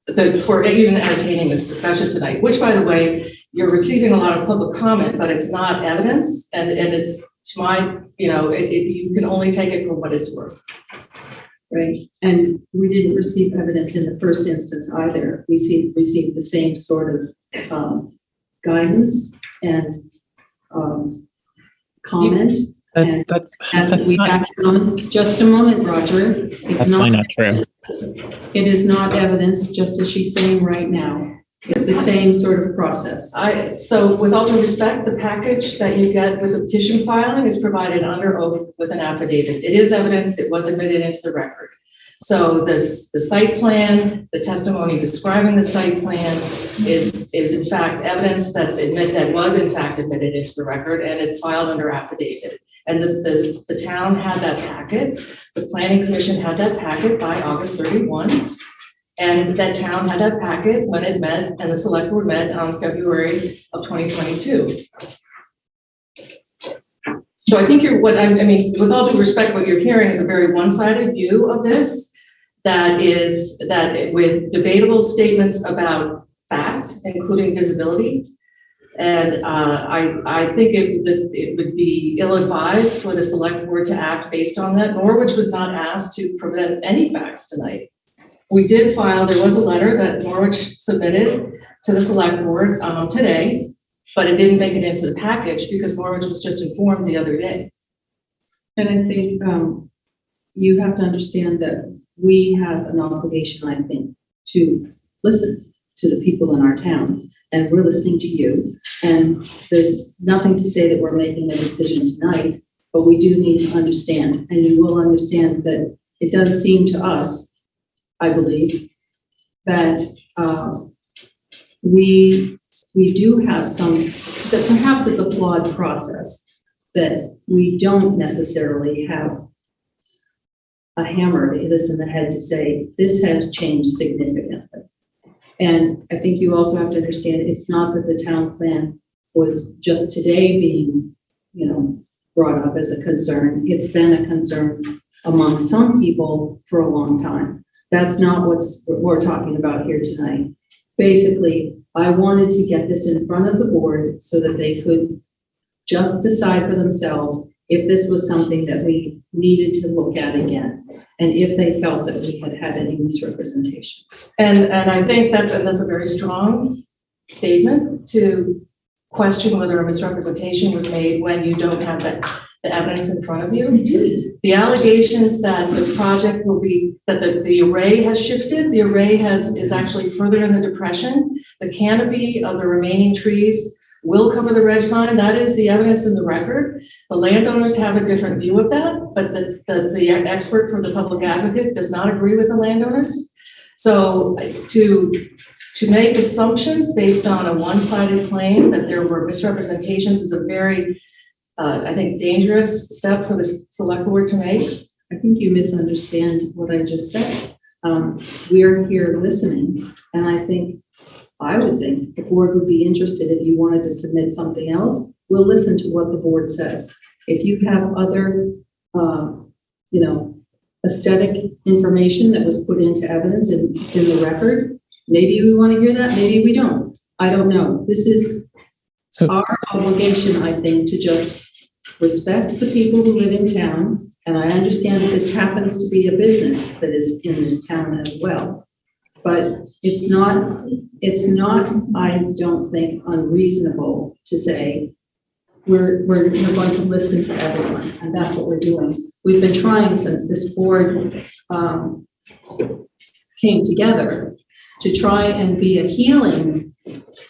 even entertaining this discussion tonight, which, by the way, you're receiving a lot of public comment, but it's not evidence, and it's, to my, you can only take it for what it's worth. Right, and we didn't receive evidence in the first instance either. We received the same sort of guidance and comment. And we acted on. Just a moment, Roger. That's not true. It is not evidence, just as she's saying right now. It's the same sort of process. So with all due respect, the package that you get with the petition filing is provided under oath with an affidavit. It is evidence, it was admitted into the record. So the site plan, the testimony describing the site plan is in fact evidence that was in fact admitted into the record, and it's filed under affidavit. And the town had that packet, the Planning Commission had that packet by August 31. And that town had that packet when it met, and the Select Board met on February of 2022. So I think with all due respect, what you're hearing is a very one-sided view of this, that with debatable statements about fact, including visibility. And I think it would be ill-advised for the Select Board to act based on that. Norwich was not asked to present any facts tonight. We did file, there was a letter that Norwich submitted to the Select Board today, but it didn't make it into the package because Norwich was just informed the other day. And I think you have to understand that we have an obligation, I think, to listen to the people in our town, and we're listening to you. And there's nothing to say that we're making a decision tonight, but we do need to understand, and you will understand that it does seem to us, I believe, that we do have that perhaps it's a flawed process, that we don't necessarily have a hammer to hit us in the head to say, this has changed significantly. And I think you also have to understand, it's not that the town plan was just today being, brought up as a concern. It's been a concern among some people for a long time. That's not what we're talking about here tonight. Basically, I wanted to get this in front of the board so that they could just decide for themselves if this was something that we needed to look at again, and if they felt that we had any misrepresentation. And I think that's a very strong statement to question whether a misrepresentation was made when you don't have the evidence in front of you. The allegations that the project will be, that the array has shifted, the array is actually further in the depression. The canopy of the remaining trees will cover the ridge line. That is the evidence in the record. The landowners have a different view of that, but the expert from the public advocate does not agree with the landowners. So to make assumptions based on a one-sided claim that there were misrepresentations is a very, I think, dangerous step for the select board to make. I think you misunderstand what I just said. We're here listening, and I would think the board would be interested if you wanted to submit something else. We'll listen to what the board says. If you have other, aesthetic information that was put into evidence and it's in the record, maybe we want to hear that, maybe we don't. I don't know. This is our obligation, I think, to just respect the people who live in town. And I understand that this happens to be a business that is in this town as well. But it's not, I don't think, unreasonable to say we're going to listen to everyone, and that's what we're doing. We've been trying since this board came together to try and be a healing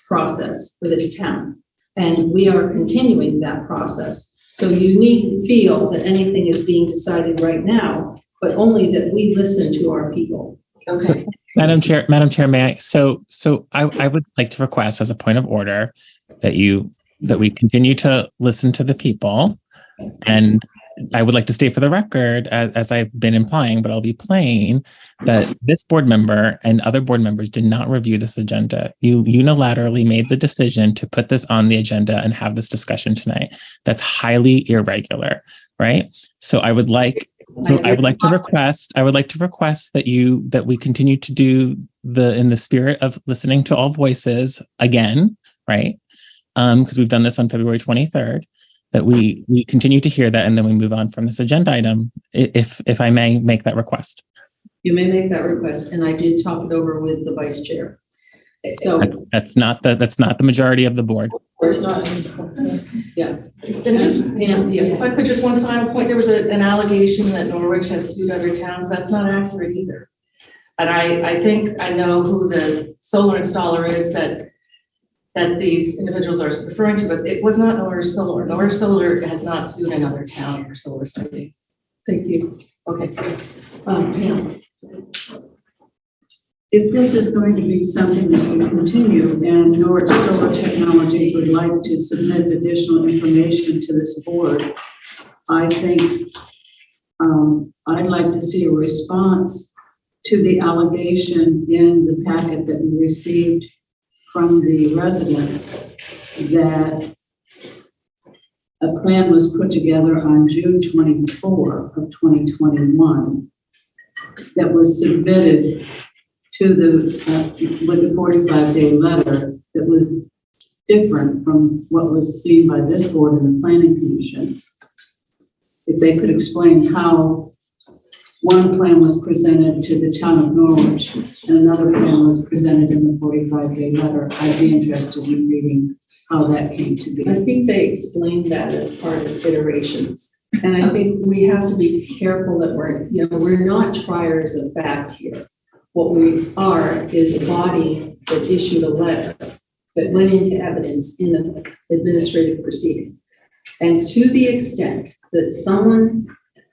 process for this town, and we are continuing that process. So you needn't feel that anything is being decided right now, but only that we listen to our people. Okay. So, Madam Chair, may I? So I would like to request, as a point of order, that we continue to listen to the people, and I would like to state for the record, as I've been implying, but I'll be plain, that this board member and other board members did not review this agenda. You unilaterally made the decision to put this on the agenda and have this discussion tonight. That's highly irregular, right? So I would like to request that we continue to do in the spirit of listening to all voices again, right? Because we've done this on February 23rd, that we continue to hear that, and then we move on from this agenda item, if I may make that request. You may make that request, and I did talk it over with the vice chair. So that's not the majority of the board. It's not. Yeah. Then if I could, just one final point, there was an allegation that Norwich has sued other towns. That's not accurate either. And I think I know who the solar installer is that these individuals are referring to, but it was not Norwich Solar. Norwich Solar has not sued another town for solar siting. Thank you. Okay. Pam. If this is going to be something that will continue, and Norwich Solar Technologies would like to submit additional information to this board, I think I'd like to see a response to the allegation in the packet that we received from the residents that a plan was put together on June 24 of 2021 that was submitted to with the 45-day letter that was different from what was seen by this board and the planning commission. If they could explain how one plan was presented to the town of Norwich and another plan was presented in the 45-day letter, I'd be interested in reading how that came to be. I think they explained that as part of iterations. And I think we have to be careful that we're not triers of fact here. What we are is a body that issued a letter that went into evidence in the administrative proceeding. And to the extent that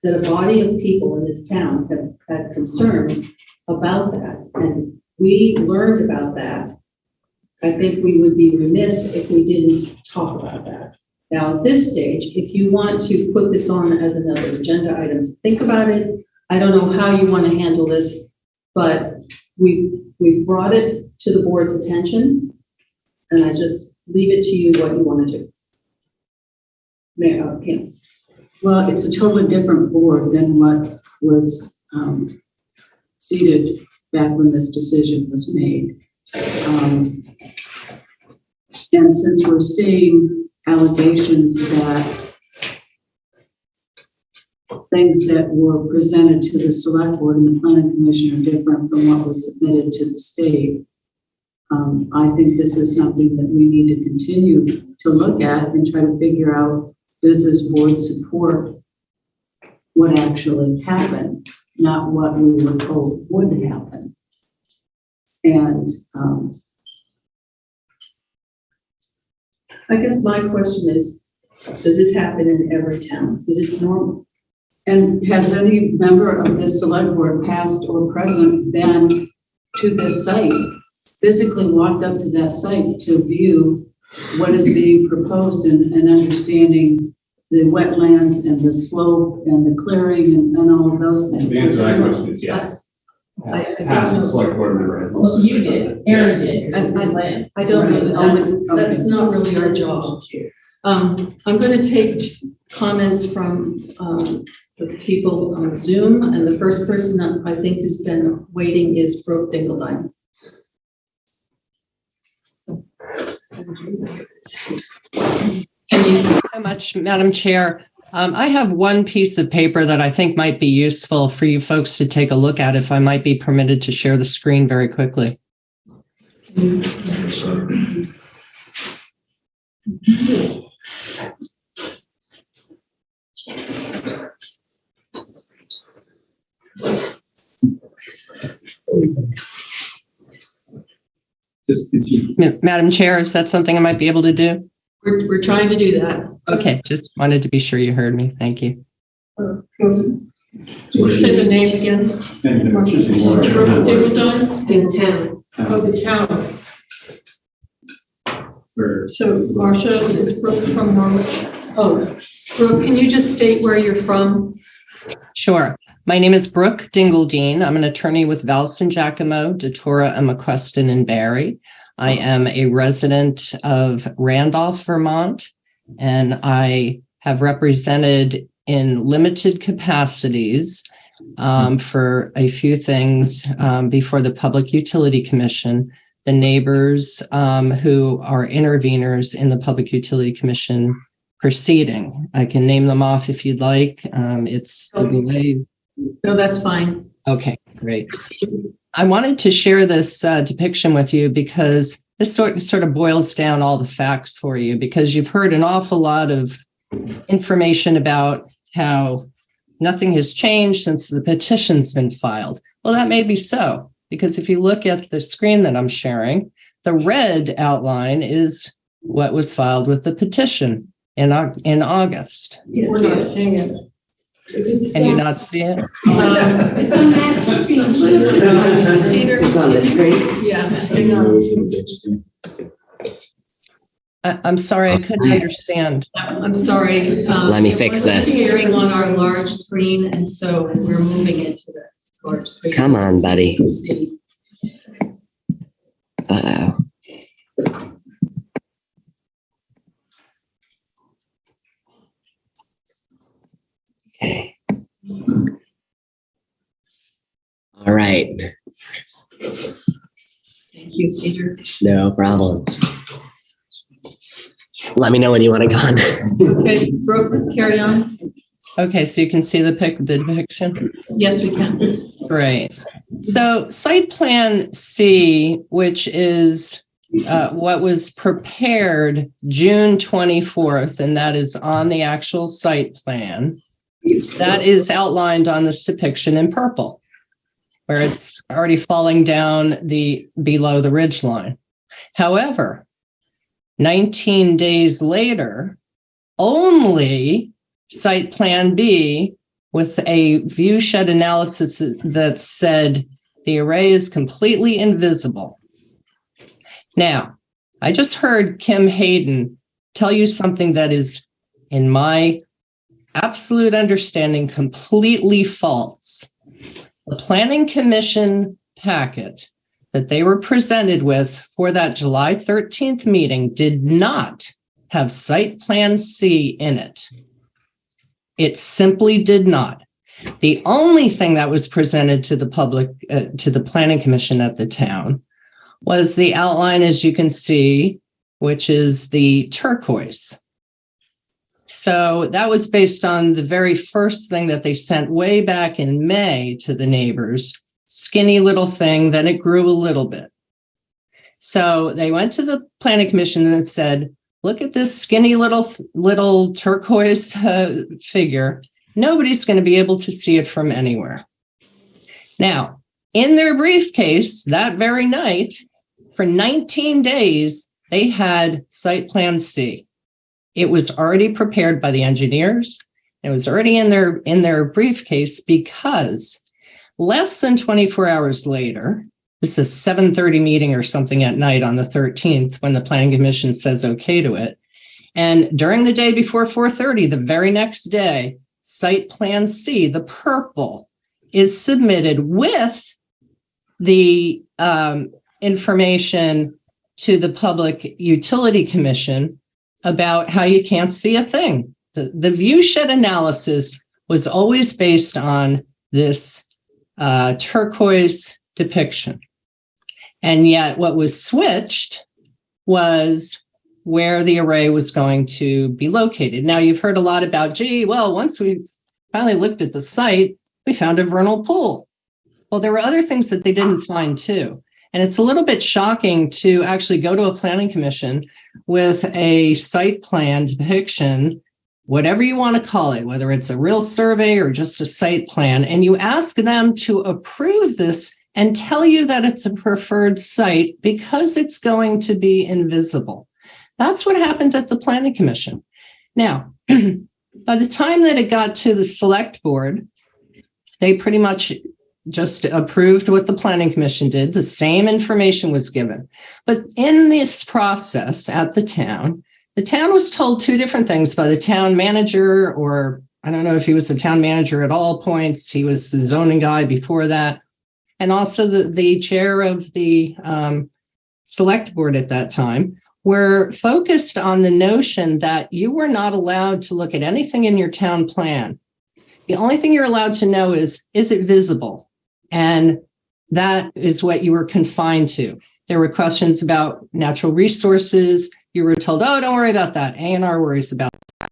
a body of people in this town have had concerns about that, and we learned about that, I think we would be remiss if we didn't talk about that. Now, at this stage, if you want to put this on as another agenda item, think about it. I don't know how you want to handle this, but we brought it to the board's attention, and I just leave it to you what you want to do. Mayor, Pam. Well, it's a totally different board than what was seated back when this decision was made. And since we're seeing allegations that things that were presented to the select board and the planning commission are different from what was submitted to the state, I think this is something that we need to continue to look at and try to figure out, does this board support what actually happened, not what we were told would happen. And I guess my question is, does this happen in every town? Is this normal? And has any member of this select board, past or present, been to this site, physically walked up to that site to view what is being proposed and understanding the wetlands and the slope and the clearing and all of those things? The answer to that question is yes. Half of the select board member has. Well, you did, Aaron did, I don't know, that's not really our job. I'm going to take comments from the people on Zoom, and the first person I think who's been waiting is Brooke Dingeldine. Thank you so much, Madam Chair. I have one piece of paper that I think might be useful for you folks to take a look at, if I might be permitted to share the screen very quickly. Madam Chair, is that something I might be able to do? We're trying to do that. Okay, just wanted to be sure you heard me. Thank you. Can you say the name again? Town. Oh, the town. So Marcia is Brooke from Norwich. Oh, Brooke, can you just state where you're from? Sure. My name is Brooke Dingeldine. I'm an attorney with Valson Giacomo, Datura, and McQuestion and Barry. I am a resident of Randolph, Vermont, and I have represented in limited capacities for a few things before the Public Utility Commission, the neighbors who are interveners in the Public Utility Commission proceeding. I can name them off if you'd like. It's the Goulet. No, that's fine. Okay, great. I wanted to share this depiction with you because this sort of boils down all the facts for you, because you've heard an awful lot of information about how nothing has changed since the petition's been filed. Well, that may be so, because if you look at the screen that I'm sharing, the red outline is what was filed with the petition in August. Yes, we're not seeing it. Can you not see it? It's on that screen. It's on the screen. Yeah. I'm sorry, I couldn't understand. I'm sorry. Let me fix this. Sharing on our large screen, and so we're moving it to the large screen. Come on, buddy. Uh-oh. Okay. All right. Thank you, Cedar. No problem. Let me know when you want to go on. Okay, Brooke, carry on. Okay, so you can see the depiction? Yes, we can. Great. So Site Plan C, which is what was prepared June 24th, and that is on the actual site plan. That is outlined on this depiction in purple, where it's already falling down below the ridge line. However, 19 days later, only Site Plan B, with a view shed analysis that said the array is completely invisible. Now, I just heard Kim Hayden tell you something that is, in my absolute understanding, completely false. The Planning Commission packet that they were presented with for that July 13th meeting did not have Site Plan C in it. It simply did not. The only thing that was presented to the public, to the Planning Commission at the town, was the outline, as you can see, which is the turquoise. So that was based on the very first thing that they sent way back in May to the neighbors, skinny little thing, then it grew a little bit. So they went to the Planning Commission and said, look at this skinny little turquoise figure. Nobody's going to be able to see it from anywhere. Now, in their briefcase that very night, for 19 days, they had Site Plan C. It was already prepared by the engineers. It was already in their briefcase because less than 24 hours later, this is a 7:30 meeting or something at night on the 13th when the Planning Commission says okay to it. And during the day before 4:30, the very next day, Site Plan C, the purple, is submitted with the information to the Public Utility Commission about how you can't see a thing. The view shed analysis was always based on this turquoise depiction. And yet what was switched was where the array was going to be located. Now you've heard a lot about, gee, well, once we finally looked at the site, we found a vernal pool. Well, there were other things that they didn't find too. And it's a little bit shocking to actually go to a planning commission with a site plan depiction, whatever you want to call it, whether it's a real survey or just a site plan, and you ask them to approve this and tell you that it's a preferred site because it's going to be invisible. That's what happened at the Planning Commission. Now, by the time that it got to the Select Board, they pretty much just approved what the Planning Commission did. The same information was given. But in this process at the town was told two different things by the town manager, or I don't know if he was the town manager at all points. He was the zoning guy before that. And also the chair of the Select Board at that time were focused on the notion that you were not allowed to look at anything in your town plan. The only thing you're allowed to know is it visible? And that is what you were confined to. There were questions about natural resources. You were told, oh, don't worry about that. A&R worries about that.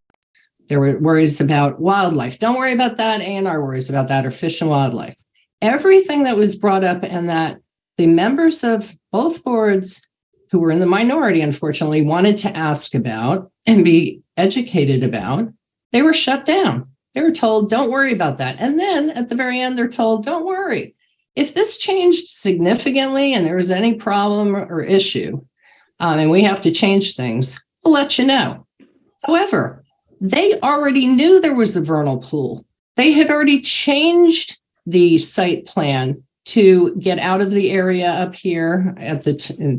There were worries about wildlife. Don't worry about that. A&R worries about that, or fish and wildlife. Everything that was brought up and that the members of both boards who were in the minority, unfortunately, wanted to ask about and be educated about, they were shut down. They were told, don't worry about that. And then at the very end, they're told, don't worry. If this changed significantly and there was any problem or issue, and we have to change things, we'll let you know. However, they already knew there was a vernal pool. They had already changed the site plan to get out of the area up here at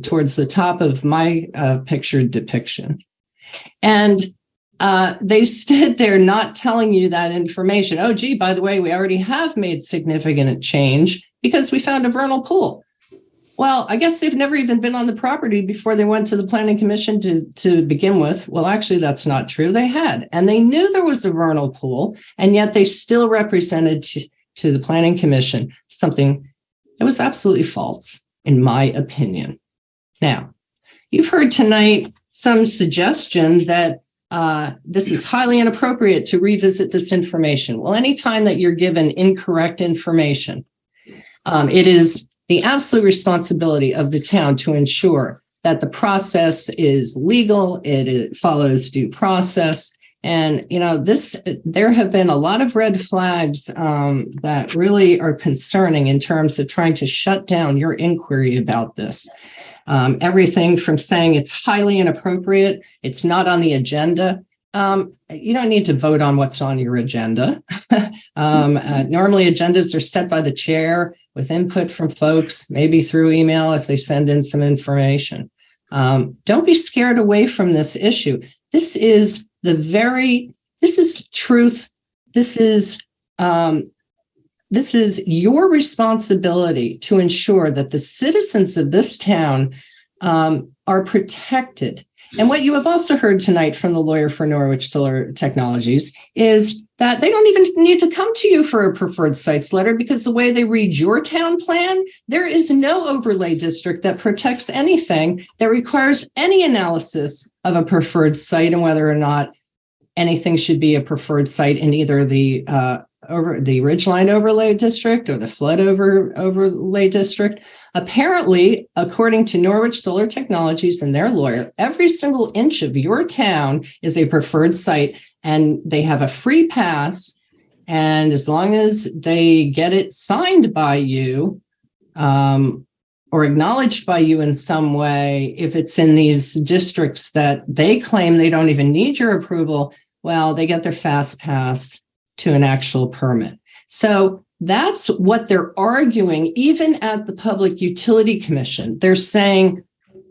towards the top of my pictured depiction. And they stood there not telling you that information. Oh, gee, by the way, we already have made significant change because we found a vernal pool. Well, I guess they've never even been on the property before they went to the Planning Commission to begin with. Well, actually, that's not true. They had, and they knew there was a vernal pool, and yet they still represented to the Planning Commission something that was absolutely false, in my opinion. Now, you've heard tonight some suggestion that this is highly inappropriate to revisit this information. Well, anytime that you're given incorrect information, it is the absolute responsibility of the town to ensure that the process is legal, it follows due process. And, you know, there have been a lot of red flags that really are concerning in terms of trying to shut down your inquiry about this. Everything from saying it's highly inappropriate, it's not on the agenda. You don't need to vote on what's on your agenda. Normally agendas are set by the chair with input from folks, maybe through email if they send in some information. Don't be scared away from this issue. This is truth. This is this is your responsibility to ensure that the citizens of this town are protected. And what you have also heard tonight from the lawyer for Norwich Solar Technologies is that they don't even need to come to you for a preferred sites letter, because the way they read your town plan, there is no overlay district that protects anything that requires any analysis of a preferred site and whether or not anything should be a preferred site in either the ridgeline overlay district or the flood overlay district. Apparently, according to Norwich Solar Technologies and their lawyer, every single inch of your town is a preferred site, and they have a free pass. And as long as they get it signed by you or acknowledged by you in some way, if it's in these districts that they claim they don't even need your approval, well, they get their fast pass to an actual permit. So that's what they're arguing, even at the Public Utility Commission. They're saying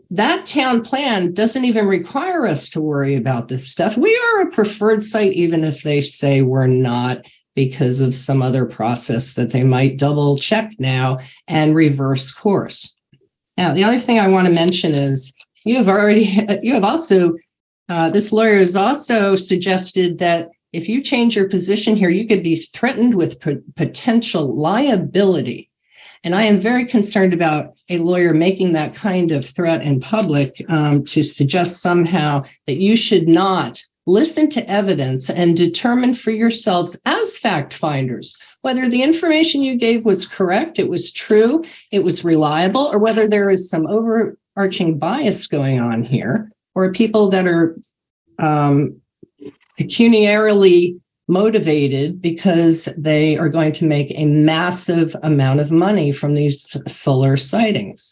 that town plan doesn't even require us to worry about this stuff. We are a preferred site, even if they say we're not, because of some other process that they might double check now and reverse course. Now, the other thing I want to mention is this lawyer has also suggested that if you change your position here, you could be threatened with potential liability. And I am very concerned about a lawyer making that kind of threat in public to suggest somehow that you should not listen to evidence and determine for yourselves as fact finders whether the information you gave was correct, it was true, it was reliable, or whether there is some overarching bias going on here, or people that are pecuniarily motivated because they are going to make a massive amount of money from these solar sightings.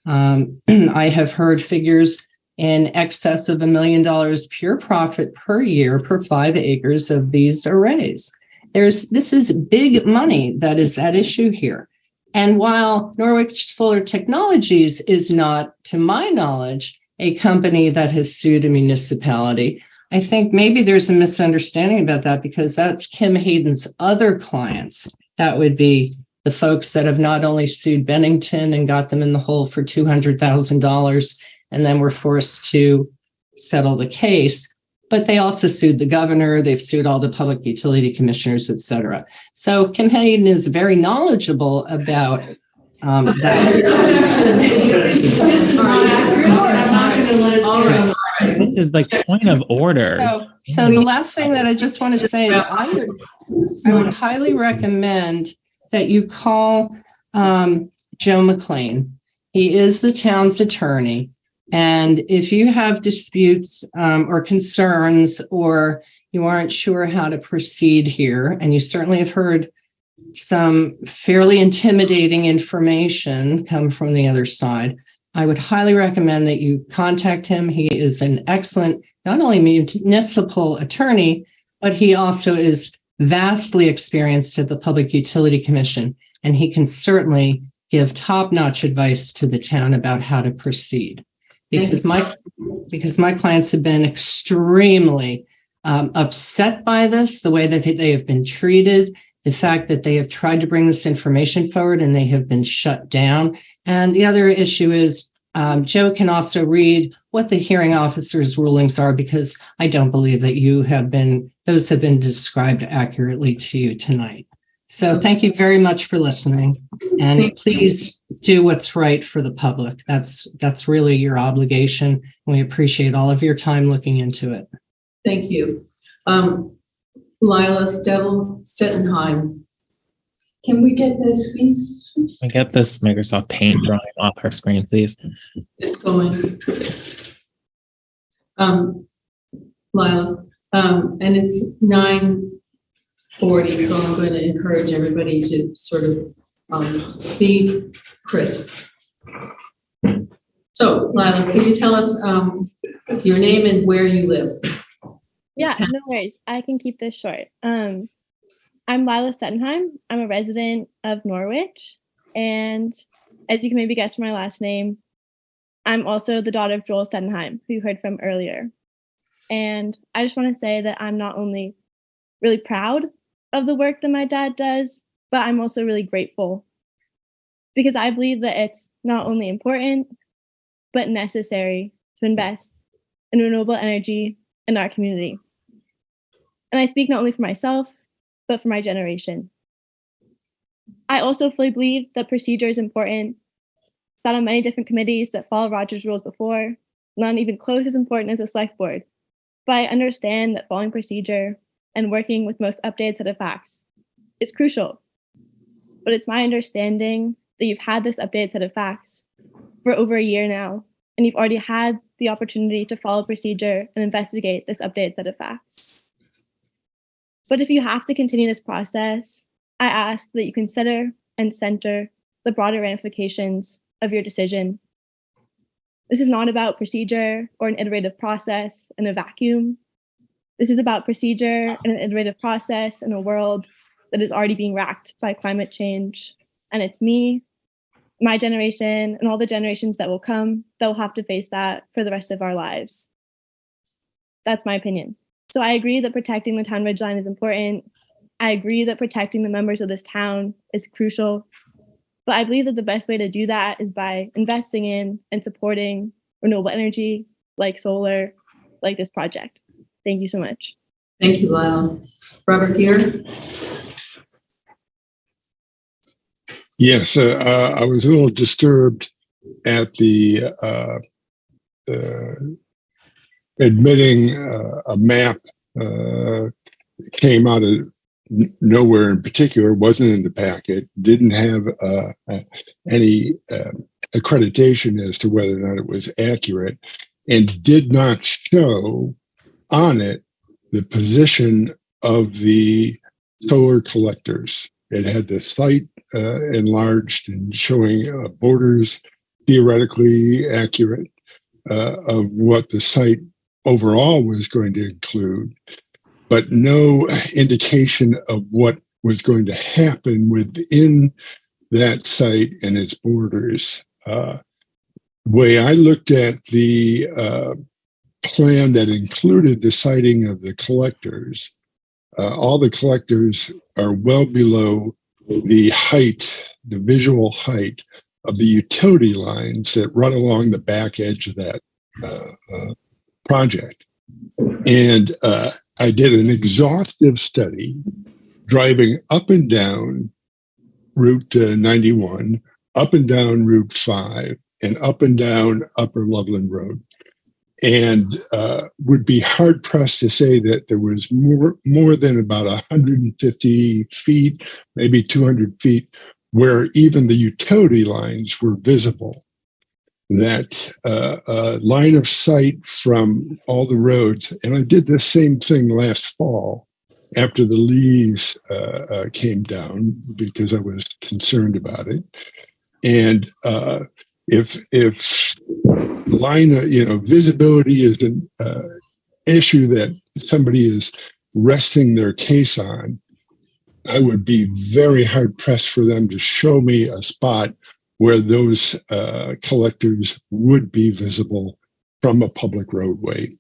I have heard figures in excess of $1 million pure profit per year per 5 acres of these arrays. This is big money that is at issue here. And while Norwich Solar Technologies is not, to my knowledge, a company that has sued a municipality, I think maybe there's a misunderstanding about that, because that's Kim Hayden's other clients. That would be the folks that have not only sued Bennington and got them in the hole for $200,000 and then were forced to settle the case, but they also sued the governor, they've sued all the public utility commissioners, et cetera. So Kim Hayden is very knowledgeable about that. This is like point of order. So the last thing that I just want to say is I would highly recommend that you call Joe McLean. He is the town's attorney. And if you have disputes or concerns, or you aren't sure how to proceed here, and you certainly have heard some fairly intimidating information come from the other side, I would highly recommend that you contact him. He is an excellent, not only municipal attorney, but he also is vastly experienced at the Public Utility Commission, and he can certainly give top-notch advice to the town about how to proceed. Because my clients have been extremely upset by this, the way that they have been treated, the fact that they have tried to bring this information forward and they have been shut down. And the other issue is Joe can also read what the hearing officer's rulings are, because I don't believe that those have been described accurately to you tonight. So thank you very much for listening, and please do what's right for the public. That's really your obligation. And we appreciate all of your time looking into it. Thank you. Lila Stettenheim. Can we get the screens? Can I get this Microsoft Paint drawing off her screen, please? It's going. Lila, and it's 9:40, so I'm going to encourage everybody to sort of be crisp. So, Lila, can you tell us your name and where you live? Yeah, no worries. I can keep this short. I'm Lila Stettenheim. I'm a resident of Norwich. And as you can maybe guess from my last name, I'm also the daughter of Joel Stettenheim, who you heard from earlier. And I just want to say that I'm not only really proud of the work that my dad does, but I'm also really grateful because I believe that it's not only important, but necessary to invest in renewable energy in our community. And I speak not only for myself, but for my generation. I also fully believe that procedure is important. Sat on many different committees that follow Roger's rules before, not even close as important as the select board. But I understand that following procedure and working with most updated set of facts is crucial. But it's my understanding that you've had this updated set of facts for over a year now, and you've already had the opportunity to follow procedure and investigate this updated set of facts. But if you have to continue this process, I ask that you consider and center the broader ramifications of your decision. This is not about procedure or an iterative process in a vacuum. This is about procedure and an iterative process in a world that is already being racked by climate change. And it's me, my generation, and all the generations that will come that will have to face that for the rest of our lives. That's my opinion. So I agree that protecting the town ridgeline is important. I agree that protecting the members of this town is crucial. But I believe that the best way to do that is by investing in and supporting renewable energy, like solar, like this project. Thank you so much. Thank you, Lyle. Robert Gear? Yes, I was a little disturbed at the admitting a map came out of nowhere in particular, wasn't in the packet, didn't have any accreditation as to whether or not it was accurate, and did not show on it the position of the solar collectors. It had the site enlarged and showing borders theoretically accurate of what the site overall was going to include, but no indication of what was going to happen within that site and its borders. The way I looked at the plan that included the siting of the collectors, all the collectors are well below the height, the visual height of the utility lines that run along the back edge of that project. And I did an exhaustive study driving up and down Route 91, up and down Route 5, and up and down Upper Loveland Road. And would be hard pressed to say that there was more than about 150 feet, maybe 200 feet, where even the utility lines were visible. That line of sight from all the roads, and I did the same thing last fall after the leaves came down because I was concerned about it. And if line of, visibility is an issue that somebody is resting their case on, I would be very hard pressed for them to show me a spot where those collectors would be visible from a public roadway,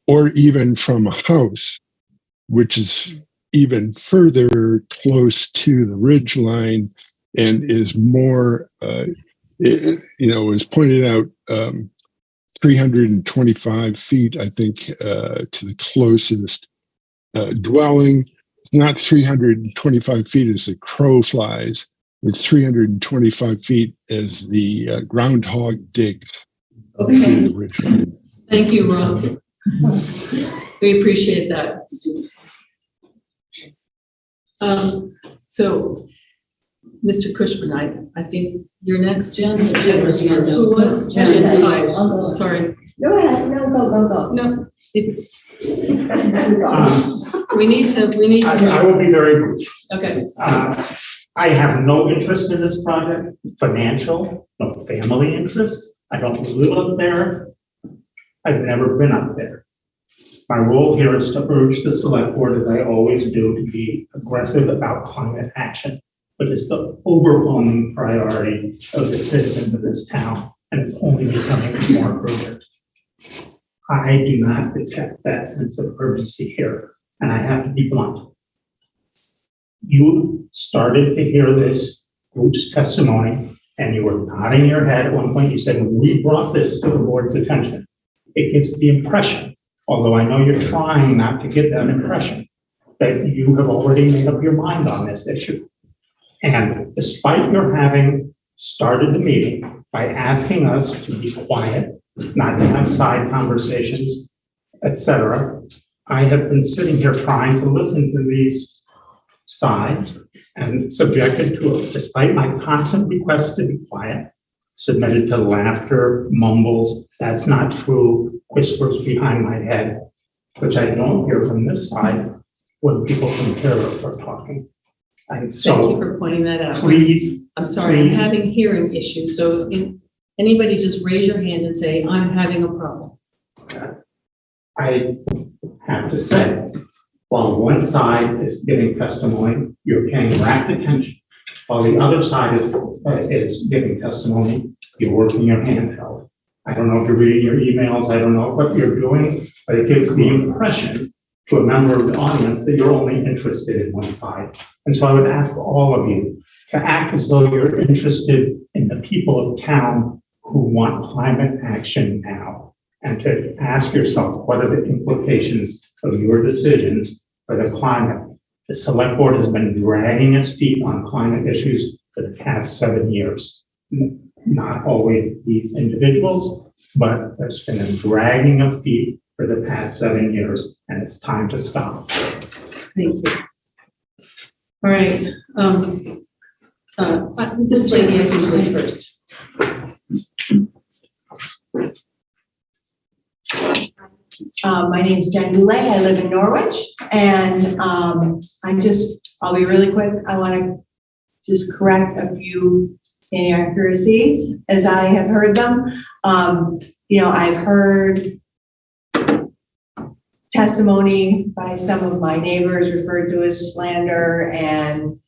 or even from a house, which is even further close to the ridge line and is more, as pointed out, 325 feet, I think, to the closest dwelling. It's not 325 feet as the crow flies. It's 325 feet as the groundhog digs. Okay. Thank you, Rob. We appreciate that, Steve. So, Mr. Cushman, I think you're next, Jen. Jen was here. Who was? Jen. Hi. Sorry. Go ahead. No. No. We need to. I will be very brief. Okay. I have no interest in this project, financial, no family interest. I don't live up there. I've never been up there. My role here is to urge the select board, as I always do, to be aggressive about climate action, which is the overwhelming priority of the citizens of this town, and it's only becoming more urgent. I do not detect that sense of urgency here, and I have to be blunt. You started to hear this group's testimony, and you were nodding your head at one point. You said, we brought this to the board's attention. It gives the impression, although I know you're trying not to get that impression, that you have already made up your mind on this issue. And despite your having started the meeting by asking us to be quiet, not to have side conversations, etc., I have been sitting here trying to listen to these sides and subjected to it, despite my constant requests to be quiet, submitted to laughter, mumbles, that's not true, whispers behind my head, which I don't hear from this side when people from here are talking. Thank you for pointing that out. Please. I'm sorry, please. I'm having hearing issues, so if anybody just raise your hand and say, I'm having a problem. I have to say, while one side is giving testimony, you're paying rapt attention. While the other side is giving testimony, you're working your handheld. I don't know if you're reading your emails, I don't know what you're doing, but it gives the impression to a member of the audience that you're only interested in one side. And so I would ask all of you to act as though you're interested in the people of town who want climate action now, and to ask yourself, what are the implications of your decisions for the climate? The select board has been dragging its feet on climate issues for the past 7 years. Not always these individuals, but there's been a dragging of feet for the past 7 years, and it's time to stop. Thank you. All right. This lady, I think, was first. My name's Jen Goulet. I live in Norwich, and I'll be really quick. I want to just correct a few inaccuracies as I have heard them. I've heard testimony by some of my neighbors referred to as slander, and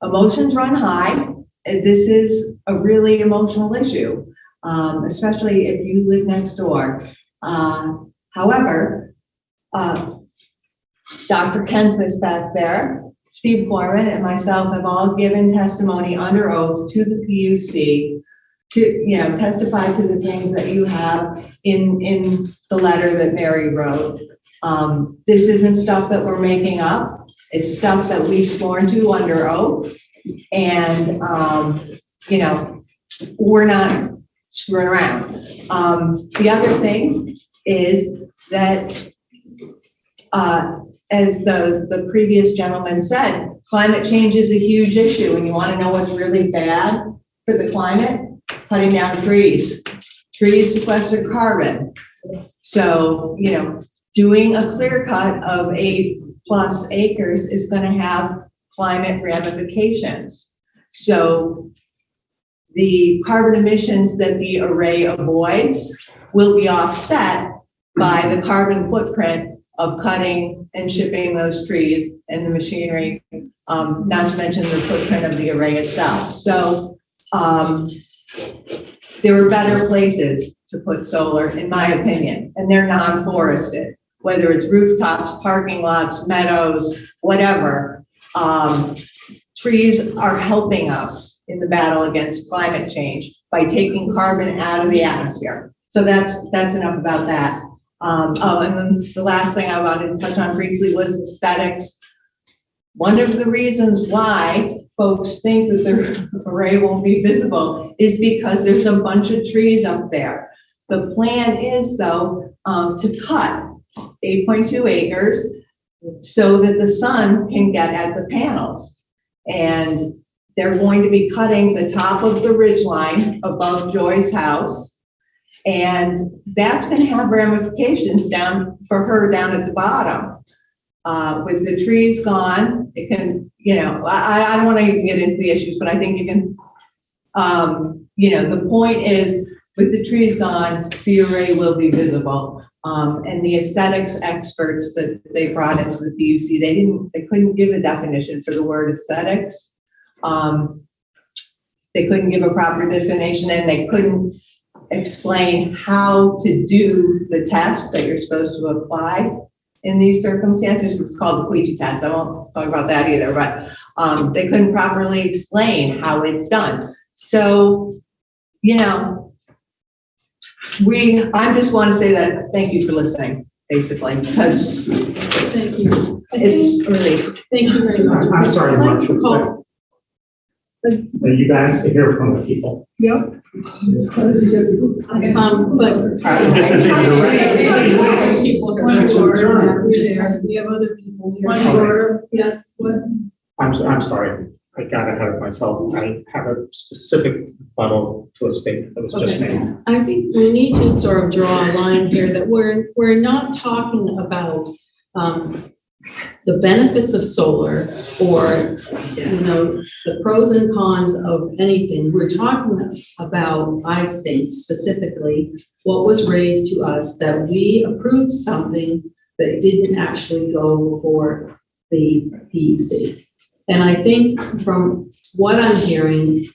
emotions run high. This is a really emotional issue, especially if you live next door. However, Dr. Kenseth back there, Steve Gorman, and myself have all given testimony under oath to the PUC to, testify to the things that you have in the letter that Mary wrote. This isn't stuff that we're making up. It's stuff that we've sworn to under oath. And, we're not screwing around. The other thing is that, as the previous gentleman said, climate change is a huge issue, and you want to know what's really bad for the climate? Cutting down trees. Trees sequester carbon. So, doing a clear cut of 8+ acres is going to have climate ramifications. So the carbon emissions that the array avoids will be offset by the carbon footprint of cutting and shipping those trees and the machinery, not to mention the footprint of the array itself. So there are better places to put solar, in my opinion, and they're non-forested, whether it's rooftops, parking lots, meadows, whatever. Trees are helping us in the battle against climate change by taking carbon out of the atmosphere. So that's enough about that. And then the last thing I wanted to touch on briefly was aesthetics. One of the reasons why folks think that the array won't be visible is because there's a bunch of trees up there. The plan is, though, to cut 8.2 acres so that the sun can get at the panels. And they're going to be cutting the top of the ridgeline above Joy's house. And that's going to have ramifications down for her down at the bottom. With the trees gone, it can, I don't want to even get into the issues, but I think you can, the point is with the trees gone, the array will be visible. And the aesthetics experts that they brought into the PUC, they couldn't give a definition for the word aesthetics. They couldn't give a proper definition, and they couldn't explain how to do the test that you're supposed to apply in these circumstances. It's called the Queechy test. I won't talk about that either, but they couldn't properly explain how it's done. So, you know, I just want to say that thank you for listening, basically, because Thank you. it's really. Thank you very much. I'm sorry, I'd like Mark. to call. You guys can hear from the people. Yep. But. This isn't Point of order, we have other people here. Point of order, yes, what? I'm sorry. I got ahead of myself. I have a specific rebuttal to a statement that was just made. I think we need to sort of draw a line here that we're not talking about the benefits of solar or, you know, the pros and cons of anything. We're talking about, I think, specifically what was raised to us that we approved something that didn't actually go before the PUC. And I think from what I'm hearing,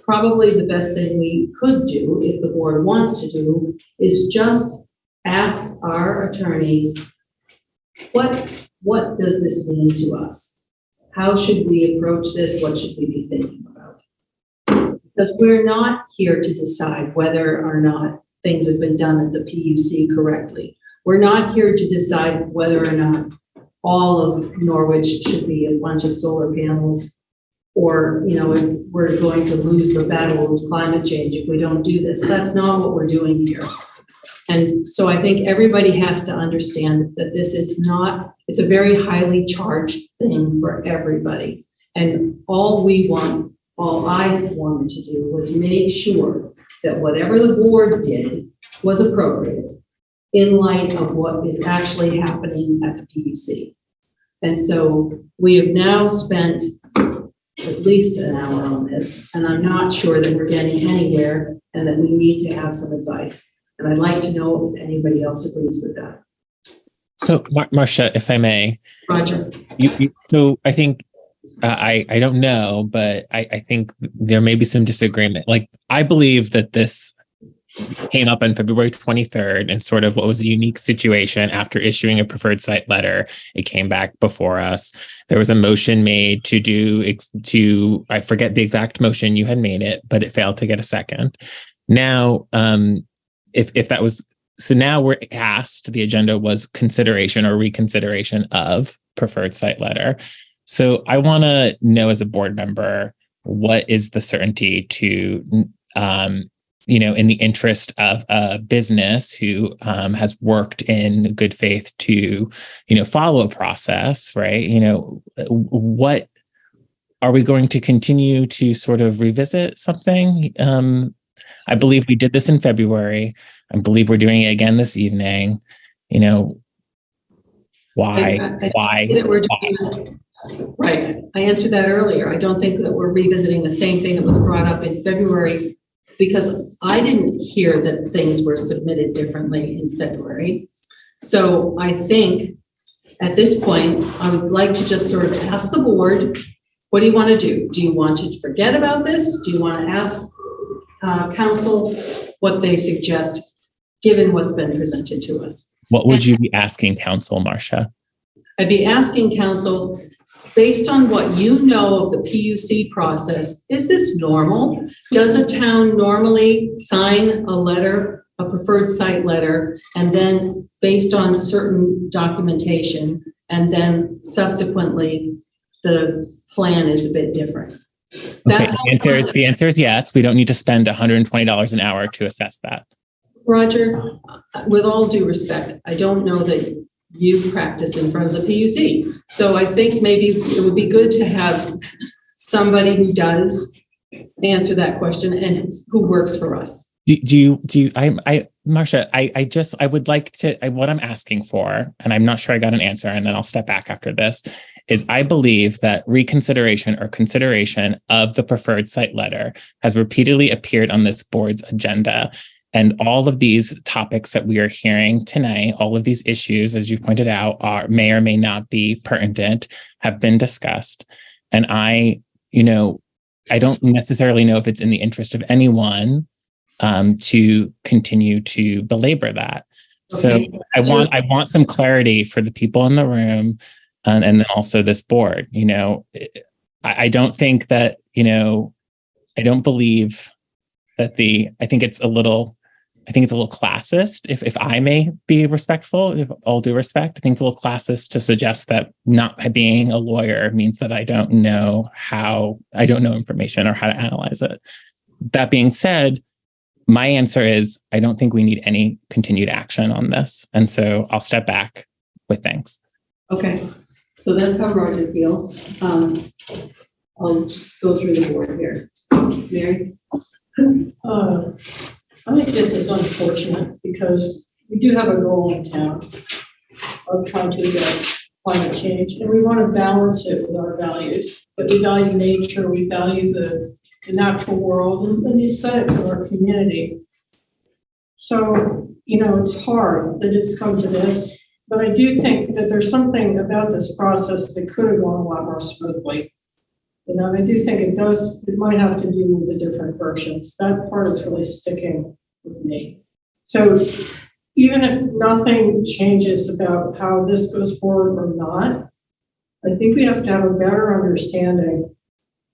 probably the best thing we could do, if the board wants to do, is just ask our attorneys, what does this mean to us? How should we approach this? What should we be thinking about? Because we're not here to decide whether or not things have been done at the PUC correctly. We're not here to decide whether or not all of Norwich should be a bunch of solar panels, or, you know, if we're going to lose the battle with climate change if we don't do this. That's not what we're doing here. And so I think everybody has to understand that this is not, it's a very highly charged thing for everybody. And all I wanted to do was make sure that whatever the board did was appropriate in light of what is actually happening at the PUC. And so we have now spent at least an hour on this, and I'm not sure that we're getting anywhere and that we need to have some advice. And I'd like to know if anybody else agrees with that. So, Marcia, if I may. Roger. So I think, I don't know, but I think there may be some disagreement. Like, I believe that this came up on February 23rd and sort of what was a unique situation after issuing a preferred site letter. It came back before us. There was a motion made to I forget the exact motion you had made it, but it failed to get a second. Now, if that was, so now we're asked, the agenda was consideration or reconsideration of preferred site letter. So I want to know as a board member, what is the certainty to, you know, in the interest of a business who has worked in good faith to, you know, follow a process, right? You know, what are we going to continue to sort of revisit something? I believe we did this in February. I believe we're doing it again this evening. You know, why? Right. I answered that earlier. I don't think that we're revisiting the same thing that was brought up in February, because I didn't hear that things were submitted differently in February. So I think at this point, I would like to just sort of ask the board, what do you want to do? Do you want to forget about this? Do you want to ask council what they suggest, given what's been presented to us? What would you be asking council, Marcia? I'd be asking council, based on what you know of the PUC process, is this normal? Does a town normally sign a letter, a preferred site letter, and then based on certain documentation, and then subsequently the plan is a bit different? Okay, the answer is yes. We don't need to spend $120 an hour to assess that. Roger, with all due respect, I don't know that you practice in front of the PUC. So I think maybe it would be good to have somebody who does answer that question and who works for us. Marcia, I would like to, what I'm asking for, and I'm not sure I got an answer, and then I'll step back after this, is I believe that reconsideration or consideration of the preferred site letter has repeatedly appeared on this board's agenda. And all of these topics that we are hearing tonight, all of these issues, as you pointed out, may or may not be pertinent, have been discussed. And I don't necessarily know if it's in the interest of anyone to continue to belabor that. So I want some clarity for the people in the room, and then also this board. You know, I don't think that, you know, I don't believe that I think it's a little classist, if I may be respectful, with all due respect. I think it's a little classist to suggest that not being a lawyer means that I don't know information or how to analyze it. That being said, my answer is I don't think we need any continued action on this. And so I'll step back with thanks. Okay, so that's how Roger feels. I'll just go through the board here. Mary? I think this is unfortunate because we do have a goal in town of trying to address climate change, and we want to balance it with our values. But we value nature, we value the natural world and the aesthetics of our community. So, you know, it's hard that it's come to this, but I do think that there's something about this process that could have gone a lot more smoothly. You know, I do think it might have to do with the different versions. That part is really sticking with me. So even if nothing changes about how this goes forward or not, I think we have to have a better understanding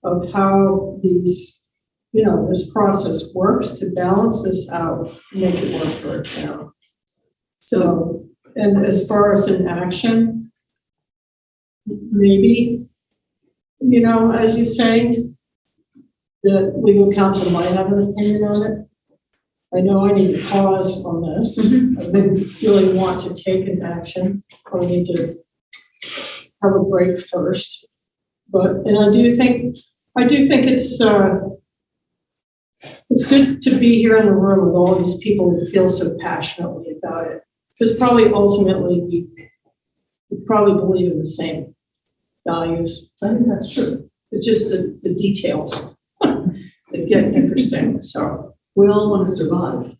of how this process works to balance this out, make it work for our town. So, and as far as an action, maybe, you know, as you say, the legal counsel might have an opinion on it. I know I need to pause on this. I didn't really want to take an action. I need to have a break first. And I do think it's good to be here in the room with all these people who feel so passionately about it. Because probably ultimately we probably believe in the same values. I think that's true. It's just the details that get interesting. So we all want to survive.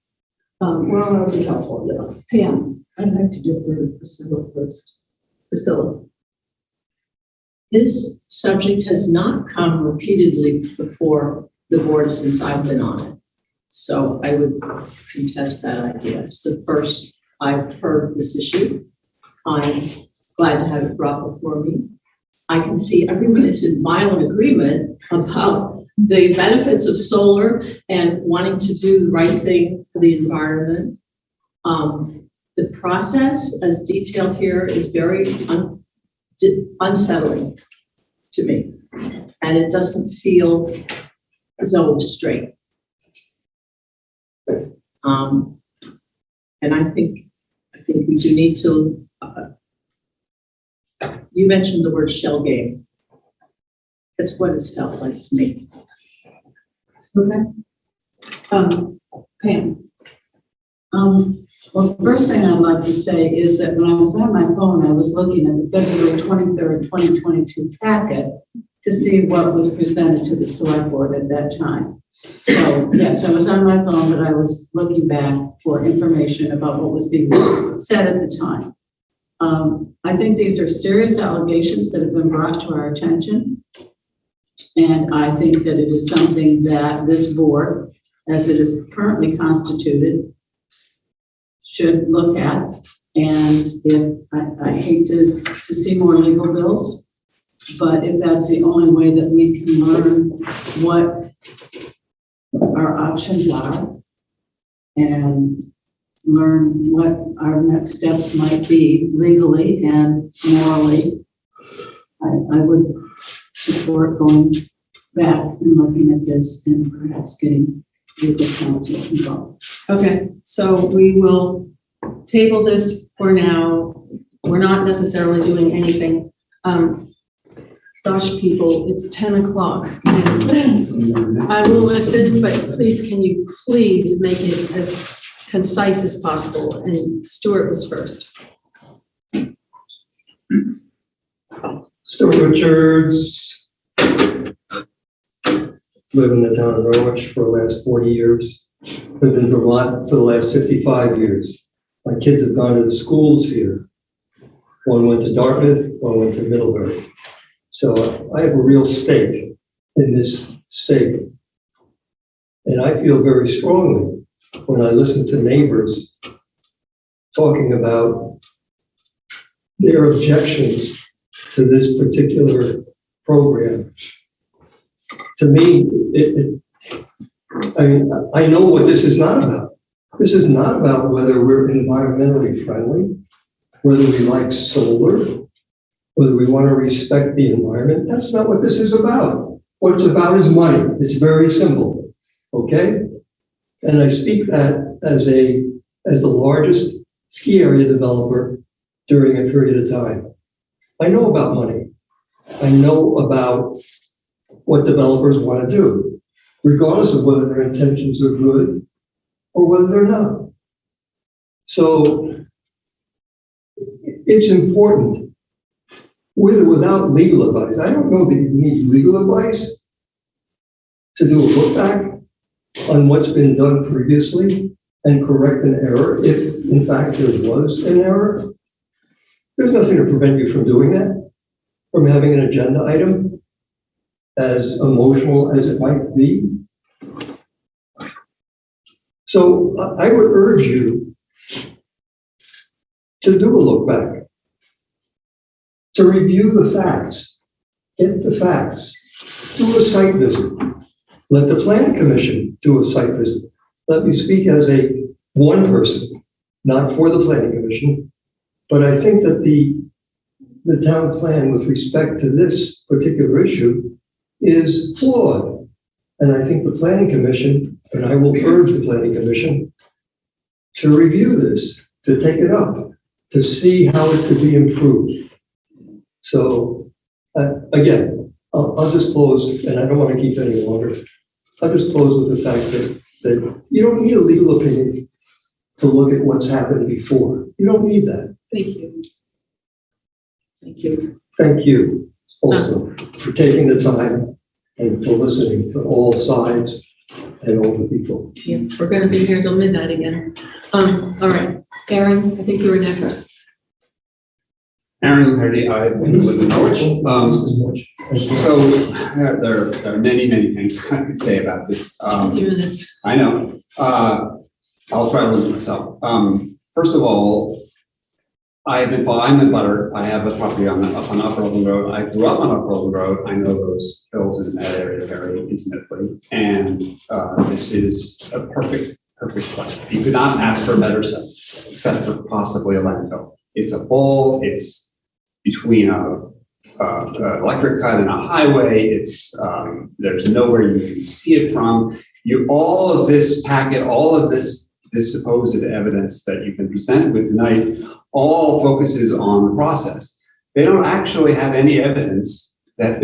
well, that would be helpful, yeah. Pam, I'd like to defer to Priscilla first. Priscilla. This subject has not come repeatedly before the board since I've been on it. So I would contest that idea. It's the first I've heard this issue. I'm glad to have it brought before me. I can see everyone is in violent agreement about the benefits of solar and wanting to do the right thing for the environment. The process, as detailed here, is very unsettling to me, and it doesn't feel as though it was straight. And I think we do need to. You mentioned the word shell game. That's what it's felt like to me. Okay. Pam. Well, the first thing I'd like to say is that when I was on my phone, I was looking at the February 23rd, 2022 packet to see what was presented to the select board at that time. So yes, I was on my phone, but I was looking back for information about what was being said at the time. I think these are serious allegations that have been brought to our attention. And I think that it is something that this board, as it is currently constituted, should look at. And if I hate to see more legal bills, but if that's the only way that we can learn what our options are and learn what our next steps might be legally and morally, I would support going back and looking at this and perhaps getting legal counsel involved. Okay, so we will table this for now. We're not necessarily doing anything. Gosh, people, it's 10 o'clock. I will listen, but please, can you please make it as concise as possible? And Stuart was first. Stuart Richards, live in the town of Norwich for the last 40 years, lived in Vermont for the last 55 years. My kids have gone to the schools here. One went to Dartmouth, one went to Middlebury. So I have a real stake in this state. And I feel very strongly when I listen to neighbors talking about their objections to this particular program. To me, I know what this is not about. This is not about whether we're environmentally friendly, whether we like solar, whether we want to respect the environment. That's not what this is about. What it's about is money. It's very simple, okay? And I speak that as the largest ski area developer during a period of time. I know about money. I know about what developers want to do, regardless of whether their intentions are good or whether they're not. So it's important, with or without legal advice. I don't know that you need legal advice to do a look back on what's been done previously and correct an error, if in fact there was an error. There's nothing to prevent you from doing that, from having an agenda item, as emotional as it might be. So I would urge you to do a look back, to review the facts, get the facts, do a site visit. Let the planning commission do a site visit. Let me speak as one person, not for the planning commission, but I think that the town plan with respect to this particular issue is flawed. And I think the planning commission, and I will urge the planning commission to review this, to take it up, to see how it could be improved. So again, I'll just close, and I don't want to keep any longer. I'll just close with the fact that you don't need a legal opinion to look at what's happened before. You don't need that. Thank you. Thank you. Thank you also for taking the time and for listening to all sides and all the people. Yeah, we're going to be here till midnight again. All right, Aaron, I think you were next. Aaron Hardy, I live in Norwich. So there are many things I could say about this. A few minutes. I know. I'll try to limit myself. First of all, I'm a butter. I have a property on Upper Loveland Road. I grew up on Upper Loveland Road. I know those hills in that area very intimately. And this is a perfect site. You could not ask for a better site, except for possibly a landfill. It's a bowl. It's between an electric cut and a highway. It's there's nowhere you can see it from. All of this packet, all of this supposed evidence that you can present with tonight, all focuses on the process. They don't actually have any evidence and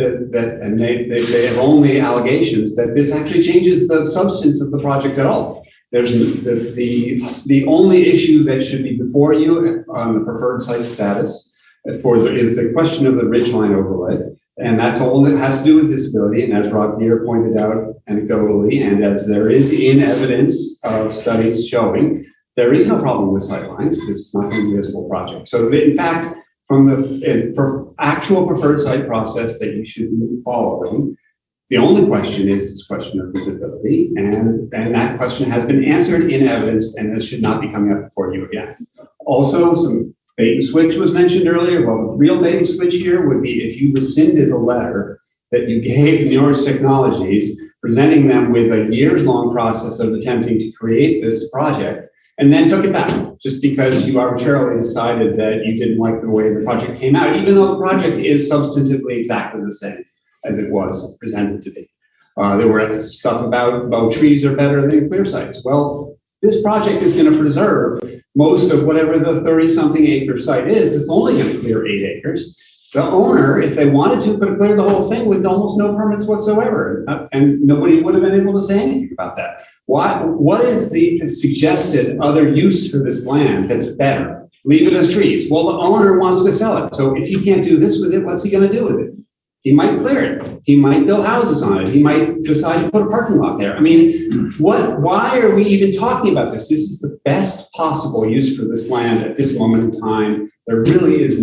they have only allegations that this actually changes the substance of the project at all. There's the only issue that should be before you on the preferred site status is the question of the ridgeline overlay. And that's all that has to do with disability. And as Rob Geer pointed out anecdotally, and as there is in evidence of studies showing, there is no problem with sightlines. This is not going to be a visible project. So in fact, from the actual preferred site process that you should be following, the only question is this question of visibility. And that question has been answered in evidence, and this should not be coming up before you again. Also, some bait and switch was mentioned earlier. Well, the real bait and switch here would be if you rescinded the letter that you gave Norwich Technologies, presenting them with a years-long process of attempting to create this project, and then took it back just because you arbitrarily decided that you didn't like the way the project came out, even though the project is substantively exactly the same as it was presented to be. There were stuff about trees are better than clear sites. Well, this project is going to preserve most of whatever the 30-something acre site is. It's only going to clear 8 acres. The owner, if they wanted to, could have cleared the whole thing with almost no permits whatsoever, and nobody would have been able to say anything about that. What is the suggested other use for this land that's better? Leave it as trees. Well, the owner wants to sell it. So if he can't do this with it, what's he going to do with it? He might clear it. He might build houses on it. He might decide to put a parking lot there. I mean, why are we even talking about this? This is the best possible use for this land at this moment in time. There really is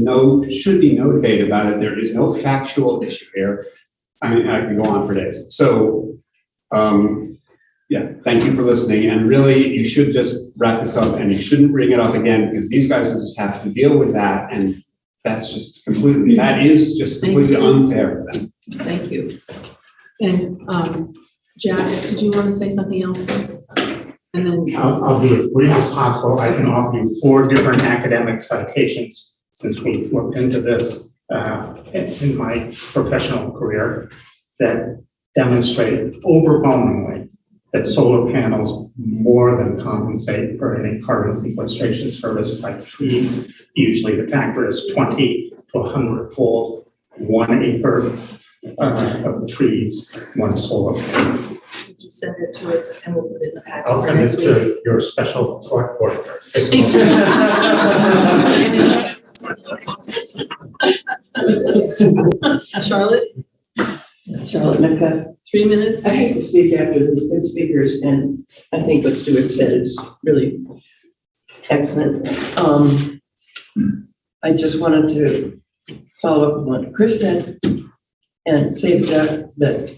should be no debate about it. There is no factual issue here. I mean, I can go on for days. So Yeah, thank you for listening. And really, you should just wrap this up and you shouldn't bring it up again because these guys will just have to deal with that. And that's just completely, that is just completely unfair for them. Thank you. And Jack, did you want to say something else? And then I'll be as brief as possible. I can offer you 4 different academic citations since we've looked into this in my professional career that demonstrate overwhelmingly that solar panels more than compensate for any carbon sequestration service like trees. Usually the factor is 20 to 100-fold, 1 acre of trees, 1 solar panel. Could you send it to us and we'll put it in the packet? I'll send it to your special select board. Charlotte? Charlotte Metcalf. 3 minutes. I hate to speak after these good speakers, and I think what Stuart said is really excellent. I just wanted to follow up on what Chris said and say to Jack that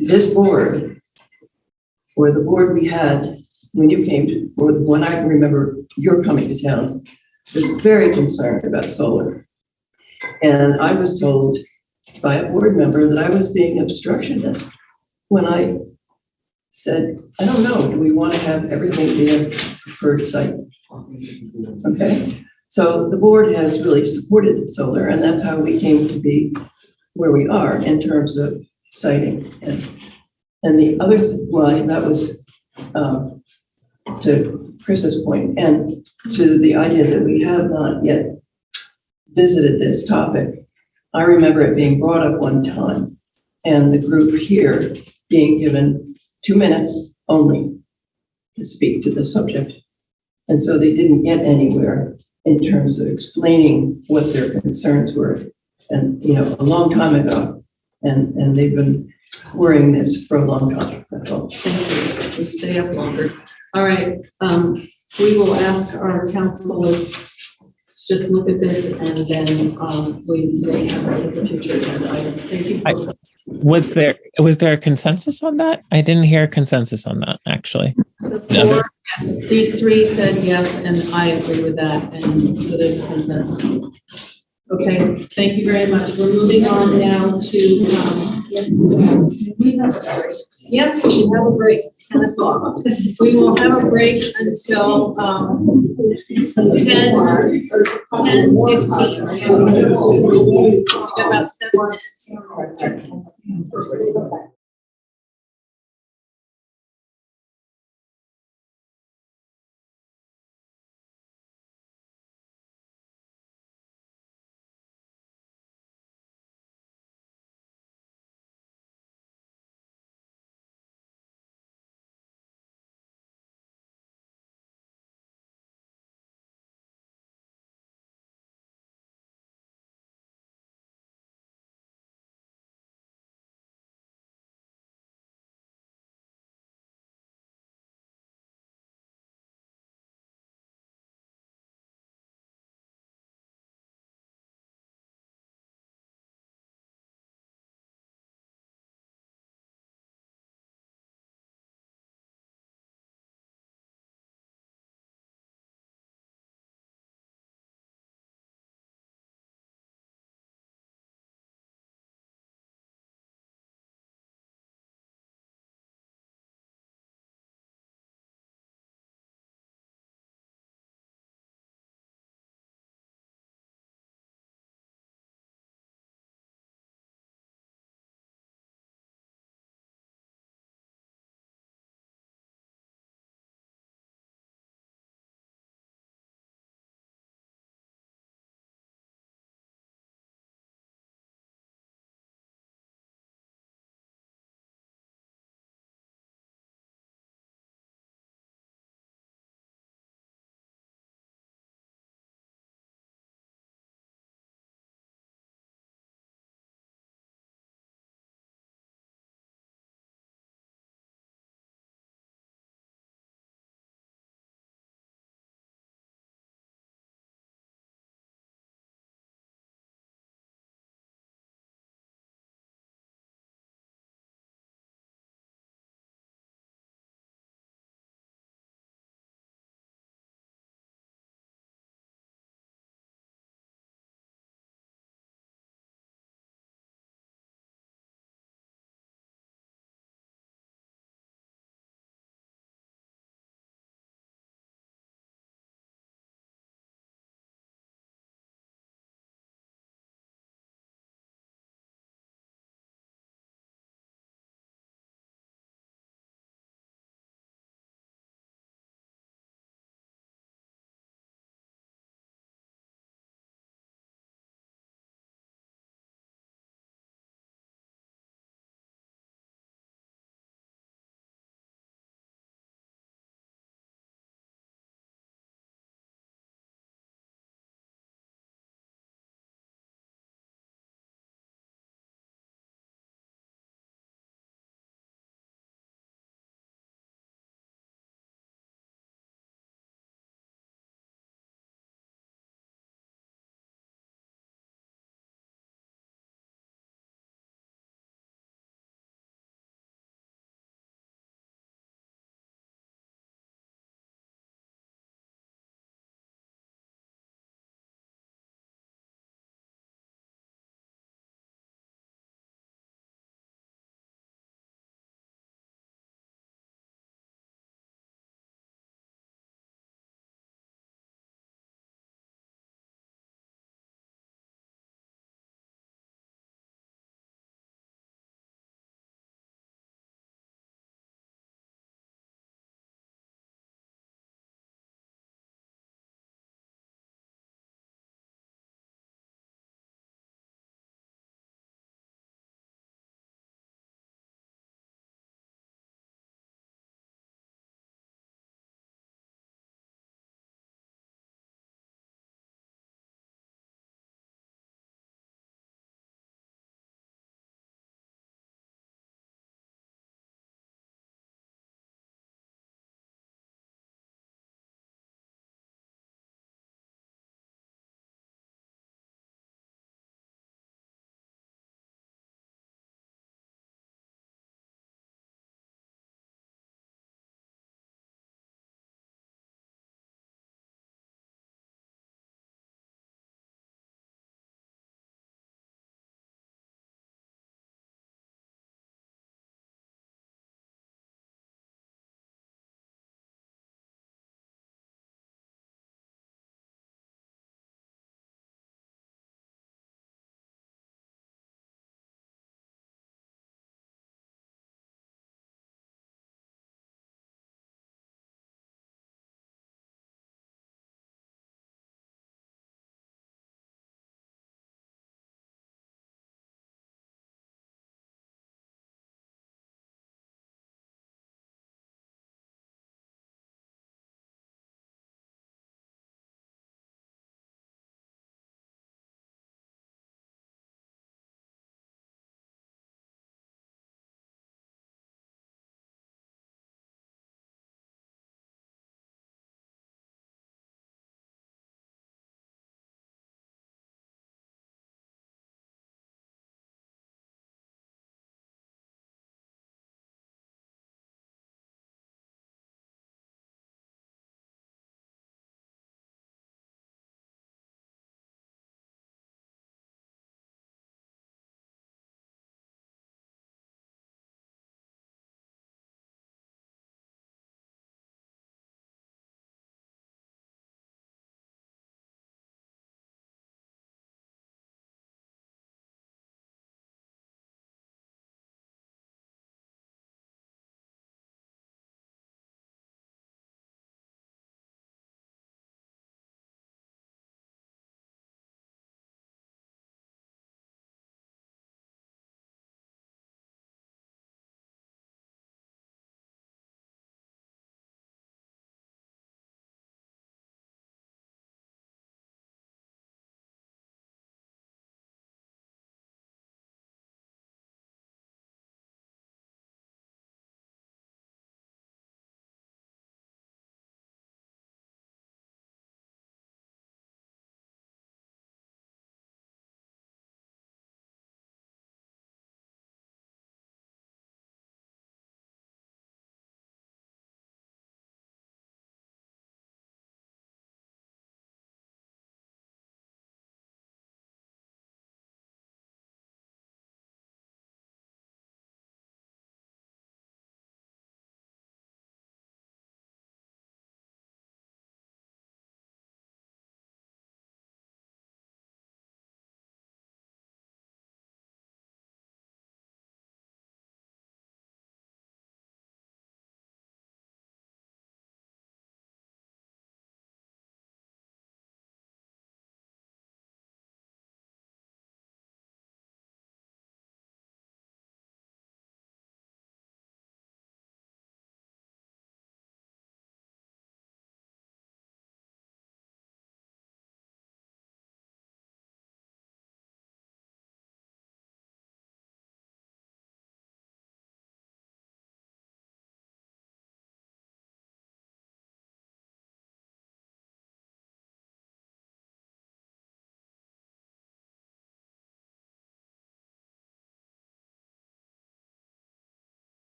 this board, or the board we had when you came to, or when I remember you're coming to town, was very concerned about solar. And I was told by a board member that I was being obstructionist when I said, I don't know, do we want to have everything be a preferred site? Okay, so the board has really supported solar, and that's how we came to be where we are in terms of siting. And the other, well, that was to Chris's point, and to the idea that we have not yet visited this topic. I remember it being brought up one time, and the group here being given 2 minutes only to speak to the subject. And so they didn't get anywhere in terms of explaining what their concerns were. And, you know, a long time ago, and they've been worrying this for a long time. That's all. Thank you. We stay up longer. All right. We will ask our council to just look at this, and then we may have this as a future agenda item. Thank you. Was there a consensus on that? I didn't hear a consensus on that, actually. Yes, these 3 said yes, and I agree with that, and so there's a consensus. Okay, thank you very much. We're moving on now to, yes, we should have a break, 10 o'clock. We will have a break until 10:15. About 7 minutes.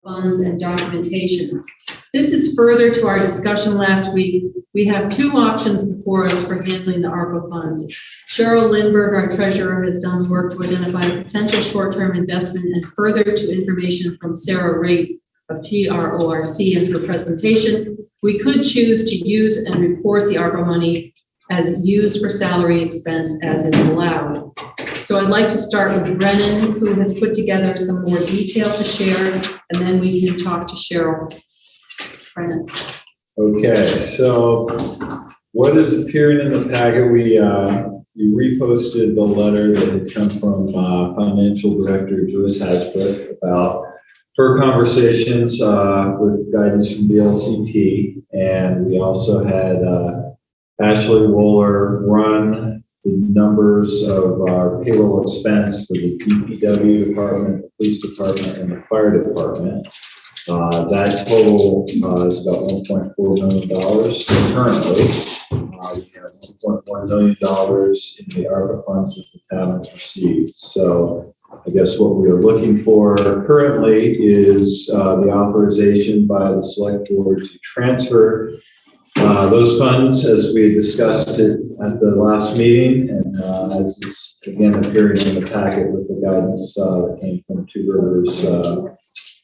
funds and documentation. This is further to our discussion last week. We have two options before us for handling the ARPA funds. Cheryl Lindberg, our treasurer, has done the work to identify potential short-term investment, and further to information from Sarah Raitt of TRORC in her presentation, we could choose to use and report the ARPA money as used for salary expense as is allowed. So I'd like to start with Brennan, who has put together some more detail to share, and then we can talk to Cheryl. Brennan. Okay, so what is appearing in the packet, we reposted the letter that had come from Financial Director Joyce Hasbrook about her conversations with guidance from BLCT, and we also had Ashley Wohler run the numbers of our payroll expense for the DPW department, the police department, and the fire department. That total is about $1.4 million currently. We have $1.1 million in the ARPA funds that the town has received. So I guess what we are looking for currently is the authorization by the select board to transfer those funds, as we had discussed it at the last meeting, and as is again appearing in the packet with the guidance that came from Two Rivers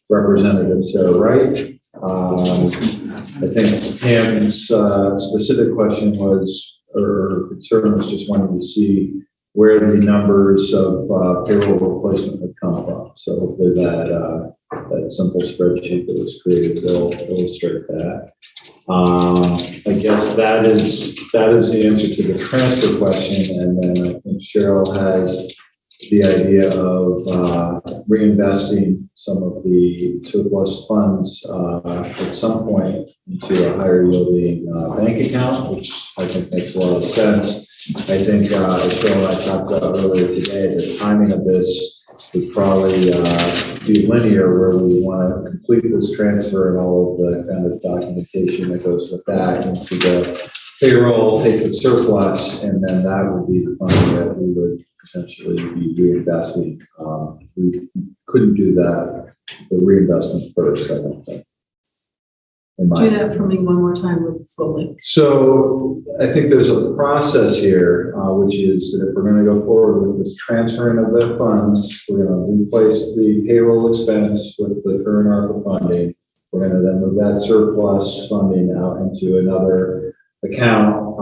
Representative Sarah Wright. I think Pam's specific question was, or concern was, just wanting to see where the numbers of payroll replacement would come from. So hopefully that simple spreadsheet that was created will illustrate that. I guess that is the answer to the transfer question, and then I think Cheryl has the idea of reinvesting some of the surplus funds at some point into a higher yielding bank account, which I think makes a lot of sense. I think, as Cheryl and I talked about earlier today, the timing of this would probably be linear, where we want to complete this transfer and all of the kind of documentation that goes with that into the payroll, take the surplus, and then that would be the fund that we would potentially be reinvesting. We couldn't do that, the reinvestment first, I don't think. Do that for me one more time with slowly. So I think there's a process here, which is that if we're going to go forward with this transferring of the funds, we're going to replace the payroll expense with the current ARPA funding. We're going to then move that surplus funding out into another account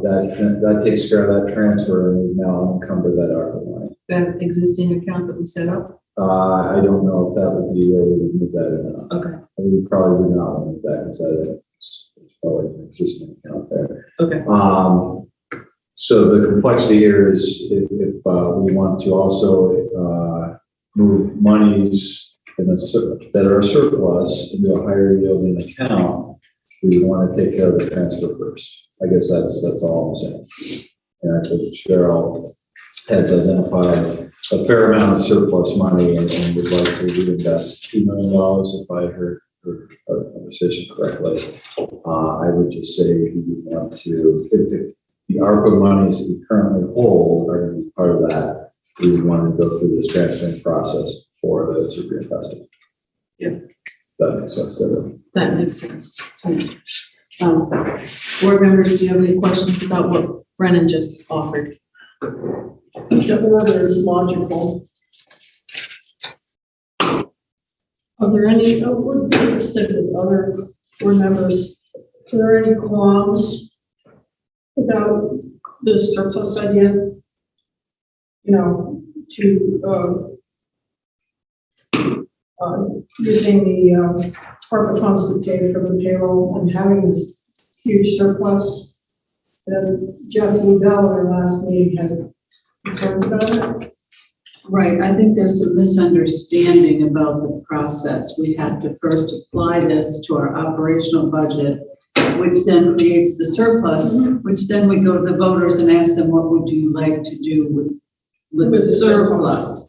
that takes care of that transfer, and we've now encumbered that ARPA money. That existing account that we set up? I don't know if that would be where we would move that in. Okay. We probably would not move that inside. It's probably an existing account there. Okay. So the complexity here is if we want to also move monies that are surplus into a higher yielding account, we want to take care of the transfer first. I guess that's all I'm saying. And I think Cheryl has identified a fair amount of surplus money and would like to reinvest $2 million, if I heard her conversation correctly. I would just say if you want to, if the ARPA monies that we currently hold are going to be part of that, we would want to go through this transferring process before those are reinvested. Yeah. That makes sense to everyone. That makes sense to me. Board members, do you have any questions about what Brennan just offered? The order is logical. Are there any, I would be interested with other board members, are there any qualms about this surplus idea? You know, to using the ARPA funds to pay for the payroll and having this huge surplus. Jeff Lubell at our last meeting had talked about it. Right, I think there's a misunderstanding about the process. We have to first apply this to our operational budget, which then creates the surplus, which then we go to the voters and ask them, what would you like to do with the surplus?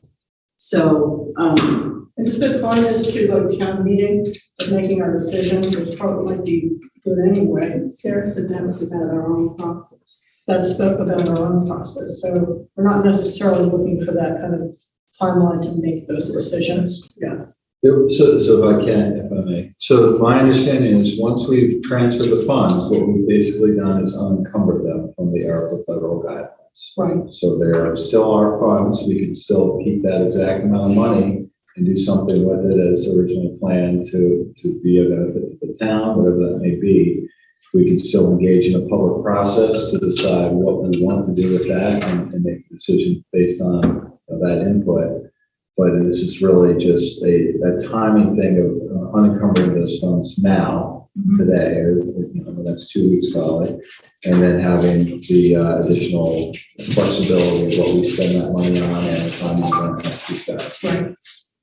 So, and just apply this to the town meeting of making our decisions, which probably might be good anyway. Sarah said that was about our own process. That's about our own process. So we're not necessarily looking for that kind of timeline to make those decisions. Yeah. So if I may. So my understanding is once we've transferred the funds, what we've basically done is unencumbered them from the ARPA federal guidelines. Right. So there are still our funds. We can still keep that exact amount of money and do something with it as originally planned to be a benefit to the town, whatever that may be. We can still engage in a public process to decide what we want to do with that and make a decision based on that input. But this is really just a timing thing of unencumbering those funds now, today, or the next 2 weeks probably, and then having the additional flexibility of what we spend that money on and the timing of next week's back. Right.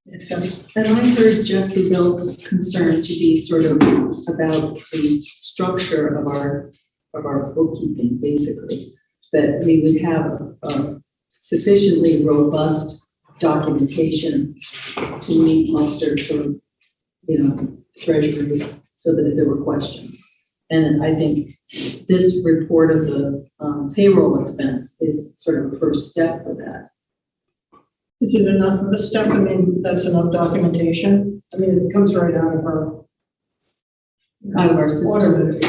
Makes sense. And I heard Jeffrey Bell's concern to be sort of about the structure of our bookkeeping, basically, that we would have a sufficiently robust documentation to meet muster from, Treasury, so that if there were questions. And I think this report of the payroll expense is sort of the first step for that. Is it enough of a step? I mean, that's enough documentation. I mean, it comes right out of our system.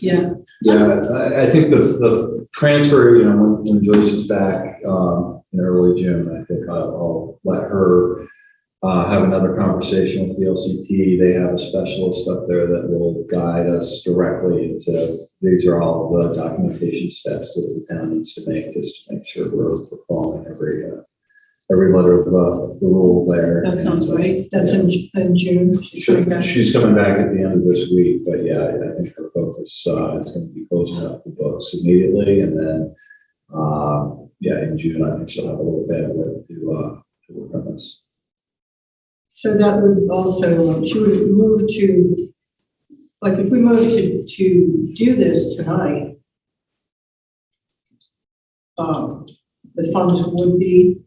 Yeah. Yeah, I think the transfer, when Joyce is back in early June, I think I'll let her have another conversation with the LCT. They have a specialist up there that will guide us directly into, these are all the documentation steps that the town needs to make, just to make sure we're following every letter of the rule there. That sounds right. That's in June. She's coming back at the end of this week, but yeah, I think her focus is going to be closing up the books immediately, and then in June I think she'll have a little bit of work to work on this. So that would also, she would move to, like, if we move to do this tonight, the funds would be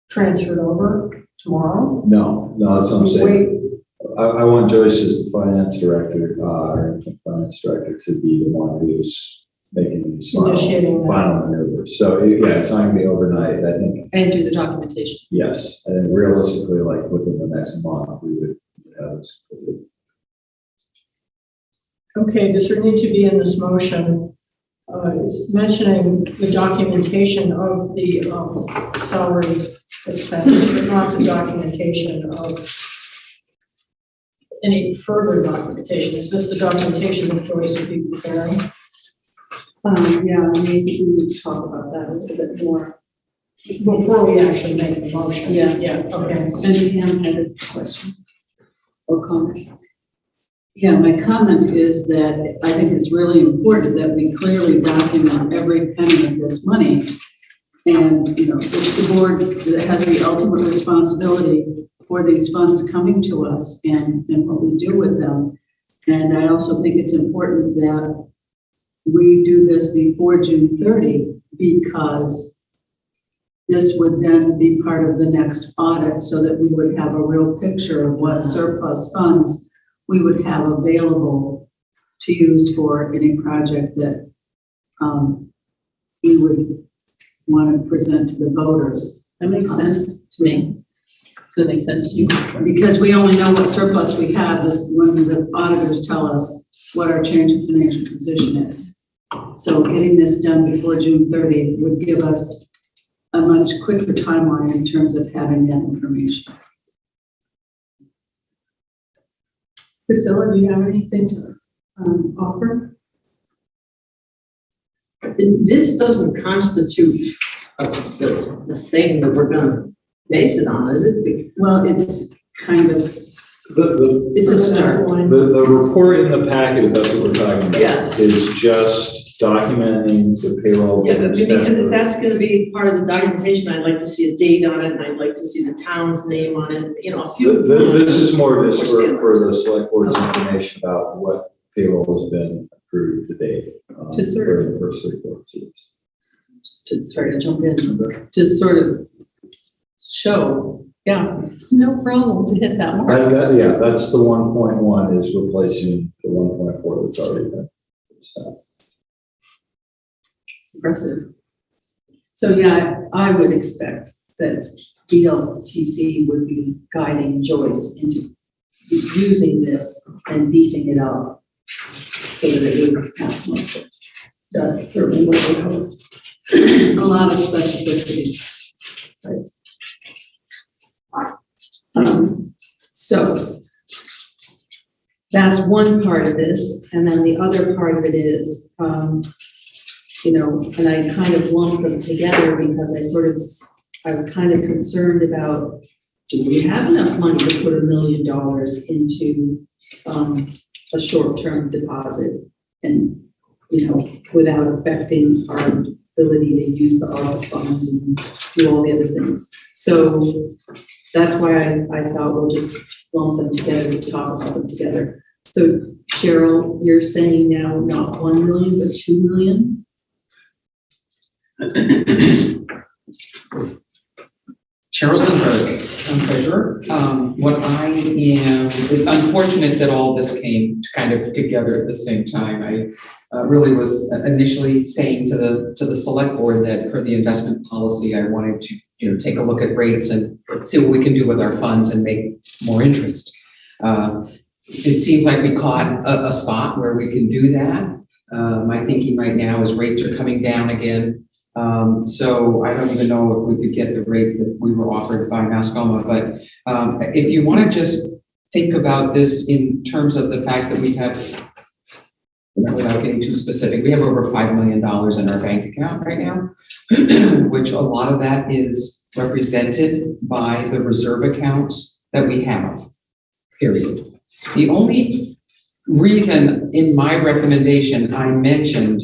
transferred over tomorrow? No, that's what I'm saying. I want Joyce as the finance director, or finance director, to be the one who's making these final maneuvers. So yeah, it's not going to be overnight, I think. And do the documentation. Yes, and realistically, like within the next month, we would have this completed. Okay, does there need to be in this motion? It's mentioning the documentation of the salary expense, but not the documentation of any further documentation. Is this the documentation that Joyce would be preparing? Yeah, maybe we would talk about that a little bit more before we actually make the motion. Yeah. Okay. And Pam had a question or comment. Yeah, my comment is that I think it's really important that we clearly document every penny of this money. And, it's the board that has the ultimate responsibility for these funds coming to us and what we do with them. And I also think it's important that we do this before June 30, because this would then be part of the next audit, so that we would have a real picture of what surplus funds we would have available to use for any project that we would want to present to the voters. That makes sense to me. Does that make sense to you? Because we only know what surplus we have is when the auditors tell us what our change in financial position is. So getting this done before June 30 would give us a much quicker timeline in terms of having that information. Priscilla, do you have anything to offer? This doesn't constitute the thing that we're going to base it on, is it? Well, it's kind of, it's a start. The report in the packet, if that's what we're talking about, is just documenting the payroll. Yeah, because if that's going to be part of the documentation, I'd like to see a date on it, and I'd like to see the town's name on it. A few. This is more just for the select board's information about what payroll has been approved to date. To sort of, the first 3 quarters. To jump in, to sort of show, it's no problem to hit that mark. That's the 1.1 is replacing the 1.4 that's already been spent. It's impressive. So I would expect that BLTC would be guiding Joyce into using this and beefing it up so that it would pass muster. That's certainly what we hope. A lot of specificity. Right. So that's one part of this, and then the other part of it is, you know, and I kind of lumped them together because I was kind of concerned about, do we have enough money to put $1 million into a short-term deposit, and, you know, without affecting our ability to use the ARPA funds and do all the other things. So that's why I thought we'll just lump them together and talk about them together. So Cheryl, you're saying now not 1 million, but 2 million? Cheryl Lindbergh, I'm treasurer. What I am, it's unfortunate that all this came kind of together at the same time. I really was initially saying to the select board that for the investment policy, I wanted to, you know, take a look at rates and see what we can do with our funds and make more interest. It seems like we caught a spot where we can do that. My thinking right now is rates are coming down again. So I don't even know if we could get the rate that we were offered by Mascoma, but if you want to just think about this in terms of the fact that we have, without getting too specific, we have over $5 million in our bank account right now, which a lot of that is represented by the reserve accounts that we have, period. The only reason in my recommendation I mentioned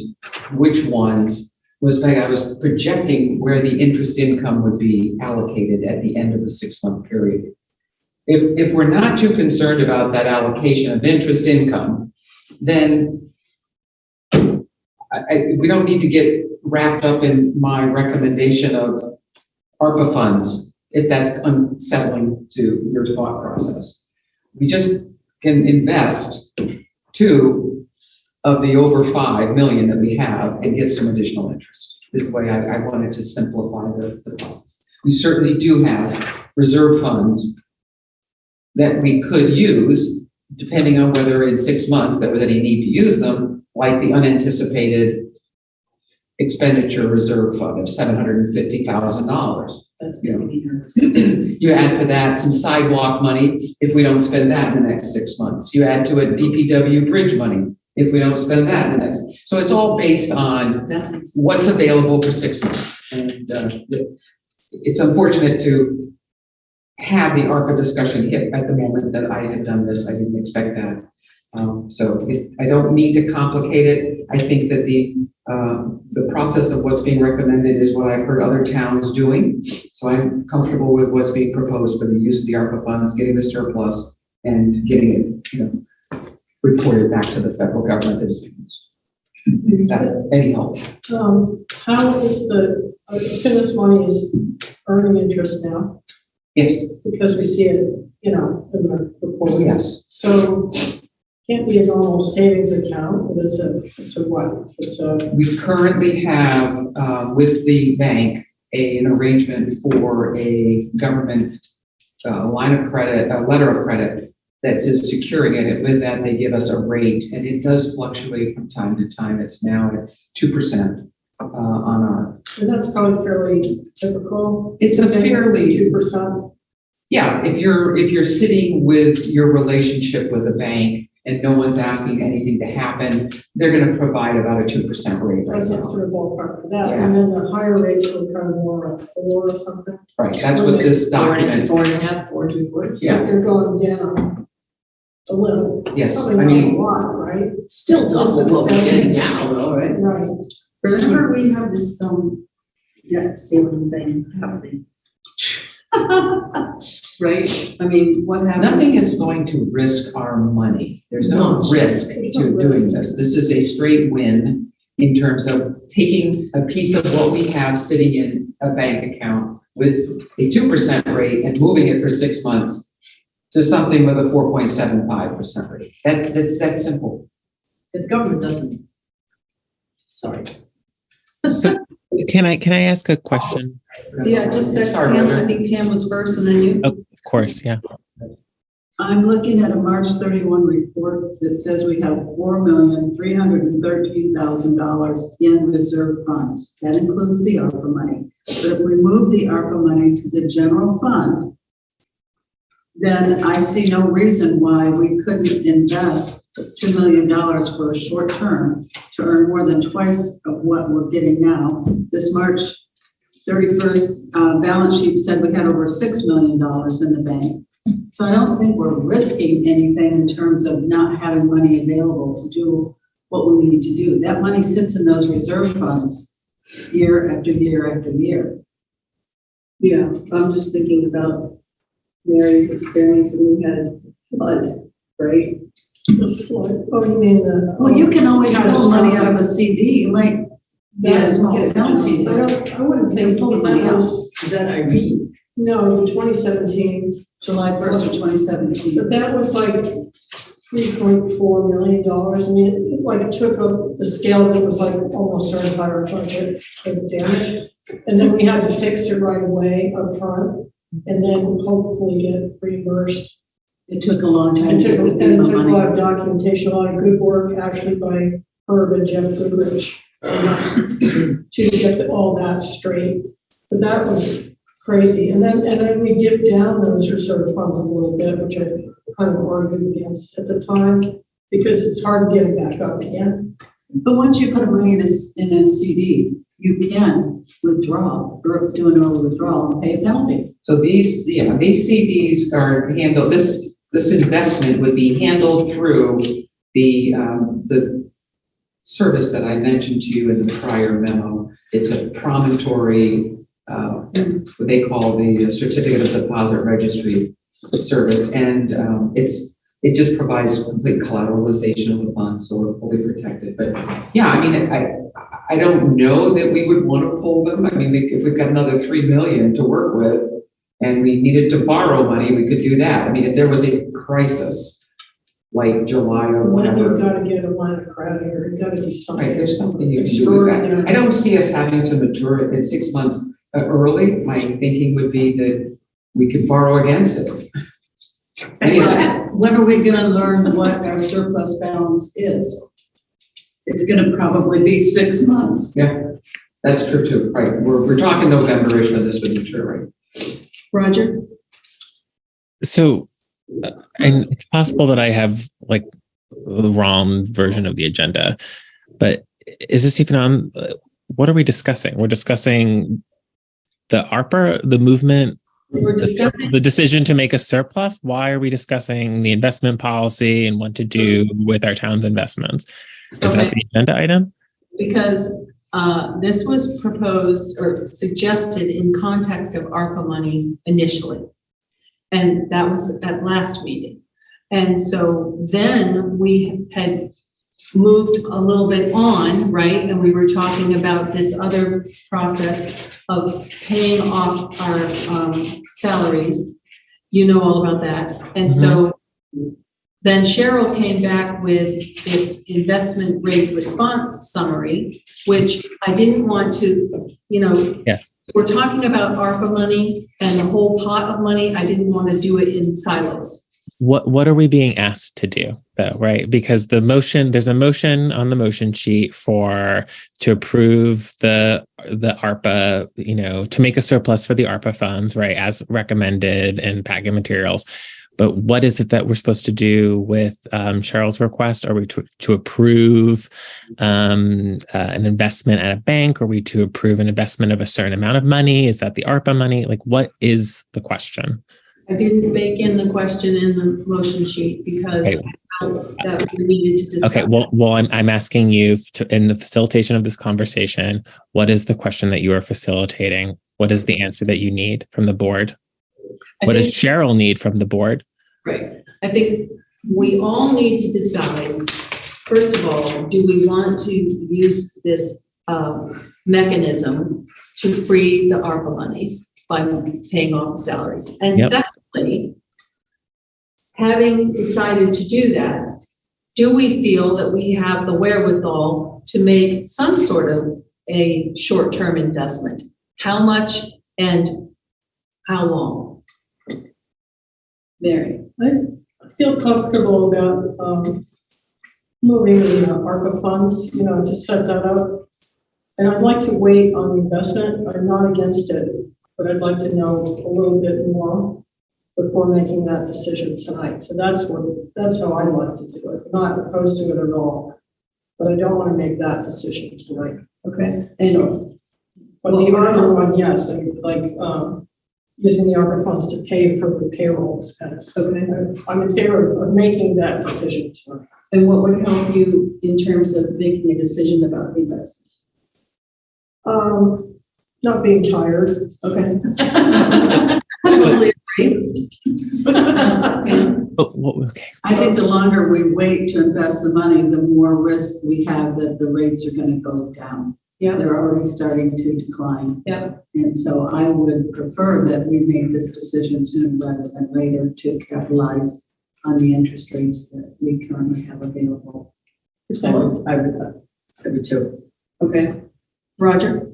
which ones was that I was projecting where the interest income would be allocated at the end of the 6-month period. If we're not too concerned about that allocation of interest income, then we don't need to get wrapped up in my recommendation of ARPA funds, if that's unsettling to your thought process. We just can invest 2 of the over 5 million that we have and get some additional interest. This is the way I wanted to simplify the process. We certainly do have reserve funds that we could use, depending on whether in 6 months there was any need to use them, like the unanticipated expenditure reserve fund of $750,000. That's making me nervous. You add to that some sidewalk money if we don't spend that in the next 6 months. You add to it DPW bridge money if we don't spend that in the next. So it's all based on what's available for 6 months. And it's unfortunate to have the ARPA discussion hit at the moment that I had done this. I didn't expect that. I don't mean to complicate it. I think that the process of what's being recommended is what I've heard other towns doing. So I'm comfortable with what's being proposed for the use of the ARPA funds, getting the surplus and getting it, you know, reported back to the federal government as is that any help? How is the, I assume this money is earning interest now? Yes. Because we see it, you know, in the report. Yes. So can't be a normal savings account, but it's a what? We currently have with the bank an arrangement for a government line of credit, a letter of credit that is securing it. And with that, they give us a rate, and it does fluctuate from time to time. It's now at 2% on our. And that's probably fairly typical. It's a fairly 2%. Yeah, if you're sitting with your relationship with a bank and no one's asking anything to happen, they're going to provide about a 2% rate right That's now. sort of ballpark for that. Yeah. And then the higher rates will kind of more like 4 or something. Right, that's what this document. 4.5, 4, 2, Yeah. They're going down a little. Yes, Probably I not mean, a lot, right? Still double what we're getting now, though, right? Right. Remember we have this debt ceiling thing happening. Right? I mean, what happens? nothing is going to risk our money. There's no risk to doing this. This is a straight win in terms of taking a piece of what we have sitting in a bank account with a 2% rate and moving it for 6 months to something with a 4.75% rate. That's that simple. The government doesn't. Sorry. Can I ask a question? Yeah, just said Sorry, Pam, Roger. I think Pam was first and then you. Oh, of course, yeah. I'm looking at a March 31 report that says we have $4,313,000 in reserve funds. That includes the ARPA money. But if we move the ARPA money to the general fund, then I see no reason why we couldn't invest $2 million for a short term to earn more than twice of what we're getting now. This March 31st balance sheet said we had over $6 million in the bank. So I don't think we're risking anything in terms of not having money available to do what we need to do. That money sits in those reserve funds year after year after year. Yeah, I'm just thinking about Mary's experience when we had flood, right? The flood, oh, you mean the? Well, you can always pull money out of a CD, you might get a small penalty. I wouldn't think pull the money out. Is that IREC? No, 2017. July 1st of 2017. But that was like $3.4 million. I mean, it like took up the scale that was like almost our entire budget for the damage. And then we had to fix it right away up front and then hopefully get reimbursed. It took a long time It to took, get and the it took a money. lot of documentation, a lot of good work actually by Herb and Jeff Goodrich to get all that straight. But that was crazy. And then we dipped down those reserve funds a little bit, which I kind of argued against at the time because it's hard to get it back up again. But once you put money in a CD, you can withdraw or do an early withdrawal and pay a penalty. So these CDs are handled, this investment would be handled through the service that I mentioned to you in the prior memo. It's a promontory, what they call the Certificate of Deposit Registry service, and it just provides complete collateralization of the funds, so we're fully protected. But yeah, I mean, I don't know that we would want to pull them. I mean, if we've got another $3 million to work with, and we needed to borrow money, we could do that. I mean, if there was a crisis like July or When whatever. you've got to get a line of credit or you've got to do something. Right, there's something you can do with that. I don't see us having to mature it in 6 months early. My thinking would be that we could borrow against it. Anyway. When are we going to learn what our surplus balance is? It's going to probably be 6 months. Yeah, that's true too. Right, we're talking November-ish when this would mature, right? Roger? So, and it's possible that I have like the wrong version of the agenda, but is this even on? What are we discussing? We're discussing the ARPA, the movement, We're discussing the decision to make a surplus. Why are we discussing the investment policy and what to do with our town's investments? Is that the agenda item? Because this was proposed or suggested in context of ARPA money initially. And that was at last meeting. And so then we had moved a little bit on, right? And we were talking about this other process of paying off our salaries. You know all about that. And so then Cheryl came back with this investment rate response summary, which I didn't want to, yes. We're talking about ARPA money and the whole pot of money. I didn't want to do it in silos. What are we being asked to do though, right? Because there's a motion on the motion sheet to approve the ARPA, to make a surplus for the ARPA funds, right, as recommended in packet materials. But what is it that we're supposed to do with Cheryl's request? Are we to approve an investment at a bank? Are we to approve an investment of a certain amount of money? Is that the ARPA money? Like, what is the question? I didn't bake in the question in the motion sheet because I felt that we needed to discuss. Okay, well, I'm asking you in the facilitation of this conversation, what is the question that you are facilitating? What is the answer that you need from the board? What does Cheryl need from the board? Right. I think we all need to decide, first of all, do we want to use this mechanism to free the ARPA monies by paying off the salaries? And secondly, having decided to do that, do we feel that we have the wherewithal to make some sort of a short-term investment. How much and how long? Mary? I feel comfortable about, moving the ARPA funds, to set that up. And I'd like to wait on the investment. I'm not against it, but I'd like to know a little bit more before making that decision tonight. So that's how I like to do it. I'm not opposed to it at all, but I don't want to make that decision tonight. Okay. And but the ARPA one, yes, and like using the ARPA funds to pay for the payroll expense. Okay. I'm in favor of making that decision tonight. And what would help you in terms of making a decision about the investment? Not being tired. Okay. Totally agree. Okay. I think the longer we wait to invest the money, the more risk we have that the rates are going to go down. Yeah. They're already starting to decline. Yeah. And so I would prefer that we make this decision sooner rather than later to capitalize on the interest rates that we currently have available. So I would too. Okay. Roger?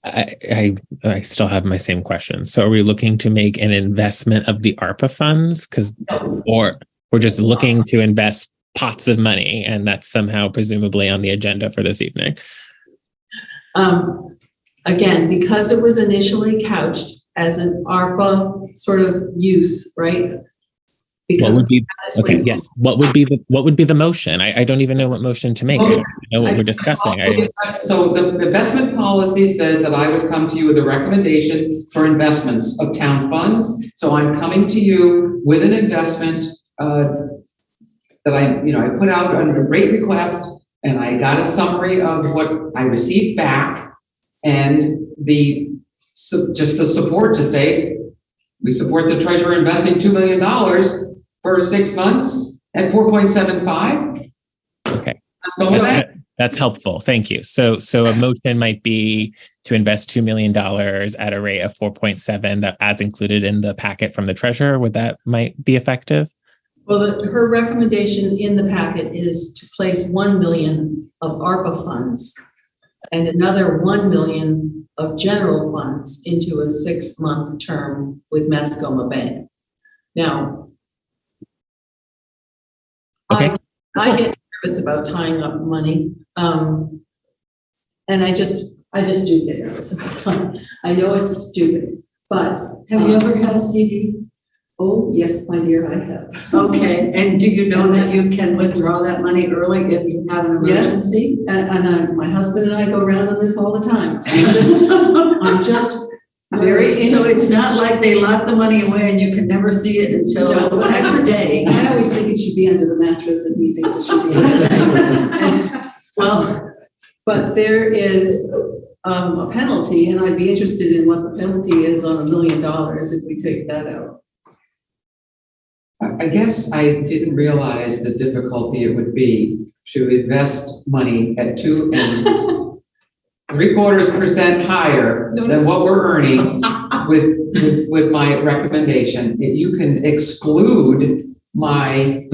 I still have my same question. So are we looking to make an investment of the ARPA funds? Or we're just looking to invest pots of money, and that's somehow presumably on the agenda for this evening? Again, because it was initially couched as an ARPA sort of use, right? What would be yes? What would be the motion? I don't even know what motion to make. I don't know what we're discussing. So the investment policy says that I would come to you with a recommendation for investments of town funds. So I'm coming to you with an investment that I put out under a rate request, and I got a summary of what I received back, and just the support to say we support the treasurer investing $2 million for 6 months at 4.75. Okay. Let's go with that. That's helpful. Thank you. So a motion might be to invest $2 million at a rate of 4.7 that as included in the packet from the treasurer. Would that might be effective? Well, her recommendation in the packet is to place 1 million of ARPA funds and another 1 million of general funds into a 6-month term with Mascoma Bank. Now, okay. I get nervous about tying up money, and I just do get nervous about time. I know it's stupid, but Have you ever had a CD? oh yes, my dear, I have. Okay, and do you know that you can withdraw that money early if you have an emergency? Yes, and my husband and I go around on this all the time. I'm just very. So it's not like they lock the money away and you can never see it until the next day. I always think it should be under the mattress, and he thinks it should be under the bed. But there is a penalty, and I'd be interested in what the penalty is on $1 million if we take that out. I guess I didn't realize the difficulty it would be to invest money at 2 3/4% higher than what we're earning with my recommendation. If you can exclude my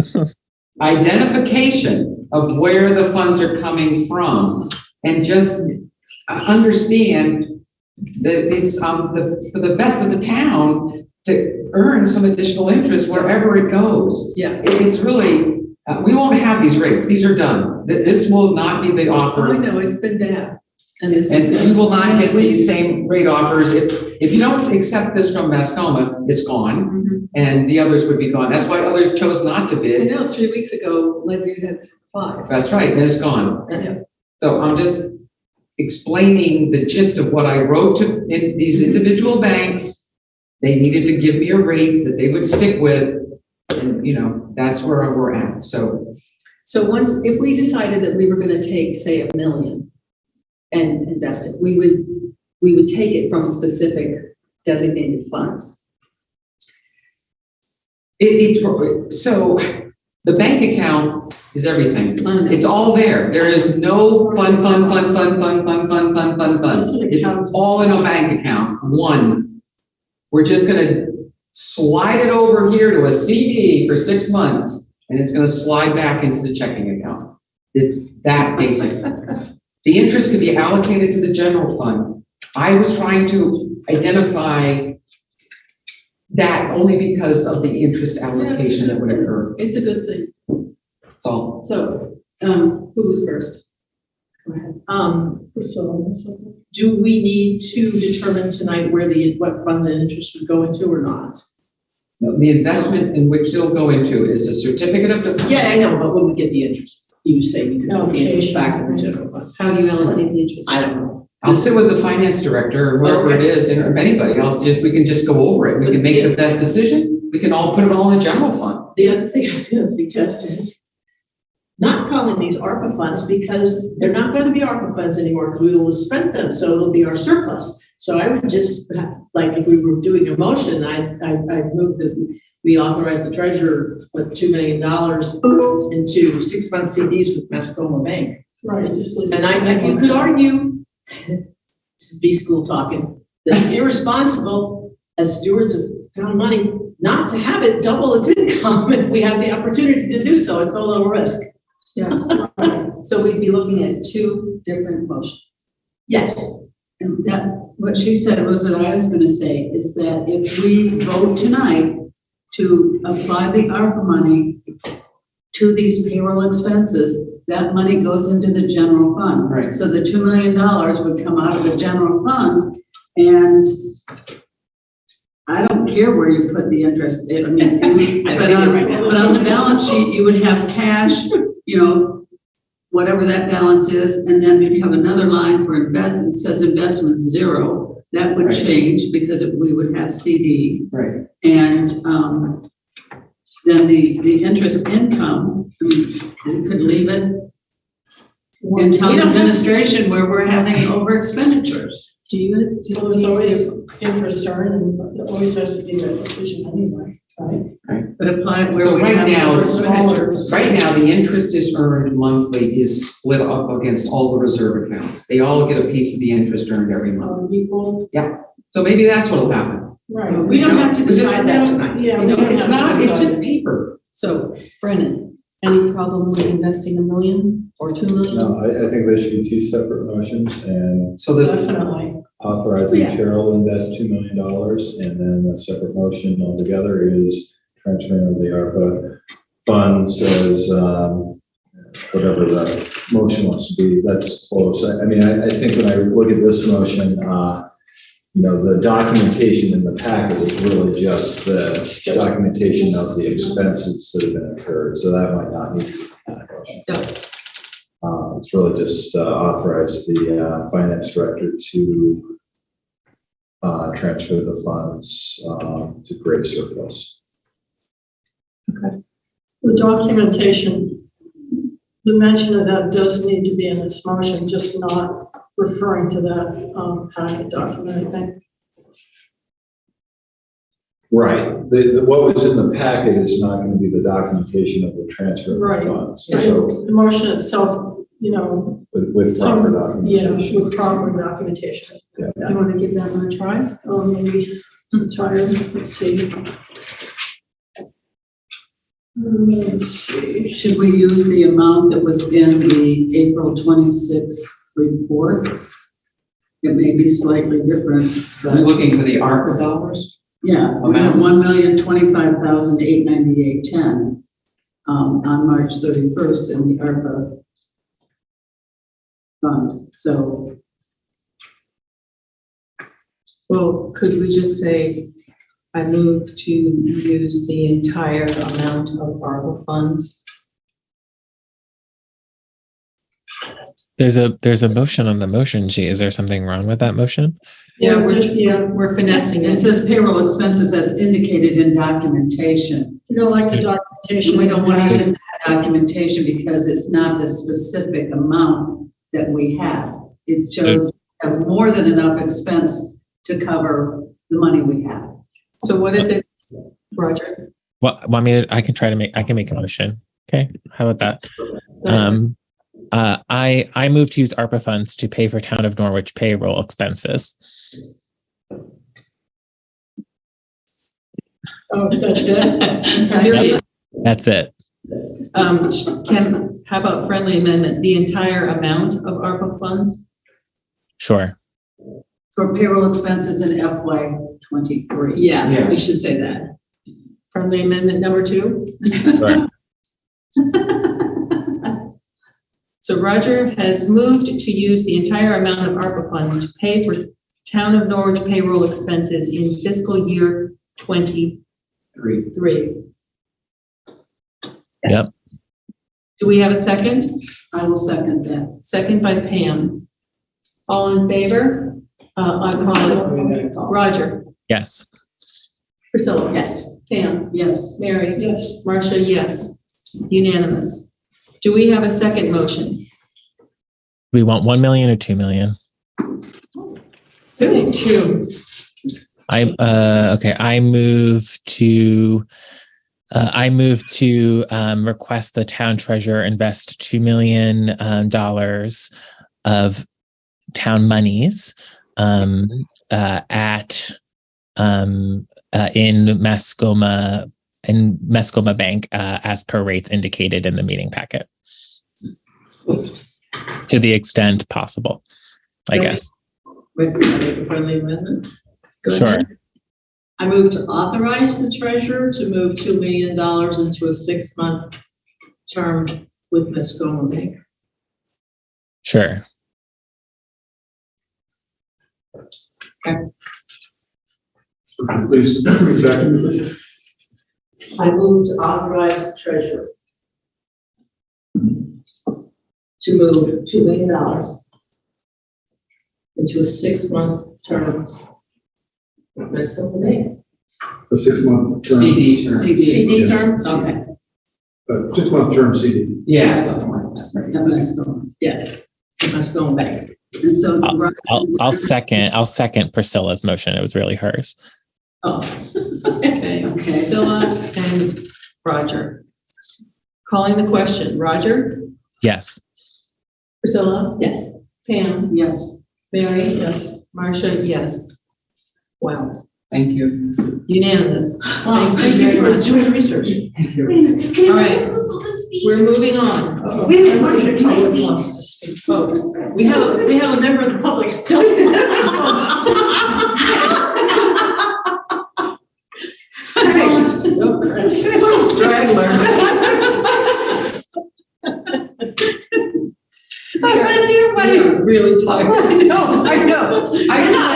identification of where the funds are coming from and just understand that it's for the best of the town to earn some additional interest wherever it goes. Yeah. It's really, we won't have these rates. These are done. This will not be the offer. I know, it's been bad. And you will not get these same rate offers. If you don't accept this from Mascoma, it's gone. Mm-hmm. And the others would be gone. That's why others chose not to I bid. know, 3 weeks ago, Leadview had 5. That's right, and it's gone. Yeah. So I'm just explaining the gist of what I wrote to these individual banks. They needed to give me a rate that they would stick with, and that's where we're at. So if we decided that we were going to take, say, $1 million and invest it, we would take it from specific designated funds. So the bank account is everything. It's all there. There is no fund. It's all in a bank account. One. We're just going to slide it over here to a CD for 6 months, and it's going to slide back into the checking account. It's that basic. The interest could be allocated to the general fund. I was trying to identify that only because of the interest allocation that would occur. It's a good thing. That's all. So, who was first? Go ahead. Do we need to determine tonight what fund the interest would go into or not? No, the investment in which they'll go into is a certificate of deposit. Yeah, I know, but when we get the interest, you say you can put the interest back in the general fund. How do you allocate the interest? I don't know. I'll sit with the finance director or whoever it is, or anybody else, we can just go over it. We can make the best decision. We can all put it all in the general fund. The other thing I was going to suggest is not calling these ARPA funds because they're not going to be ARPA funds anymore because we will have spent them. So it'll be our surplus. So I would just, like if we were doing a motion, I'd move that we authorize the treasurer with $2 million into 6-month CDs with Mascoma Bank. Right. And you could argue, this is B school talking, that it's irresponsible as stewards of town money not to have it double its income if we have the opportunity to do so. It's a low risk. Yeah. So we'd be looking at two different motions. Yes. And that, what she said was that I was going to say is that if we vote tonight to apply the ARPA money to these payroll expenses, that money goes into the general fund. Right. So the $2 million would come out of the general fund, and I don't care where you put the interest. I mean, but on the balance sheet, you would have cash, whatever that balance is, and then you'd have another line for investment. It says investments 0. That would change because we would have CD. Right. And then the interest income, we could leave it in town administration where we're having over expenditures. There's always interest earned, and it always has to be a decision anyway, right? But apply it where So we right have now, expenditures. right now, the interest is earned monthly is split up against all the reserve accounts. They all get a piece of the interest earned every month. Equal. Yeah. So maybe that's what'll happen. Right. We don't have to decide that tonight. Yeah. It's not, it's just paper. So, Brennan, any problem with investing $1 million or $2 million? No, I think there should be two separate motions, and So the, Definitely. authorizing Cheryl to invest $2 million, and then a separate motion altogether is transferring of the ARPA funds as, whatever the motion wants to be, that's close. I mean, I think when I look at this motion, the documentation in the packet is really just the documentation of the expenses that have been incurred, so that might not need to be in that motion. It's really just authorize the finance director to transfer the funds to create surplus. Okay. The documentation, the mention of that does need to be in this motion, just not referring to that packet document, I think. Right. What was in the packet is not going to be the documentation of the transfer of the funds. So The motion itself, with proper documentation. Yeah, with proper documentation. Yeah. You want to give that one a try? Or maybe I'm tired, let's see. Let's see. Should we use the amount that was in the April 26th report? It may be slightly different. are we looking for the ARPA dollars? Yeah, we have $1,025,898.10 on March 31st in the ARPA fund. So, Well, could we just say, I move to use the entire amount of ARPA funds? There's a motion on the motion sheet. Is there something wrong with that motion? yeah, we're finessing it. It says payroll expenses as indicated in documentation. You don't like the documentation? We don't want to use that documentation because it's not the specific amount that we have. It shows we have more than enough expense to cover the money we have. So what if it's, Roger? Well, I mean, I can make a motion. Okay, how about that? I move to use ARPA funds to pay for Town of Norwich payroll expenses. Oh, that's it? Yep, that's it. how about friendly amendment, the entire amount of ARPA funds? Sure. For payroll expenses in FY '23. Yeah, we should say that. Friendly amendment number 2? Sure. So Roger has moved to use the entire amount of ARPA funds to pay for Town of Norwich payroll expenses in fiscal year 23. Yep. Do we have a second? I will second that. Second by Pam. All in favor? I'm calling Roger. Yes. Priscilla? Yes. Pam? Yes. Mary? Yes. Marcia? Yes. Unanimous. Do we have a second motion? We want 1 million or 2 million? 2. Okay. I move to request the town treasurer invest $2 million of town monies in Mascoma Bank as per rates indicated in the meeting packet, to the extent possible, I guess. Wait, can I make a friendly amendment? Go Sure. ahead. I move to authorize the treasurer to move $2 million into a 6-month term with Mascoma Bank. Sure. Please, exactly. I move to authorize the treasurer to move $2 million into a 6-month term with Mascoma Bank. A 6-month term. CD term. CD Yes. term? Okay. 6-month term CD. Yeah. Yeah, Mascoma Bank. And so. I'll second Priscilla's motion. It was really hers. Oh. Okay. Priscilla and Roger. Calling the question. Roger? Yes. Priscilla? Yes. Pam? Yes. Mary? Yes. Marcia? Yes. Wow. Thank you. Unanimous. Thank you for doing the research. Thank you. All right. We're moving on. We have a public wants to speak. Oh, we have a member of the public still. Straggler. You're really tired. No, I know. I'm not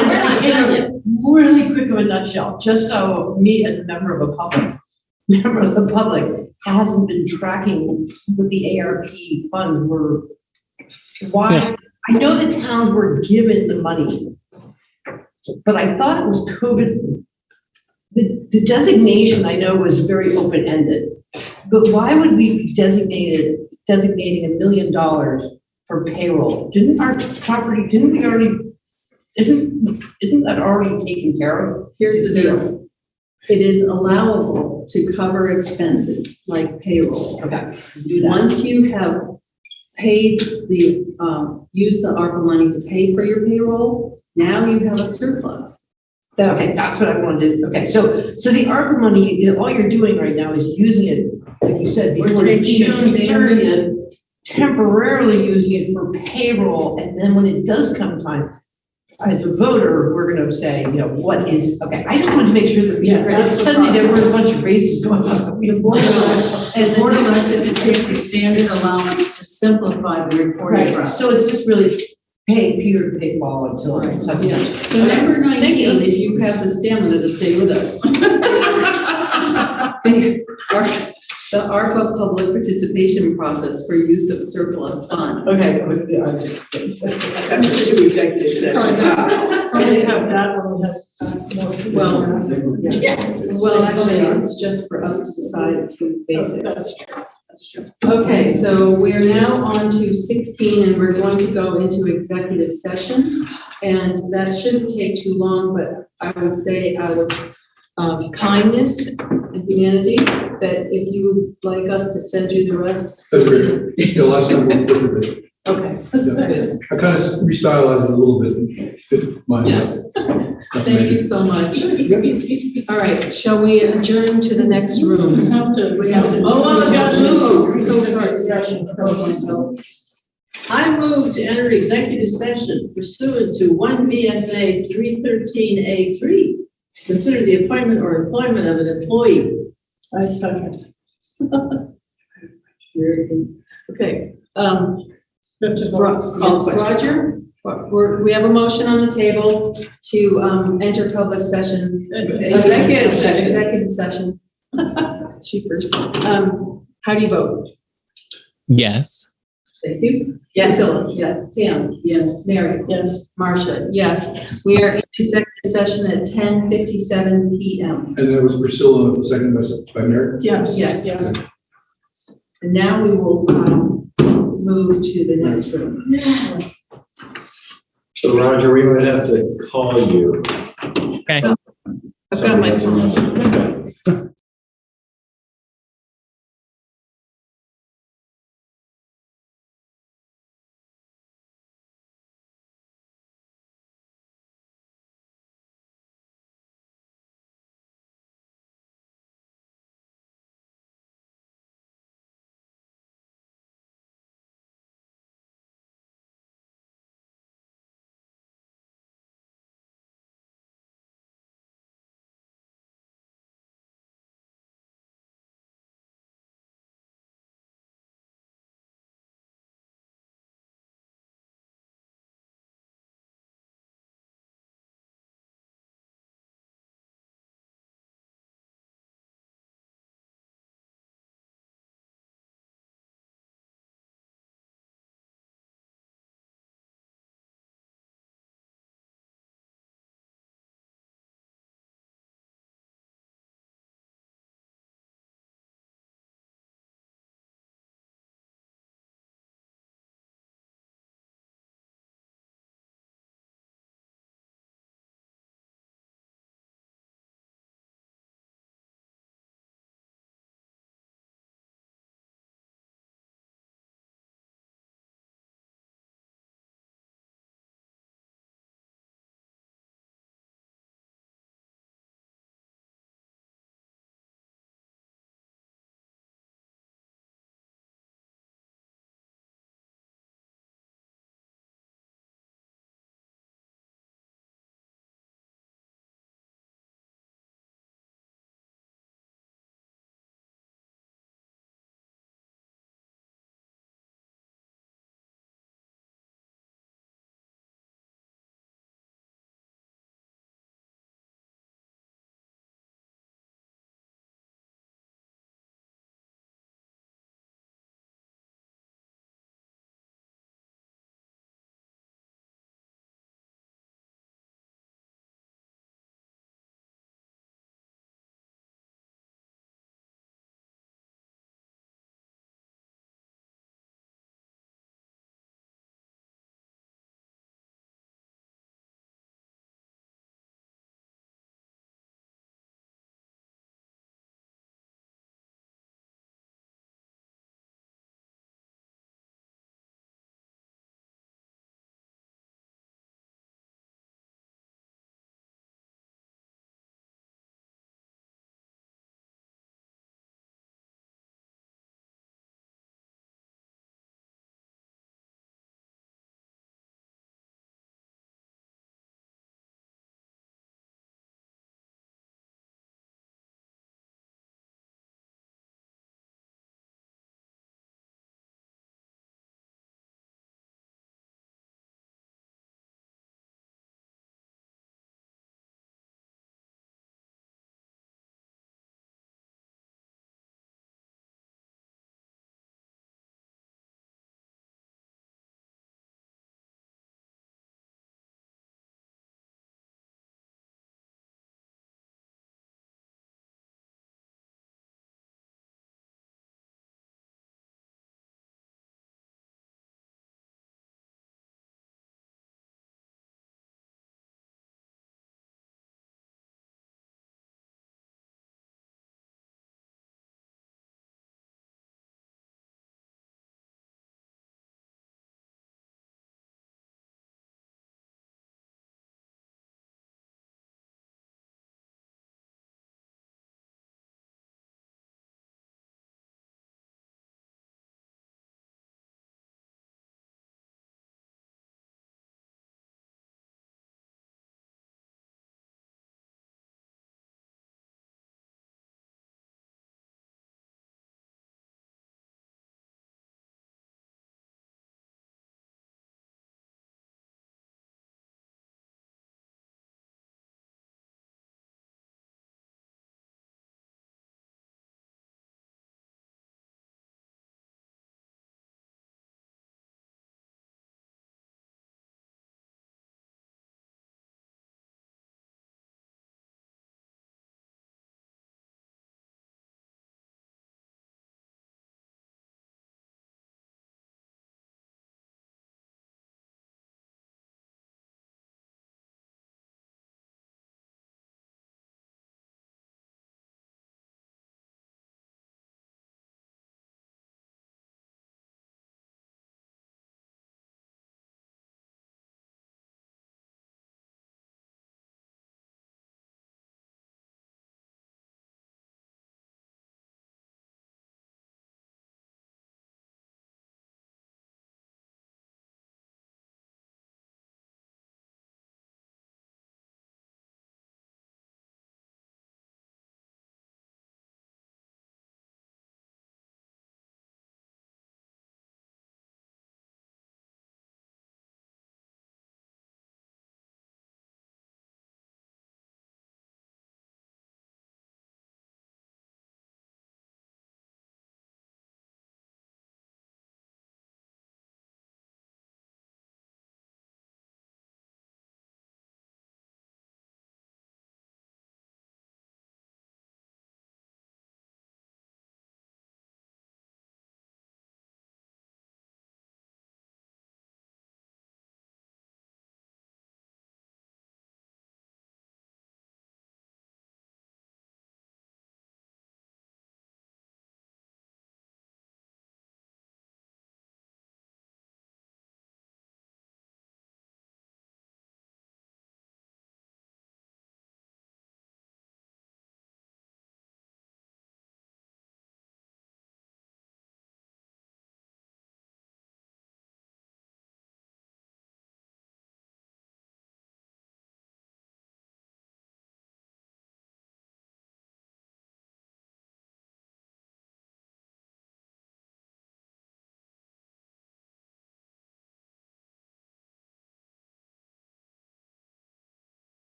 Really quick of a nutshell, just so me as a member of the public hasn't been tracking what the ARP funds were. Why? Yeah. I know the towns were given the money, but I thought it was COVID. The designation I know was very open-ended, but why would we be designating $1 million for payroll? Didn't we already, isn't that already taken care of? Here's the deal. It is allowable to cover expenses like payroll. Okay, do that. Once you have paid use the ARPA money to pay for your payroll, now you have a surplus. Okay, that's what I wanted. Okay, so the ARPA money, all you're doing right now is using it, like you said, We're before the taking a June standard 30th, temporarily using it for payroll, and then when it does come time, as a voter, we're going to say, what is, okay, I just wanted to make sure that, that's the suddenly there were a process. bunch of raises going on. The board elected to take the standard allowance to simplify the reporting Right, process. so it's just really paying Peter to pay Paul until such and such. So number 19, if you have the stamina to stay with us. The ARPA public participation process for use of surplus funds. Okay. To executive session. So we have that one, we have more. Well, actually, it's just for us to decide the basics. Okay, so we're now on to 16, and we're going to go into executive session. And that shouldn't take too long, but I would say out of kindness and humanity, that if you would like us to send you the rest. That's great. The last time we did it. Okay. Yeah. I kind of restylized it a little bit. Fit my. Thank you so much. All right, shall we adjourn to the next room? We have to. Oh, I gotta move. So sorry. discussion from myself. I move to enter executive session pursuant to 1 V.S.A. 313A3. Consider the appointment or employment of an employee. I second. Okay, We have to Ro- Call yes, question. Roger, we have a motion on the table to enter public session. Executive session. Cheapers. How do you vote? Yes. Thank you. Yes. Priscilla, yes. Sam? Yes. Mary? Yes. Marcia? Yes. We are in executive session at 10:57 PM. And that was Priscilla, second by Mary? Yes. Yes. Yeah. And now we will move to the next room. So Roger, we might have to call you. Okay. I've got my phone. Okay.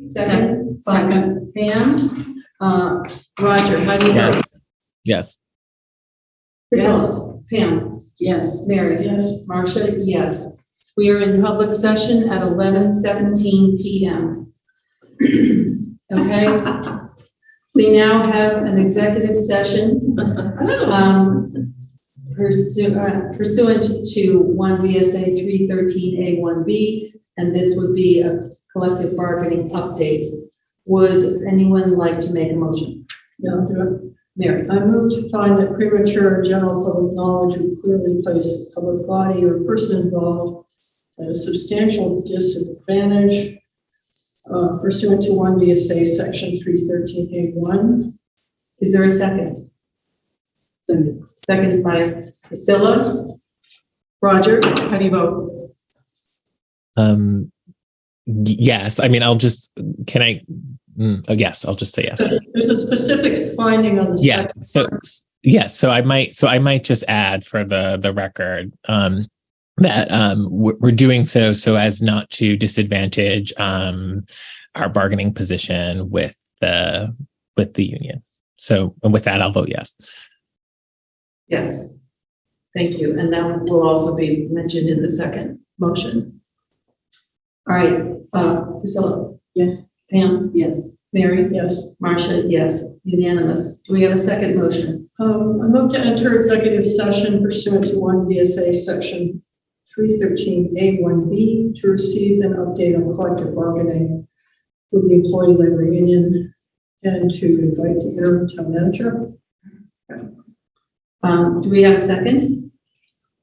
Second, Pam. Roger, how do you vote? Yes. Priscilla? Pam? Yes. Mary? Yes. Marcia? Yes. We are in public session at 11:17 PM. Okay? We now have an executive session pursuant to 1 V.S.A. 313A1B, and this would be a collective bargaining update. Would anyone like to make a motion? Yeah, I'll do it. Mary? I move to find that premature general public knowledge would clearly place the public body or person involved at a substantial disadvantage pursuant to 1 V.S.A. section 313A1. Is there a second? Second by Priscilla. Roger, how do you vote? Yes. I mean, yes, I'll just say yes. There's a specific finding on the Yeah. second So part. yes. So I might just add for the record that we're doing so as not to disadvantage our bargaining position with the union. So and with that, I'll vote yes. Yes. Thank you. And that will also be mentioned in the second motion. All right, Priscilla? Yes. Pam? Yes. Mary? Yes. Marcia? Yes. Unanimous. Do we have a second motion? I move to enter executive session pursuant to 1 VSA section 313A1B to receive an update on collective bargaining with the employee labor union and to invite the interim town manager. Do we have a second?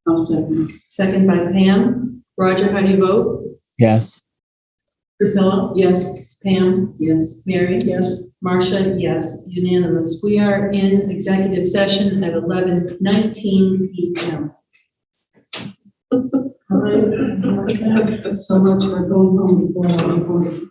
I'll second. Second by Pam. Roger, how do you vote? Yes. Priscilla? Yes. Pam? Yes. Mary? Yes. Marcia? Yes. Unanimous. We are in executive session at 11:19 PM. So much for going home before.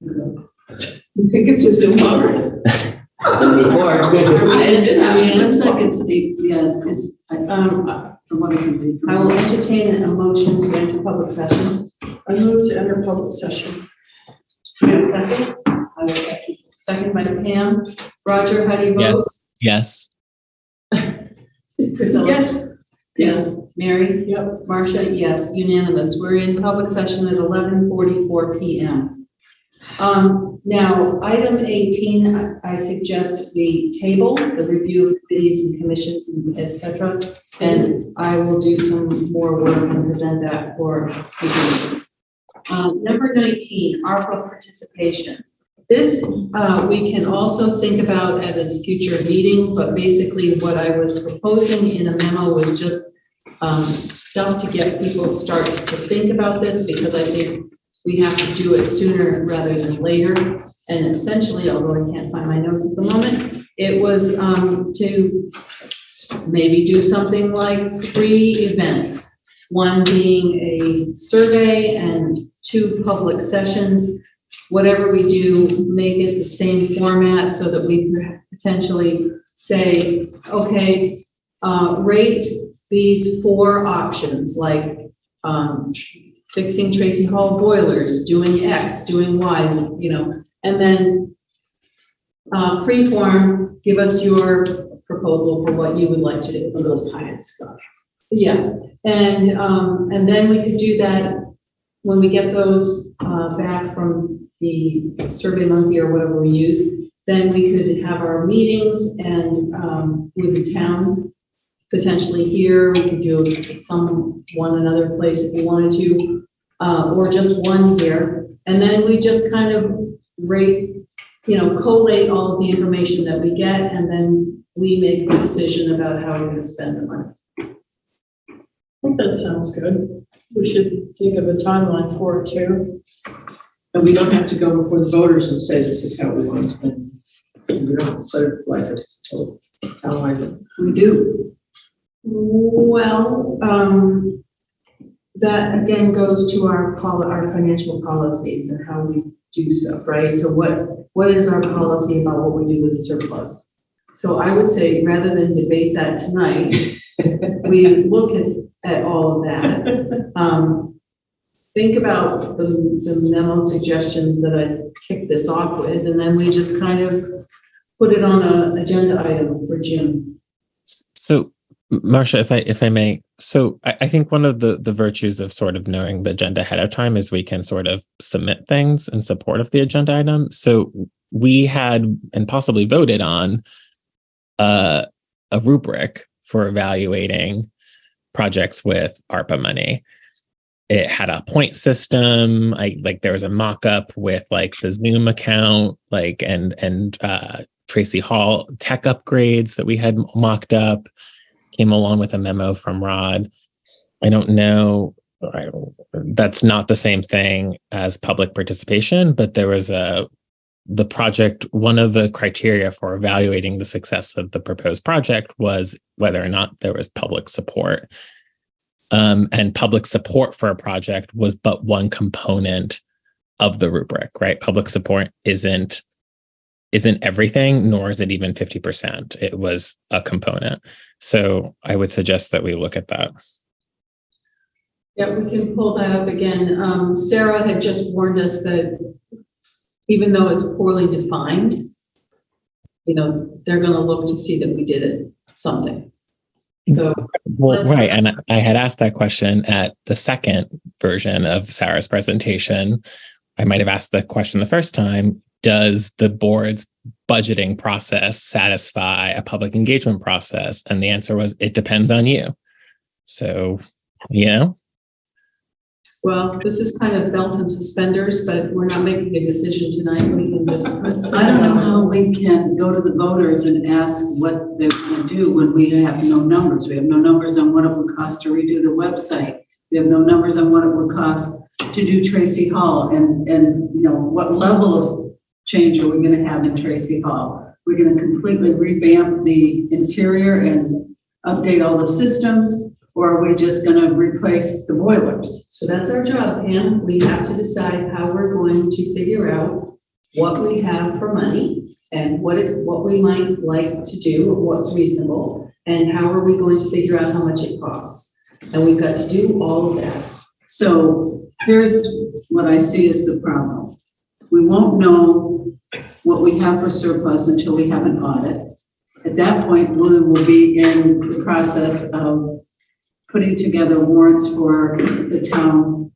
You think it's a Zoom hour? I mean, it looks like it's, from what I can read. I will entertain a motion to enter public session. I move to enter public session. Do we have a second? I will second. Second by Pam. Roger, how do you vote? Yes. Priscilla? Yes. Yes. Mary? Yep. Marcia? Yes. Unanimous. We're in public session at 11:44 p.m. Now, item 18, I suggest we table the review of committees and commissions and et cetera, and I will do some more work and present that for review. Number 19, ARPA participation. This we can also think about at a future meeting, but basically what I was proposing in a memo was just stuff to get people started to think about this, because I think we have to do it sooner rather than later. And essentially, although I can't find my notes at the moment, it was to maybe do something like 3 events, one being a survey and 2 public sessions. Whatever we do, make it the same format so that we potentially say, okay, rate these 4 options, like fixing Tracy Hall boilers, doing X, doing Y, you know, and then free form, give us your proposal for what you would like to do. A little pie in the sky. Yeah, and then we could do that when we get those back from the Survey Monkey or whatever we use. Then we could have our meetings and with the town, potentially here. We could do another place if we wanted to, or just one here. And then we just kind of rate, collate all of the information that we get, and then we make the decision about how we're going to spend the money. I think that sounds good. We should think of a timeline for it too. And we don't have to go before the voters and say this is how we want to spend. We don't put it like it till we do. Well, that again goes to our financial policies and how we do stuff, right? So what is our policy about what we do with the surplus? So I would say, rather than debate that tonight, we look at all of that. Think about the memo suggestions that I kicked this off with, and then we just kind of put it on an agenda item for June. So, Marcia, if I may, so I think one of the virtues of sort of knowing the agenda ahead of time is we can sort of submit things in support of the agenda item. So we had and possibly voted on a rubric for evaluating projects with ARPA money. It had a point system. There was a mock-up with like the Zoom account, and Tracy Hall tech upgrades that we had mocked up. Came along with a memo from Rod. I don't know. That's not the same thing as public participation, but there was the project. One of the criteria for evaluating the success of the proposed project was whether or not there was public support. And public support for a project was but one component of the rubric, right? Public support isn't everything, nor is it even 50%. It was a component. So I would suggest that we look at that. Yeah, we can pull that up again. Sarah had just warned us that even though it's poorly defined, they're going to look to see that we did something. So, well, right. And I had asked that question at the second version of Sarah's presentation. I might have asked the question the first time. Does the board's budgeting process satisfy a public engagement process? And the answer was, it depends on you. So, Well, this is kind of belt and suspenders, but we're not making a decision tonight. We can just. I don't know how we can go to the voters and ask what they're going to do when we have no numbers. We have no numbers on what it would cost to redo the website. We have no numbers on what it would cost to do Tracy Hall, and what level of change are we going to have in Tracy Hall? We're going to completely revamp the interior and update all the systems, or are we just going to replace the boilers? So that's our job, Pam. We have to decide how we're going to figure out what we have for money and what we might like to do, or what's reasonable, and how are we going to figure out how much it costs. And we've got to do all of that. So here's what I see as the problem. We won't know what we have for surplus until we have an audit. At that point, we will be in the process of putting together warrants for the town,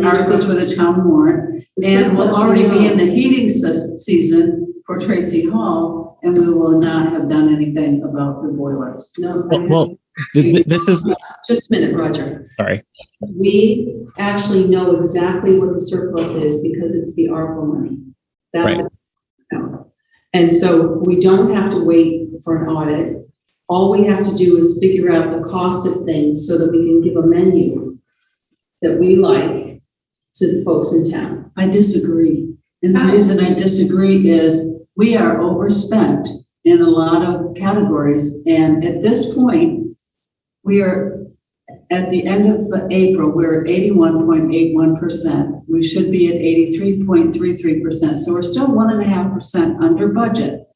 articles for the town warrant, and we'll already be in the heating season for Tracy Hall, and we will not have done anything about the boilers. No. This is Just a minute, Roger. sorry. We actually know exactly what the surplus is because it's the ARPA money. That's Right. And so we don't have to wait for an audit. All we have to do is figure out the cost of things so that we can give a menu that we like to the folks in town. I disagree. And the reason I disagree is we are overspent in a lot of categories. And at this point, we are at the end of April, we're at 81.81%. We should be at 83.33%. So we're still 1.5% under budget.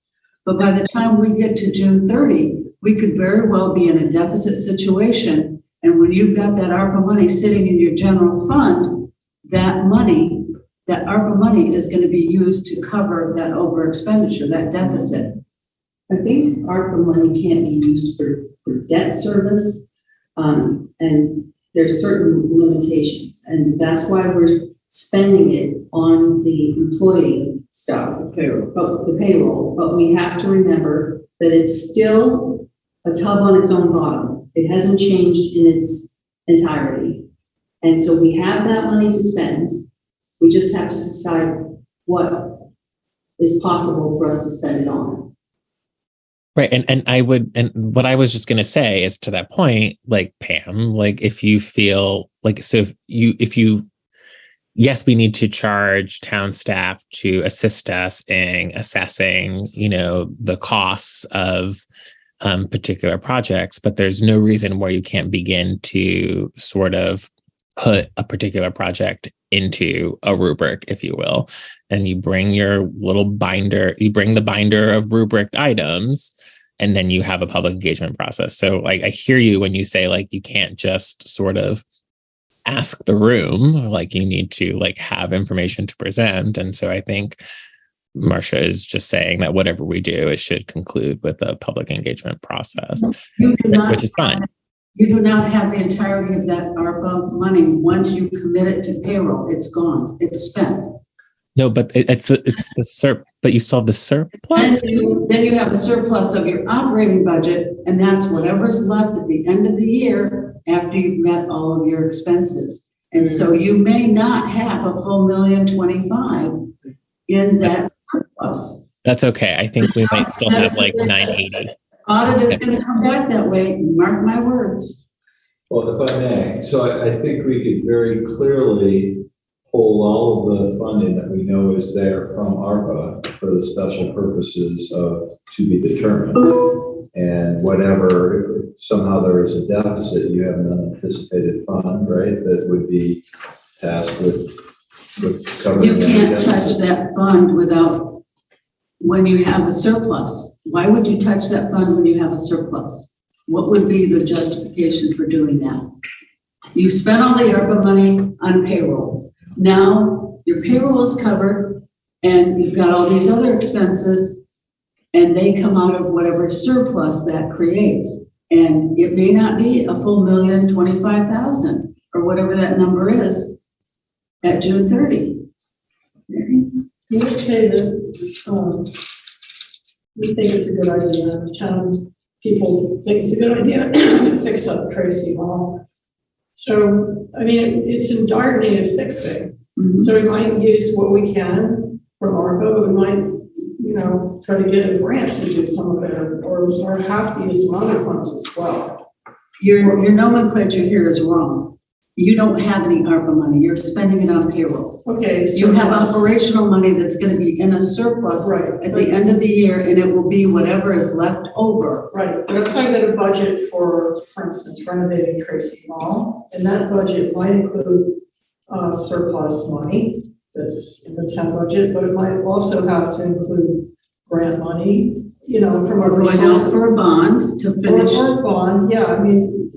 But by the time we get to June 30, we could very well be in a deficit situation. And when you've got that ARPA money sitting in your general fund, that money, that ARPA money is going to be used to cover that over expenditure, that deficit. I think ARPA money can't be used for debt service. And there's certain limitations, and that's why we're spending it on the employee stuff, the payroll, but we have to remember that it's still a tub on its own bottom. It hasn't changed in its entirety. And so we have that money to spend. We just have to decide what is possible for us to spend it on. Right. And what I was just going to say is, to that point, like, Pam, like, if you feel like, so if you, yes, we need to charge town staff to assist us in assessing, the costs of particular projects, but there's no reason why you can't begin to sort of put a particular project into a rubric, if you will, and you bring your little binder, you bring the binder of rubric items, and then you have a public engagement process. So, like, I hear you when you say, like, you can't just sort of ask the room, like, you need to, like, have information to present. And so I think Marcia is just saying that whatever we do, it should conclude with a public engagement process, which is fine. You do not have the entirety of that ARPA money. Once you commit it to payroll, it's gone, it's spent. No, but it's the but you still have the surplus. Then you have a surplus of your operating budget, and that's whatever's left at the end of the year after you've met all of your expenses. And so you may not have a full $1,025,000 in that surplus. That's okay. I think we might still have like 980. Audit is going to come back that way. Mark my words. Well, if I may, so I think we could very clearly pull all of the funding that we know is there from ARPA for the special purposes of to be determined. And whatever, if somehow there is a deficit, you have an unanticipated fund, right, that would be tasked with covering. You can't touch that fund without, when you have a surplus. Why would you touch that fund when you have a surplus? What would be the justification for doing that? You spent all the ARPA money on payroll. Now your payroll is covered and you've got all these other expenses and they come out of whatever surplus that creates. And it may not be a full $1,025,000 or whatever that number is at June 30. You would say that we think it's a good idea, the town people think it's a good idea to fix up Tracy Hall. So, I mean, it's in dire need of fixing. Mm-hmm. So we might use what we can from ARPA, but we might, try to get a grant to do some of it, or have to use some other funds as well. Your nomenclature here is wrong. You don't have any ARPA money. You're spending it on payroll. Okay. So you have operational money that's going to be in a surplus at the end of the year, and it will be whatever is left over. Right. But I'm talking about a budget for instance, renovating Tracy Hall, and that budget might include surplus money this in the town budget, but it might also have to include grant money, you know, from a We're going out for a bond to finish. Or a bond, yeah, I mean,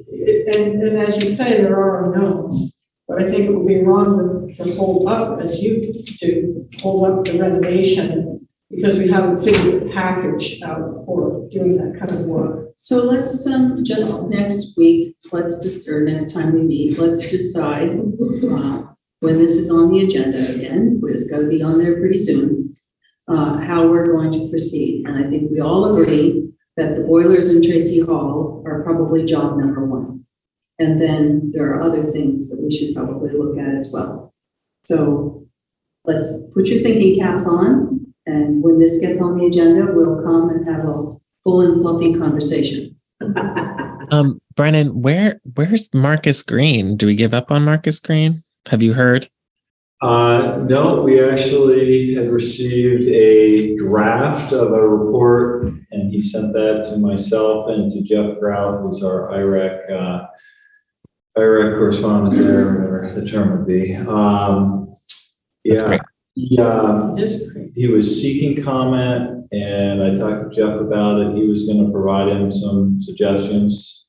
and as you say, there are unknowns. But I think it would be wrong to hold up, as you do, hold up the renovation because we haven't figured the package out for doing that kind of work. So let's, just next week, or next time we meet, let's decide, when this is on the agenda again, it's gotta be on there pretty soon, how we're going to proceed. And I think we all agree that the boilers in Tracy Hall are probably job number one. And then there are other things that we should probably look at as well. So let's put your thinking caps on, and when this gets on the agenda, we'll come and have a full and fluffy conversation. Brennan, where's Marcus Green? Do we give up on Marcus Green? Have you heard? No, we actually had received a draft of a report, and he sent that to myself and to Jeff Grout, who's our IREC correspondent there, whatever the term would be. He was seeking comment, and I talked to Jeff about it. He was going to provide him some suggestions,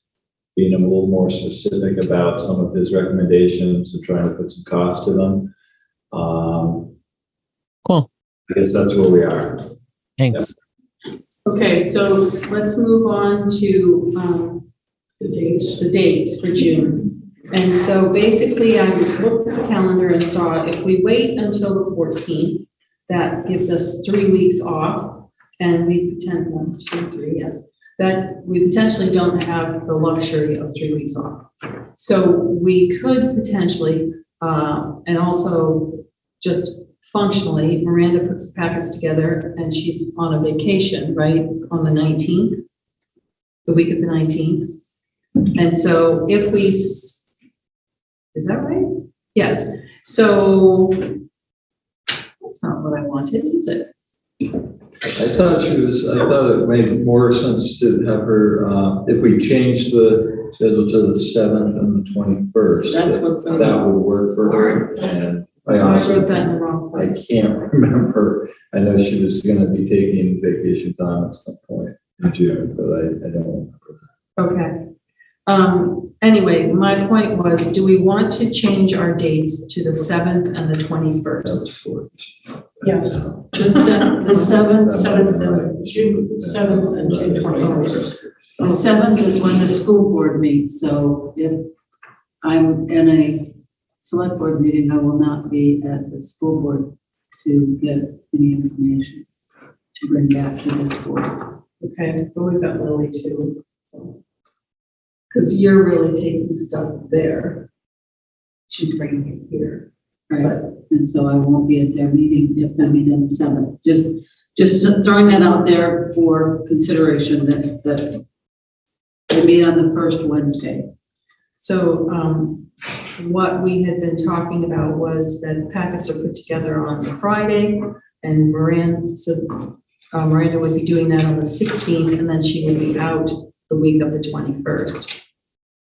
being a little more specific about some of his recommendations and trying to put some cost to them. Cool. I guess that's where we are. Thanks. Yeah. Okay, so let's move on to the dates for June. And so basically I looked at the calendar and saw if we wait until the 14th, that gives us 3 weeks off, and we that we potentially don't have the luxury of 3 weeks off. So we could potentially, and also just functionally, Miranda puts the packets together and she's on a vacation, right, on the 19th, the week of the 19th. And so if we, is that right? Yes. So that's not what I wanted, is it? I thought it made more sense to have her, if we change the schedule to the 7th and the 21st. That's what's going that would work for her. And I wrote that in the wrong I place. can't remember. I know she was going to be taking vacation time at some point in June, but I don't remember. Okay. Anyway, my point was, do we want to change our dates to the 7th and the 21st? Yes. The 7th and June 7th and June 21st. The 7th is when the school board meets, so if I'm in a select board meeting, I will not be at the school board to get any information to bring back to this board. Okay, but we've got Lily too. Because you're really taking stuff there. She's bringing it here. Right, and so I won't be at their meeting if I meet on the 7th. Just throwing that out there for consideration that they meet on the first Wednesday. So what we had been talking about was that packets are put together on Friday, and Miranda would be doing that on the 16th, and then she would be out the week of the 21st,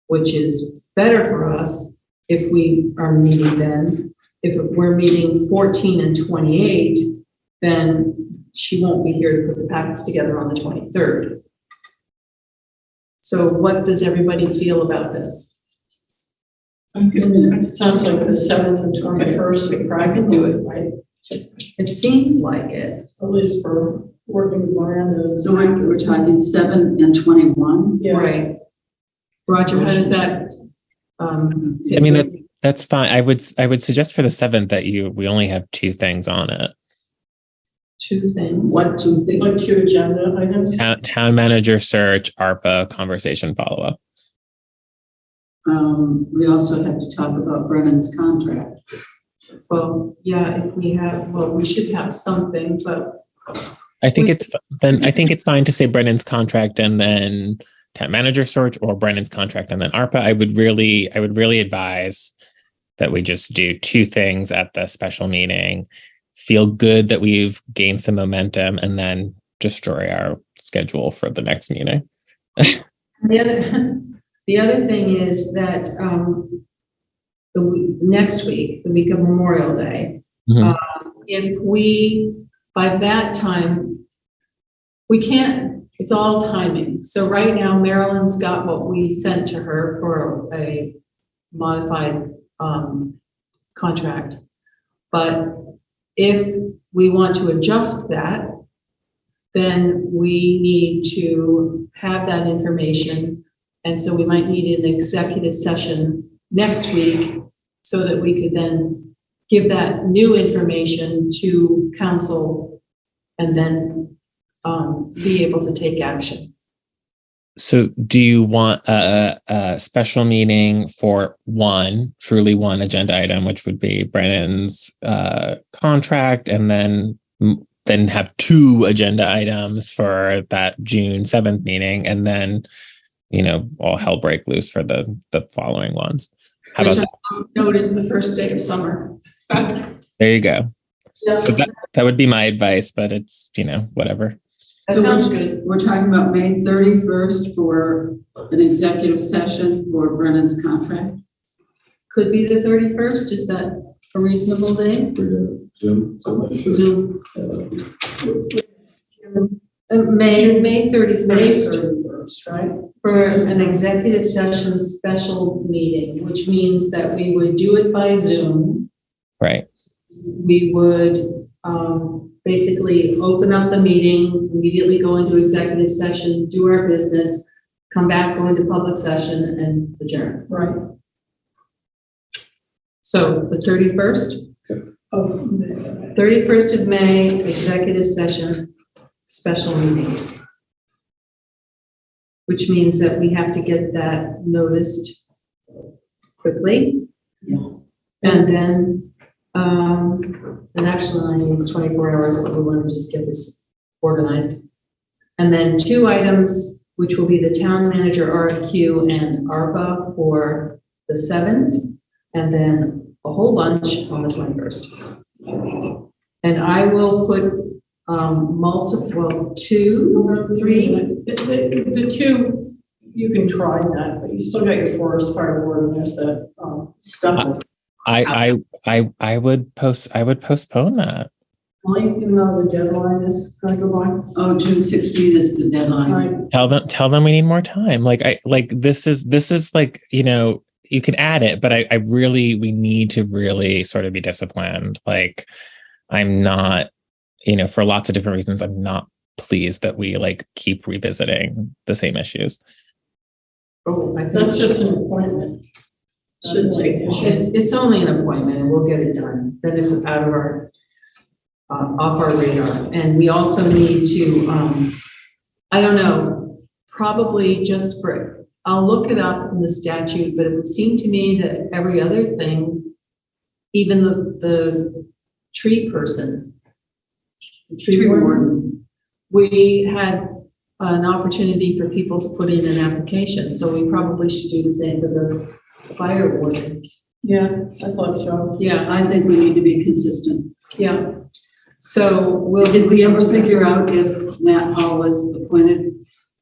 which is better for us if we are meeting then. If we're meeting 14 and 28, then she won't be here to put the packets together on the 23rd. So what does everybody feel about this? It sounds like the 7th and 21st, I can do it, right? It seems like it. At least for working with Miranda. So we're talking 7 and 21? Yeah. Right. Roger, how does that? I mean, that's fine. I would suggest for the 7th that we only have 2 things on it. 2 things? What 2 things? Like 2 agenda items? Town manager search, ARPA, conversation follow-up. We also have to talk about Brennan's contract. Well, yeah, if we have, we should have something, but I think it's fine to say Brennan's contract and then town manager search, or Brennan's contract and then ARPA. I would really advise that we just do 2 things at the special meeting, feel good that we've gained some momentum, and then destroy our schedule for the next meeting. The other thing is that next week, the week of Memorial Day, Mhm. If we, by that time, we can't, it's all timing. So right now Marilyn's got what we sent to her for a modified contract. But if we want to adjust that, then we need to have that information. And so we might need an executive session next week so that we could then give that new information to council and then be able to take action. So do you want a special meeting for truly one agenda item, which would be Brennan's contract, and then have two agenda items for that June 7th meeting, and then, all hell break loose for the following ones? How about that? Notice the first day of summer. There you go. Yeah. So that would be my advice, but it's, whatever. That sounds good. We're talking about May 31st for an executive session for Brennan's contract. Could be the 31st. Is that a reasonable day? Zoom. Zoom. May 31st, right? For an executive session special meeting, which means that we would do it by Zoom. Right. We would basically open up the meeting, immediately go into executive session, do our business, come back, go into public session, and adjourn. Right. So the 31st? Of May. 31st of May, executive session, special meeting. Which means that we have to get that noticed quickly. Yeah. And then, and actually I need 24 hours, but we want to just get this organized. And then 2 items, which will be the town manager RFQ and ARPA for the 7th, and then a whole bunch on the 21st. And I will put multiple, 2 or 3. The 2, you can try that, but you still got your forest fire warden, there's that stuff. I would postpone that. Well, even though the deadline is gonna go by. Oh, June 16th is the deadline. Right. Tell them we need more time. This is like, you can add it, but we need to really sort of be disciplined. Like, I'm not, for lots of different reasons, I'm not pleased that we keep revisiting the same issues. Oh, I think That's just an appointment. Should take it's only an appointment and we'll get it done. Then it's out of our, off our radar. And we also need to, I don't know, probably just for, I'll look it up in the statute, but it would seem to me that every other thing, even the tree person, the tree warden, we had an opportunity for people to put in an application. So we probably should do the same for the fire warden. Yeah, I thought so. Yeah, I think we need to be consistent. yeah. So Did we ever figure out if Matt Hall was appointed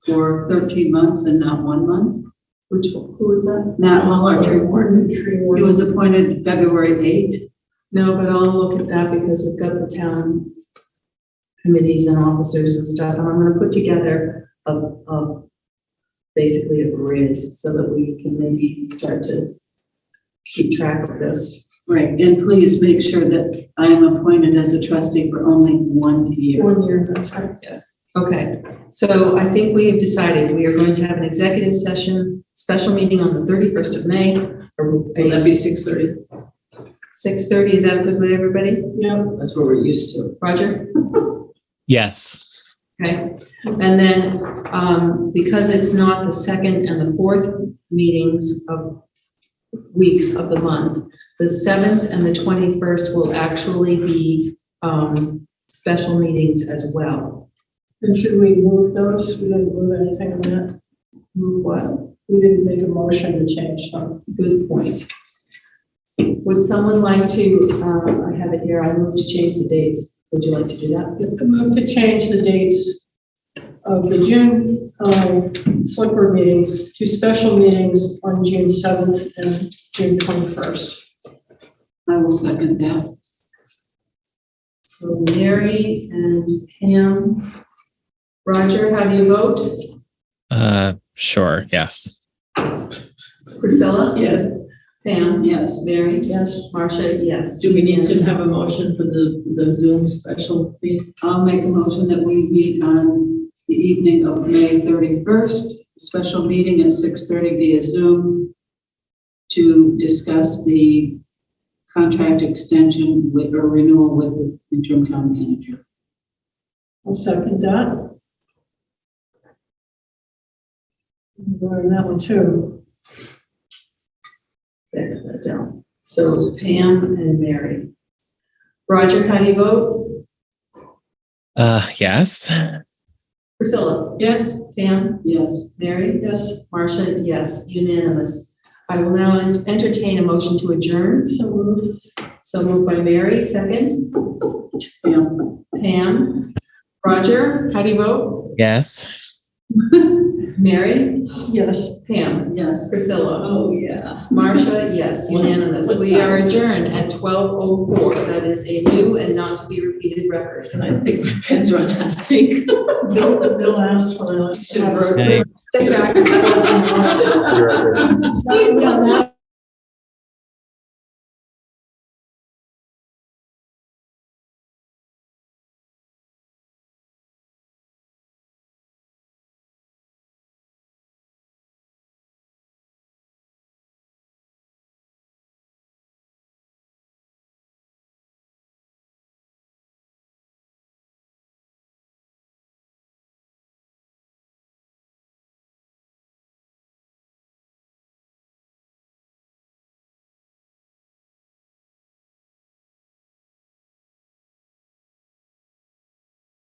for 13 months and not 1 month? Who was that? Matt Hall, our tree warden. He was appointed February 8th. No, but I'll look at that because I've got the town committees and officers and stuff, and I'm gonna put together basically a grid so that we can maybe start to keep track of this. Right, and please make sure that I am appointed as a trustee for only 1 year. 1 year, that's right. Yes. Okay, so I think we have decided we are going to have an executive session, special meeting on the 31st of May. Will that be 6:30? 6:30, is that good with everybody? Yeah. That's what we're used to. Roger? Yes. Okay, and then because it's not the 2nd and the 4th meetings of weeks of the month, the 7th and the 21st will actually be special meetings as well. And should we move those? We didn't move anything on that. Move what? We didn't make a motion to change some. Good point. Would someone like to, I have it here, I move to change the dates. Would you like to do that? I move to change the dates of the June select board meetings to special meetings on June 7th and June 21st. I will second that. So Mary and Pam. Roger, how do you vote? Sure, yes. Priscilla? Yes. Pam? Yes. Mary? Yes. Marcia? Yes. Do we need to have a motion for the Zoom special meeting? I'll make a motion that we meet on the evening of May 31st, special meeting at 6:30 via Zoom to discuss the contract extension with or renewal with the interim town manager. I'll second that. We're on that one too. Write that down. So Pam and Mary. Roger, how do you vote? Yes. Priscilla? Yes. Pam? Yes. Mary? Yes. Marcia? Yes. Unanimous. I will now entertain a motion to adjourn. So moved. So moved by Mary, second. Pam. Pam. Roger, how do you vote? Yes. Mary? Yes. Pam? Yes. Priscilla? Oh, yeah. Marcia? Yes. Unanimous. What We time are is it? adjourned at 12:04. That is a new and not to be repeated record. And I think my pen's run out, I think. Bill asked for it. Should have Okay. back and forth. You're right there.